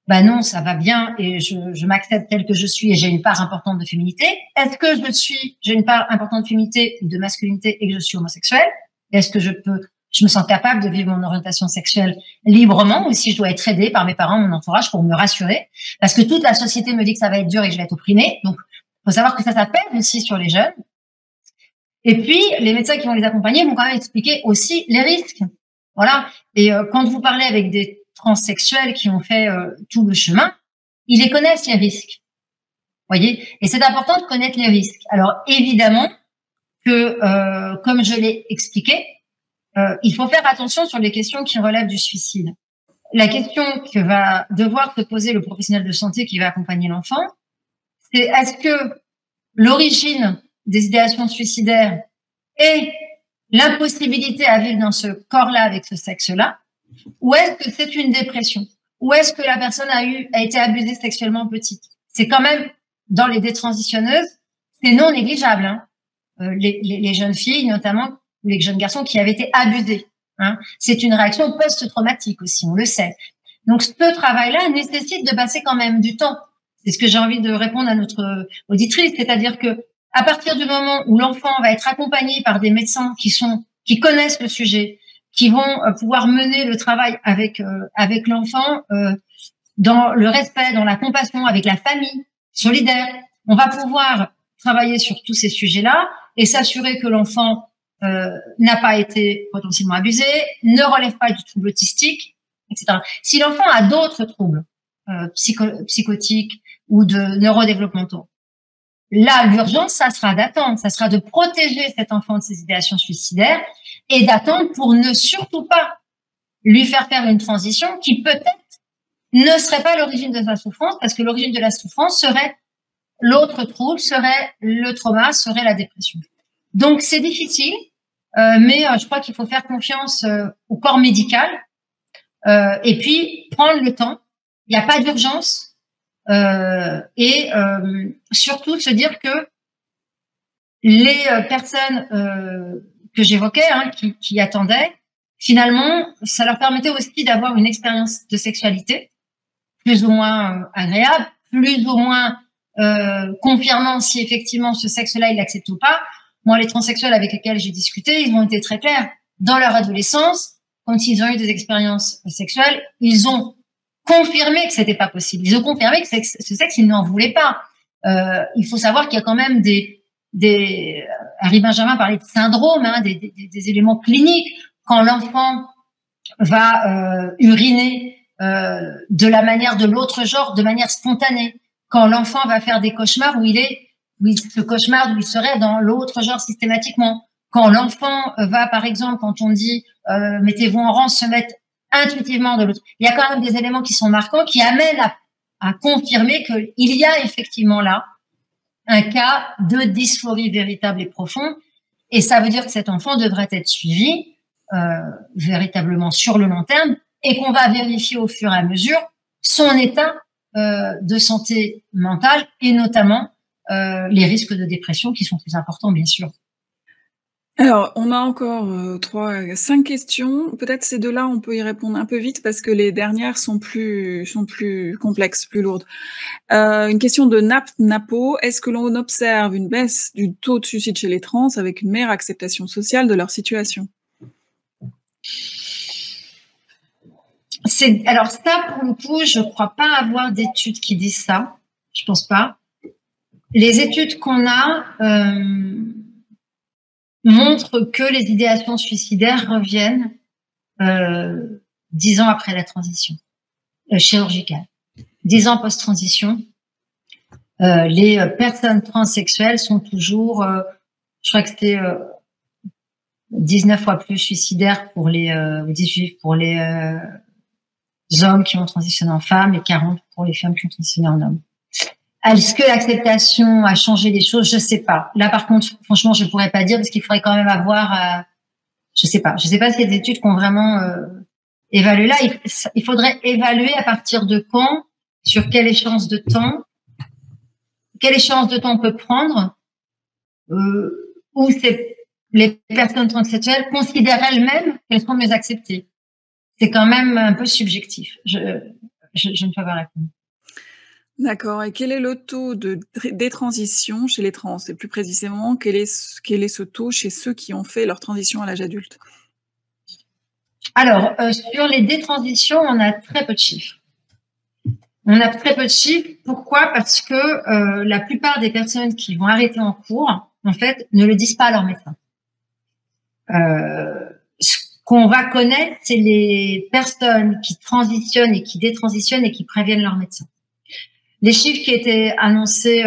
A: non, ça va bien et je m'accepte tel que je suis et j'ai une part importante de féminité. Est-ce que j'ai une part importante de féminité ou de masculinité et que je suis homosexuelle? Est-ce que je me sens capable de vivre mon orientation sexuelle librement, ou si je dois être aidée par mes parents, mon entourage pour me rassurer? Parce que toute la société me dit que ça va être dur et que je vais être opprimée. Donc, faut savoir que ça pèse aussi sur les jeunes. Et puis, les médecins qui vont les accompagner vont quand même expliquer aussi les risques. Voilà. Et quand vous parlez avec des transsexuels qui ont fait tout le chemin, ils les connaissent, les risques. Voyez. Et c'est important de connaître les risques. Alors, évidemment que, comme je l'ai expliqué, il faut faire attention sur les questions qui relèvent du suicide. La question que va devoir se poser le professionnel de santé qui va accompagner l'enfant, c'est est-ce que l'origine des idéations suicidaires est l'impossibilité à vivre dans ce corps-là avec ce sexe-là, ou est-ce que c'est une dépression? Ou est-ce que la personne a été abusée sexuellement petite? C'est quand même, dans les détransitionneuses, c'est non négligeable, hein. Les jeunes filles, notamment, ou les jeunes garçons qui avaient été abusés, hein. C'est une réaction post-traumatique aussi, on le sait. Donc, ce travail-là nécessite de passer quand même du temps. C'est ce que j'ai envie de répondre à notre auditrice, c'est-à-dire que à partir du moment où l'enfant va être accompagné par des médecins qui connaissent le sujet, qui vont pouvoir mener le travail avec l'enfant dans le respect, dans la compassion, avec la famille solidaire, on va pouvoir travailler sur tous ces sujets-là et s'assurer que l'enfant n'a pas été potentiellement abusé, ne relève pas du trouble autistique, etc. Si l'enfant a d'autres troubles psychotiques ou de neurodéveloppementaux, là, l'urgence, ça sera d'attendre, ça sera de protéger cet enfant de ses idéations suicidaires et d'attendre pour ne surtout pas lui faire une transition qui peut-être ne serait pas l'origine de sa souffrance, parce que l'origine de la souffrance serait l'autre trouble, serait le trauma, serait la dépression. Donc, c'est difficile, mais je crois qu'il faut faire confiance au corps médical et puis prendre le temps. Il n'y a pas d'urgence. Et surtout se dire que les personnes que j'évoquais, hein, qui attendaient, finalement, ça leur permettait aussi d'avoir une expérience de sexualité plus ou moins agréable, plus ou moins confirmant si effectivement ce sexe-là, il l'accepte ou pas. Moi, les transsexuels avec lesquels j'ai discuté, ils ont été très clairs. Dans leur adolescence, quand ils ont eu des expériences sexuelles, ils ont confirmé que c'était pas possible. Ils ont confirmé que ce sexe, ils n'en voulaient pas. Il faut savoir qu'il y a quand même Harry Benjamin parlait de syndrome, hein, des éléments cliniques. Quand l'enfant va uriner de la manière de l'autre genre, de manière spontanée. Quand l'enfant va faire des cauchemars où ce cauchemar où il serait dans l'autre genre systématiquement. Quand l'enfant va, par exemple, quand on dit mettez-vous en rang, se mettre intuitivement de l'autre. Il y a quand même des éléments qui sont marquants, qui amènent à confirmer qu'il y a effectivement là un cas de dysphorie véritable et profonde. Et ça veut dire que cet enfant devrait être suivi véritablement sur le long terme et qu'on va vérifier au fur et à mesure son état de santé mentale et notamment les risques de dépression qui sont plus importants, bien sûr.
B: Alors, on a encore 5 questions. Peut-être ces deux-là, on peut y répondre un peu vite parce que les dernières sont plus complexes, plus lourdes. Une question de Napo. Est-ce que l'on observe une baisse du taux de suicide chez les trans avec une meilleure acceptation sociale de leur situation?
A: Alors ça, pour le coup, je ne crois pas avoir d'études qui disent ça. Je pense pas. Les études qu'on a montrent que les idéations suicidaires reviennent 10 ans après la transition chirurgicale. 10 ans post-transition, les personnes transsexuelles sont toujours, je crois que c'était 19 fois plus suicidaires pour les 18 pour les hommes qui ont transitionné en femmes et 40 pour les femmes qui ont transitionné en hommes. Est-ce que l'acceptation a changé les choses? Je sais pas. Là, par contre, franchement, je pourrais pas dire parce qu'il faudrait quand même avoir Je sais pas s'il y a des études qui ont vraiment évalué là. Il faudrait évaluer à partir de quand, sur quelle échéance de temps on peut prendre, où les personnes transsexuelles considèrent elles-mêmes qu'elles sont mieux acceptées. C'est quand même un peu subjectif. Je ne peux pas répondre.
B: D'accord, et quel est le taux de détransition chez les trans? Et plus précisément, quel est ce taux chez ceux qui ont fait leur transition à l'âge adulte?
A: Alors, sur les détransitions, on a très peu de chiffres. Pourquoi? Parce que la plupart des personnes qui vont arrêter en cours, en fait, ne le disent pas à leur médecin. Ce qu'on va connaître, c'est les personnes qui transitionnent et qui détransitionnent et qui préviennent leur médecin. Les chiffres qui étaient annoncés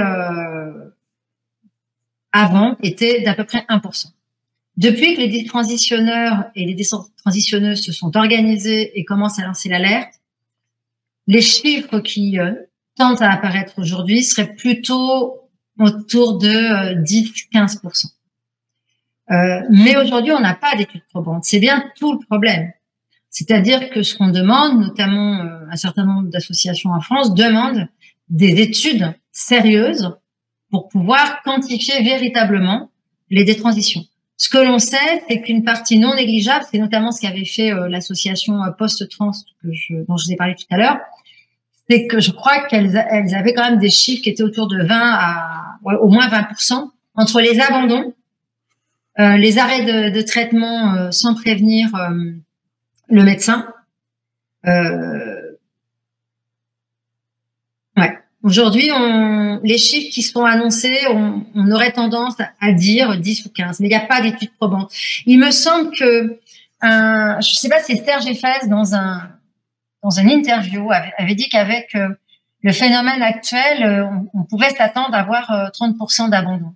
A: avant étaient d'à peu près 1%. Depuis que les détransitionneurs et les détransitionneuses se sont organisés et commencent à lancer l'alerte, les chiffres qui tentent à apparaître aujourd'hui seraient plutôt autour de 10-15%. Mais aujourd'hui, on n'a pas d'études probantes. C'est bien tout le problème. C'est-à-dire que ce qu'on demande, notamment un certain nombre d'associations en France, demandent des études sérieuses pour pouvoir quantifier véritablement les détransitions. Ce que l'on sait, c'est qu'une partie non négligeable, c'est notamment ce qu'avait fait l'association Post-Trans dont je vous ai parlé tout à l'heure, c'est que je crois qu'elles avaient quand même des chiffres qui étaient autour de 20 au moins 20% entre les abandons, les arrêts de traitement sans prévenir le médecin. Ouais. Aujourd'hui, les chiffres qui sont annoncés, on aurait tendance à dire 10 ou 15, mais il n'y a pas d'études probantes. Il me semble que, je ne sais pas si Serge Effès, dans une interview, avait dit qu'avec le phénomène actuel, on pouvait s'attendre à avoir 30% d'abandon.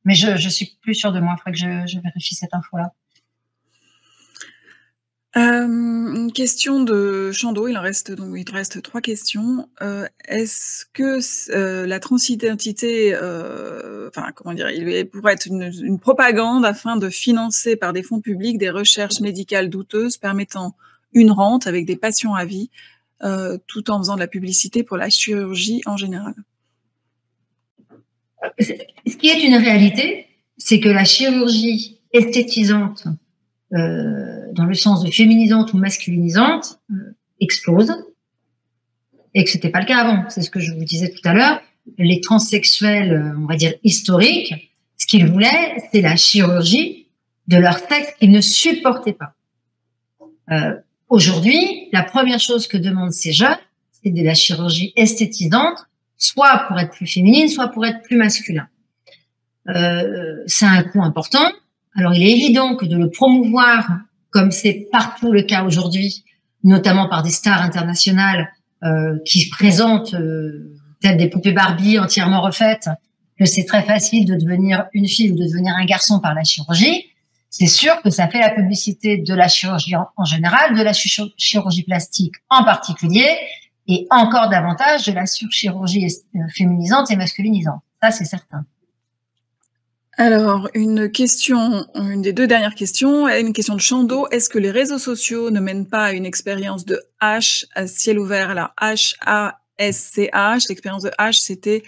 A: Mais je suis plus sûre de moi. Il faudrait que je vérifie cette info-là.
B: Une question de Chando, il reste 3 questions. Est-ce que la transidentité, comment dire, il pourrait être une propagande afin de financer par des fonds publics des recherches médicales douteuses permettant une rente avec des patients à vie, tout en faisant de la publicité pour la chirurgie en général?
A: Ce qui est une réalité, c'est que la chirurgie esthétisante, dans le sens de féminisante ou masculinisante, explose, et que c'était pas le cas avant. C'est ce que je vous disais tout à l'heure. Les transsexuels, on va dire historiques, ce qu'ils voulaient, c'est la chirurgie de leur sexe qu'ils ne supportaient pas. Aujourd'hui, la première chose que demandent ces jeunes, c'est de la chirurgie esthétisante, soit pour être plus féminine, soit pour être plus masculin. C'est un coût important. Alors, il est évident que de le promouvoir, comme c'est partout le cas aujourd'hui, notamment par des stars internationales qui se présentent peut-être des poupées Barbie entièrement refaites, que c'est très facile de devenir une fille ou de devenir un garçon par la chirurgie, c'est sûr que ça fait la publicité de la chirurgie en général, de la chirurgie plastique en particulier, et encore davantage de la surchirurgie féminisante et masculinisante. Ça, c'est certain.
B: Alors, une des 2 dernières questions, une question de Chando. Est-ce que les réseaux sociaux ne mènent pas à une expérience de H à ciel ouvert? Alors, H-A-S-C-H, l'expérience de H, c'était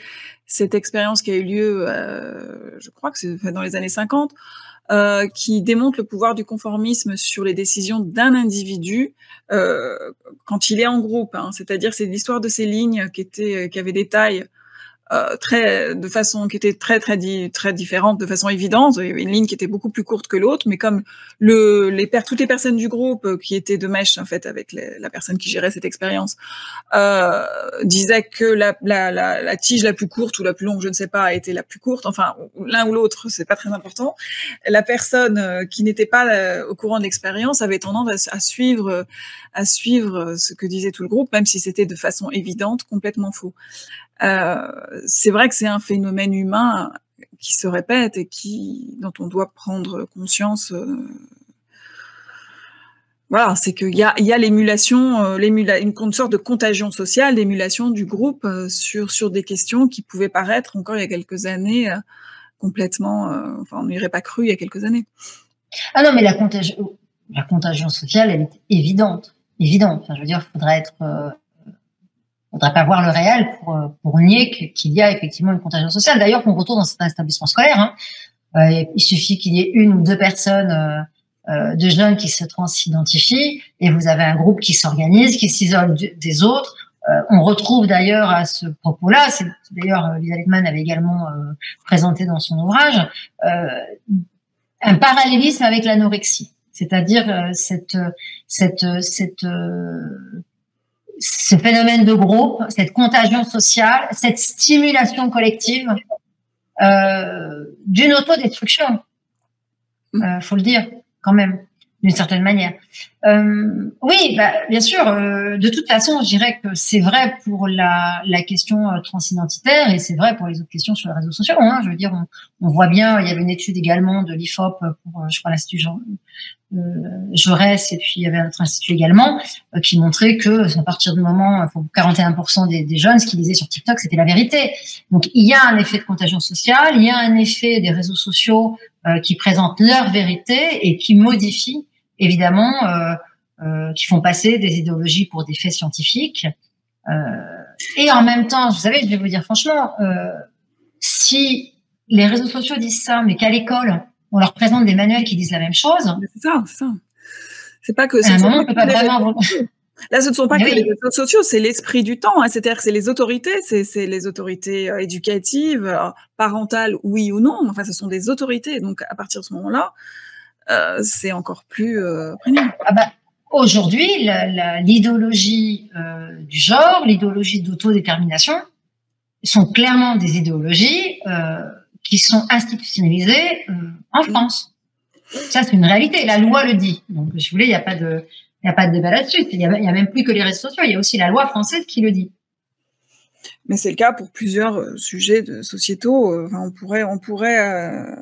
B: cette expérience qui a eu lieu, je crois que c'est dans les années 50, qui démontre le pouvoir du conformisme sur les décisions d'un individu quand il est en groupe. C'est-à-dire, c'est l'histoire de ces lignes qui avaient des tailles de façon qui était très différente, de façon évidente. Il y avait une ligne qui était beaucoup plus courte que l'autre, mais comme toutes les personnes du groupe qui étaient de mèche en fait avec la personne qui gérait cette expérience disaient que la tige la plus courte ou la plus longue, je ne sais pas, était la plus courte. Enfin, l'un ou l'autre, c'est pas très important. La personne qui n'était pas au courant de l'expérience avait tendance à suivre ce que disait tout le groupe, même si c'était de façon évidente complètement faux. C'est vrai que c'est un phénomène humain qui se répète et dont on doit prendre conscience. Voilà, c'est qu'il y a l'émulation, une sorte de contagion sociale, d'émulation du groupe sur des questions qui pouvaient paraître encore il y a quelques années complètement. On n'y aurait pas cru il y a quelques années.
A: Ah non, mais la contagion sociale, elle est évidente. Évidente. Enfin, je veux dire, faudrait pas voir le réel pour nier qu'il y a effectivement une contagion sociale. D'ailleurs, qu'on retrouve dans certains établissements scolaires, hein. Il suffit qu'il y ait une ou deux personnes de jeunes qui se transidentifient et vous avez un groupe qui s'organise, qui s'isole des autres. On retrouve d'ailleurs à ce propos-là, c'est d'ailleurs Lisa Lettman avait également présenté dans son ouvrage, un parallélisme avec l'anorexie, c'est-à-dire ce phénomène de groupe, cette contagion sociale, cette stimulation collective d'une autodestruction, faut le dire quand même, d'une certaine manière. Oui, bien sûr. De toute façon, je dirais que c'est vrai pour la question transidentitaire et c'est vrai pour les autres questions sur les réseaux sociaux. Hein. Je veux dire, on voit bien. Il y avait une étude également de l'IFOP pour, je crois, l'Institut Jaurès, et puis il y avait un autre institut également qui montrait que à partir du moment, 41% des jeunes, ce qu'ils disaient sur TikTok, c'était la vérité. Donc il y a un effet de contagion sociale, il y a un effet des réseaux sociaux qui présentent leur vérité et qui modifient évidemment, qui font passer des idéologies pour des faits scientifiques. Et en même temps, vous savez, je vais vous dire franchement, si les réseaux sociaux disent ça, mais qu'à l'école, on leur présente des manuels qui disent la même chose.
B: C'est ça. C'est pas que.
A: À un moment, on peut pas vraiment.
B: Là, ce ne sont pas que les réseaux sociaux, c'est l'esprit du temps. Hein. C'est-à-dire que c'est les autorités, c'est les autorités éducatives, parentales, oui ou non. Enfin, ce sont des autorités. Donc, à partir de ce moment-là, c'est encore plus prégnant.
A: Aujourd'hui, l'idéologie du genre, l'idéologie d'autodétermination sont clairement des idéologies qui sont institutionnalisées en France. Ça, c'est une réalité. La loi le dit. Donc, si vous voulez, il n'y a pas de débat là-dessus. Il y a même plus que les réseaux sociaux. Il y a aussi la loi française qui le dit.
B: Mais c'est le cas pour plusieurs sujets sociétaux. On pourrait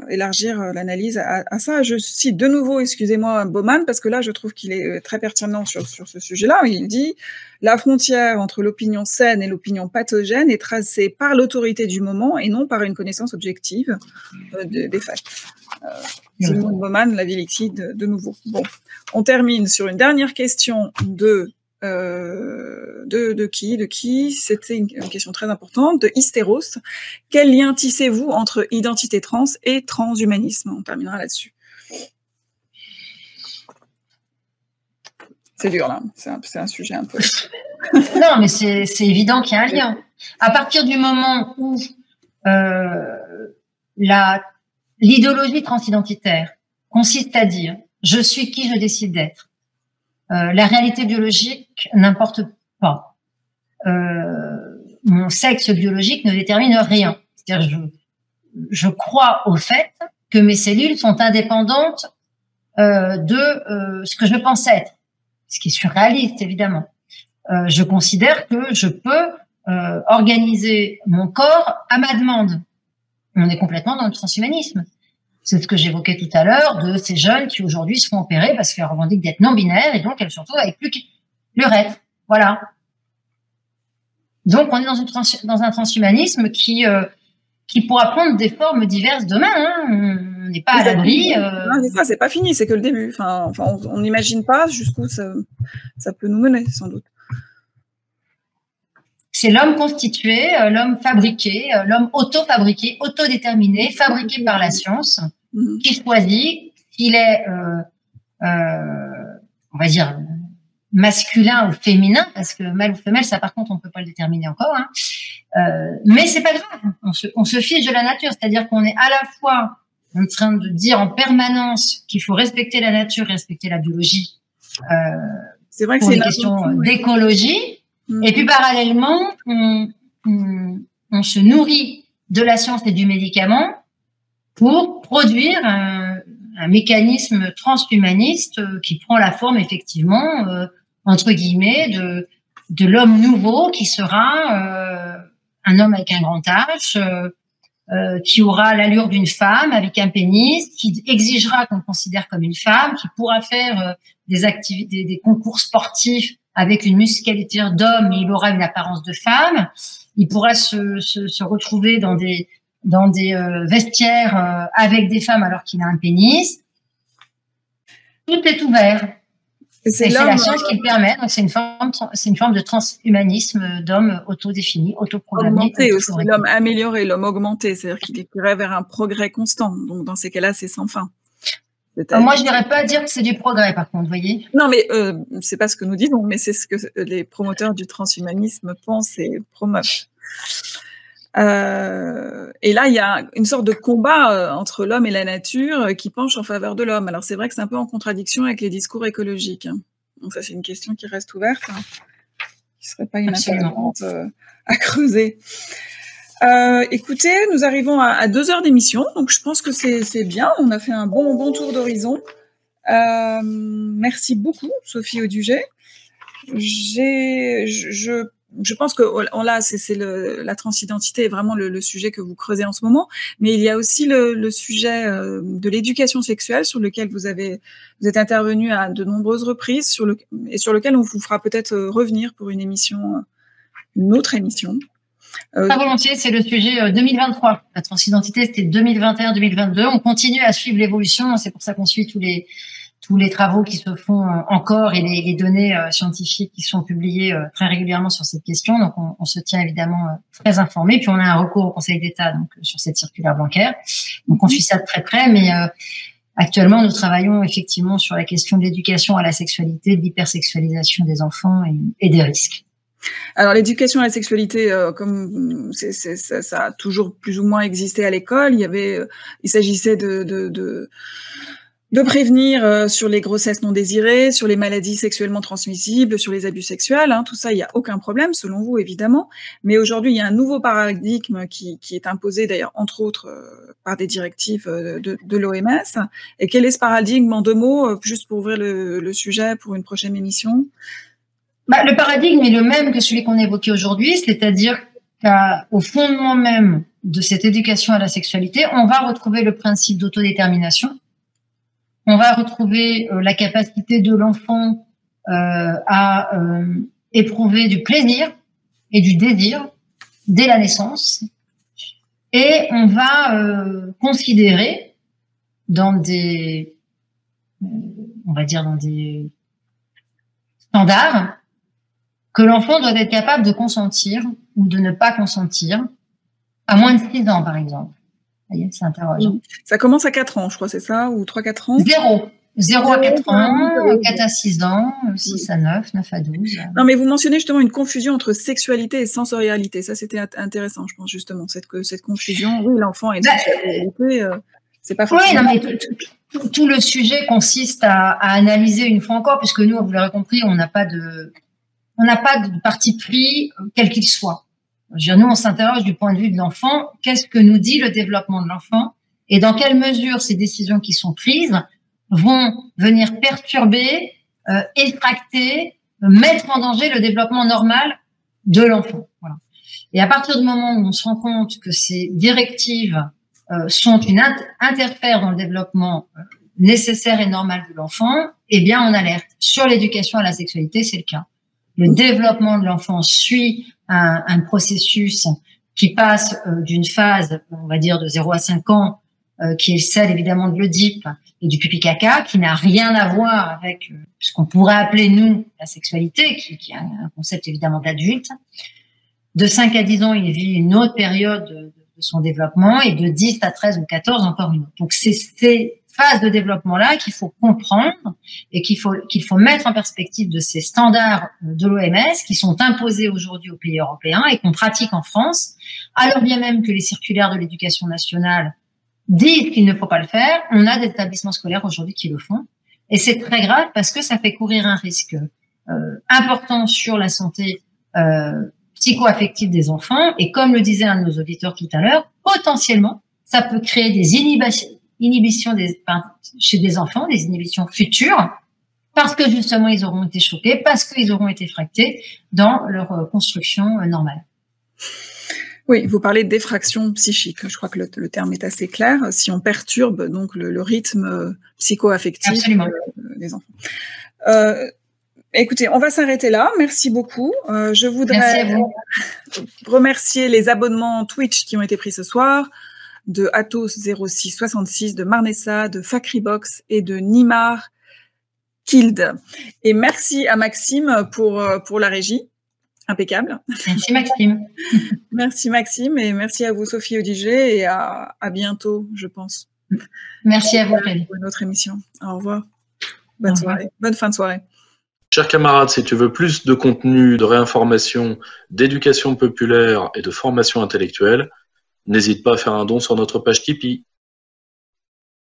B: élargir l'analyse à ça. Je cite de nouveau, excusez-moi, Bauman, parce que là, je trouve qu'il est très pertinent sur ce sujet-là. Il dit « La frontière entre l'opinion saine et l'opinion pathogène est tracée par l'autorité du moment et non par une connaissance objective des faits. » Zygmunt Bauman, La Vilexie, de nouveau. Bon, on termine sur une dernière question de qui C'était une question très importante, de Hystéros. Quel lien tissez-vous entre identité trans et transhumanisme? On terminera là-dessus. C'est dur, là. C'est un sujet un peu...
A: Non, mais c'est évident qu'il y a un lien. À partir du moment où l'idéologie transidentitaire consiste à dire « je suis qui je décide d'être », la réalité biologique n'importe pas. Mon sexe biologique ne détermine rien. C'est-à-dire, je crois au fait que mes cellules sont indépendantes de ce que je pense être, ce qui est surréaliste, évidemment. Je considère que je peux organiser mon corps à ma demande. On est complètement dans le transhumanisme. C'est ce que j'évoquais tout à l'heure de ces jeunes qui aujourd'hui se font opérer parce qu'elles revendiquent d'être non-binaires et donc elles se retrouvent avec plus que l'urètre. Voilà. Donc on est dans un transhumanisme qui pourra prendre des formes diverses demain. Hein. On n'est pas à l'abri.
B: Ça, c'est pas fini, c'est que le début. Enfin, on n'imagine pas jusqu'où ça peut nous mener, sans doute.
A: C'est l'homme constitué, l'homme fabriqué, l'homme auto-fabriqué, autodéterminé, fabriqué par la science, qui choisit s'il est, on va dire, masculin ou féminin, parce que mâle ou femelle, ça par contre, on ne peut pas le déterminer encore. Hein. Mais c'est pas grave, on se fiche de la nature, c'est-à-dire qu'on est à la fois en train de dire en permanence qu'il faut respecter la nature, respecter la biologie,
B: c'est vrai que
A: pour des questions d'écologie. Et puis parallèlement, on se nourrit de la science et du médicament pour produire un mécanisme transhumaniste qui prend la forme effectivement, entre guillemets, de l'homme nouveau qui sera un homme avec un grand H, qui aura l'allure d'une femme avec un pénis, qui exigera qu'on le considère comme une femme, qui pourra faire des activités, des concours sportifs avec une musculature d'homme, mais il aura une apparence de femme. Il pourra se retrouver dans des vestiaires avec des femmes alors qu'il a un pénis. Tout est ouvert.
B: Et
A: c'est la science qui le permet. Donc, c'est une forme de transhumanisme d'homme autodéfini, autoprogrammé.
B: Augmenté aussi, l'homme amélioré, l'homme augmenté, c'est-à-dire qu'il irait vers un progrès constant. Donc, dans ces cas-là, c'est sans fin.
A: Moi, je n'irais pas dire que c'est du progrès, par contre, vous voyez.
B: Non, mais c'est pas ce que nous disons, mais c'est ce que les promoteurs du transhumanisme pensent et promeuvent. Et là, il y a une sorte de combat entre l'homme et la nature qui penche en faveur de l'homme. Alors, c'est vrai que c'est un peu en contradiction avec les discours écologiques. Donc, ça, c'est une question qui reste ouverte, qui serait pas inintéressante à creuser. Écoutez, nous arrivons à 2 heures d'émission, donc je pense que c'est bien. On a fait un bon tour d'horizon. Merci beaucoup, Sophie Auduget. Je pense que là, c'est la transidentité est vraiment le sujet que vous creusez en ce moment, mais il y a aussi le sujet de l'éducation sexuelle sur lequel vous êtes intervenu à de nombreuses reprises, et sur lequel on vous fera peut-être revenir pour une autre émission.
A: Très volontiers, c'est le sujet 2023. La transidentité, c'était 2021-2022. On continue à suivre l'évolution. C'est pour ça qu'on suit tous les travaux qui se font encore et les données scientifiques qui sont publiées très régulièrement sur cette question. Donc, on se tient évidemment très informé. Puis, on a un recours au Conseil d'État donc sur cette circulaire Blanquer. Donc, on suit ça de très près. Mais actuellement, nous travaillons effectivement sur la question de l'éducation à la sexualité, de l'hypersexualisation des enfants et des risques.
B: Alors, l'éducation à la sexualité, comme ça a toujours plus ou moins existé à l'école, il s'agissait de prévenir sur les grossesses non désirées, sur les maladies sexuellement transmissibles, sur les abus sexuels. Tout ça, il n'y a aucun problème, selon vous, évidemment. Mais aujourd'hui, il y a un nouveau paradigme qui est imposé, d'ailleurs, entre autres, par des directives de l'OMS. Et quel est ce paradigme, en 2 mots, juste pour ouvrir le sujet pour une prochaine émission?
A: Le paradigme est le même que celui qu'on évoquait aujourd'hui, c'est-à-dire qu'au fondement même de cette éducation à la sexualité, on va retrouver le principe d'autodétermination. On va retrouver la capacité de l'enfant à éprouver du plaisir et du désir dès la naissance. Et on va considérer dans des standards que l'enfant doit être capable de consentir ou de ne pas consentir à moins de 6 ans, par exemple. Vous voyez, c'est interrogeant.
B: Ça commence à 4 ans, je crois, c'est ça, ou 3-4 ans?
A: 0 à 4 ans, 4 à 6 ans, 6 à 9, 9 à 12.
B: Non, mais vous mentionnez justement une confusion entre sexualité et sensorialité. Ça, c'était intéressant, je pense, justement, cette confusion. Oui, l'enfant a une sensorialité, c'est pas forcément...
A: Oui, non, mais tout le sujet consiste à analyser une fois encore, puisque nous, vous l'aurez compris, on n'a pas de parti pris, quel qu'il soit. Nous, on s'interroge du point de vue de l'enfant. Qu'est-ce que nous dit le développement de l'enfant et dans quelle mesure ces décisions qui sont prises vont venir perturber, effracter, mettre en danger le développement normal de l'enfant. Voilà. Et à partir du moment où on se rend compte que ces directives sont interfèrent dans le développement nécessaire et normal de l'enfant, eh bien, on alerte. Sur l'éducation à la sexualité, c'est le cas. Le développement de l'enfant suit un processus qui passe d'une phase, on va dire, de 0 à 5 ans, qui est celle évidemment de l'Oedipe et du pipi-caca, qui n'a rien à voir avec ce qu'on pourrait appeler, nous, la sexualité, qui est un concept évidemment d'adulte. De 5 à 10 ans, il vit une autre période de son développement, et de 10 à 13 ou 14, encore une autre. Donc, c'est ces phases de développement-là qu'il faut comprendre et qu'il faut mettre en perspective de ces standards de l'OMS qui sont imposés aujourd'hui aux pays européens et qu'on pratique en France, alors bien même que les circulaires de l'éducation nationale disent qu'il ne faut pas le faire. On a des établissements scolaires aujourd'hui qui le font. Et c'est très grave parce que ça fait courir un risque important sur la santé psycho-affective des enfants. Et comme le disait un de nos auditeurs tout à l'heure, potentiellement, ça peut créer des inhibitions chez des enfants, des inhibitions futures, parce que justement, ils auront été choqués, parce qu'ils auront été fractés dans leur construction normale.
B: Oui, vous parlez d'effraction psychique. Je crois que le terme est assez clair. Si on perturbe donc le rythme psycho-affectif des enfants. Écoutez, on va s'arrêter là. Merci beaucoup. Je voudrais remercier les abonnements Twitch qui ont été pris ce soir, de Athos 0666, de Marnessa, de Facribox et de Nimar Kild. Et merci à Maxime pour la régie. Impeccable.
A: Merci Maxime.
B: Merci Maxime et merci à vous Sophie Audiger et à bientôt, je pense.
A: Merci à vous Frédéric.
B: Pour une autre émission. Au revoir. Bonne soirée. Bonne fin de soirée.
C: Chers camarades, si tu veux plus de contenu, de réinformation, d'éducation populaire et de formation intellectuelle, n'hésite pas à faire un don sur notre page Tipeee.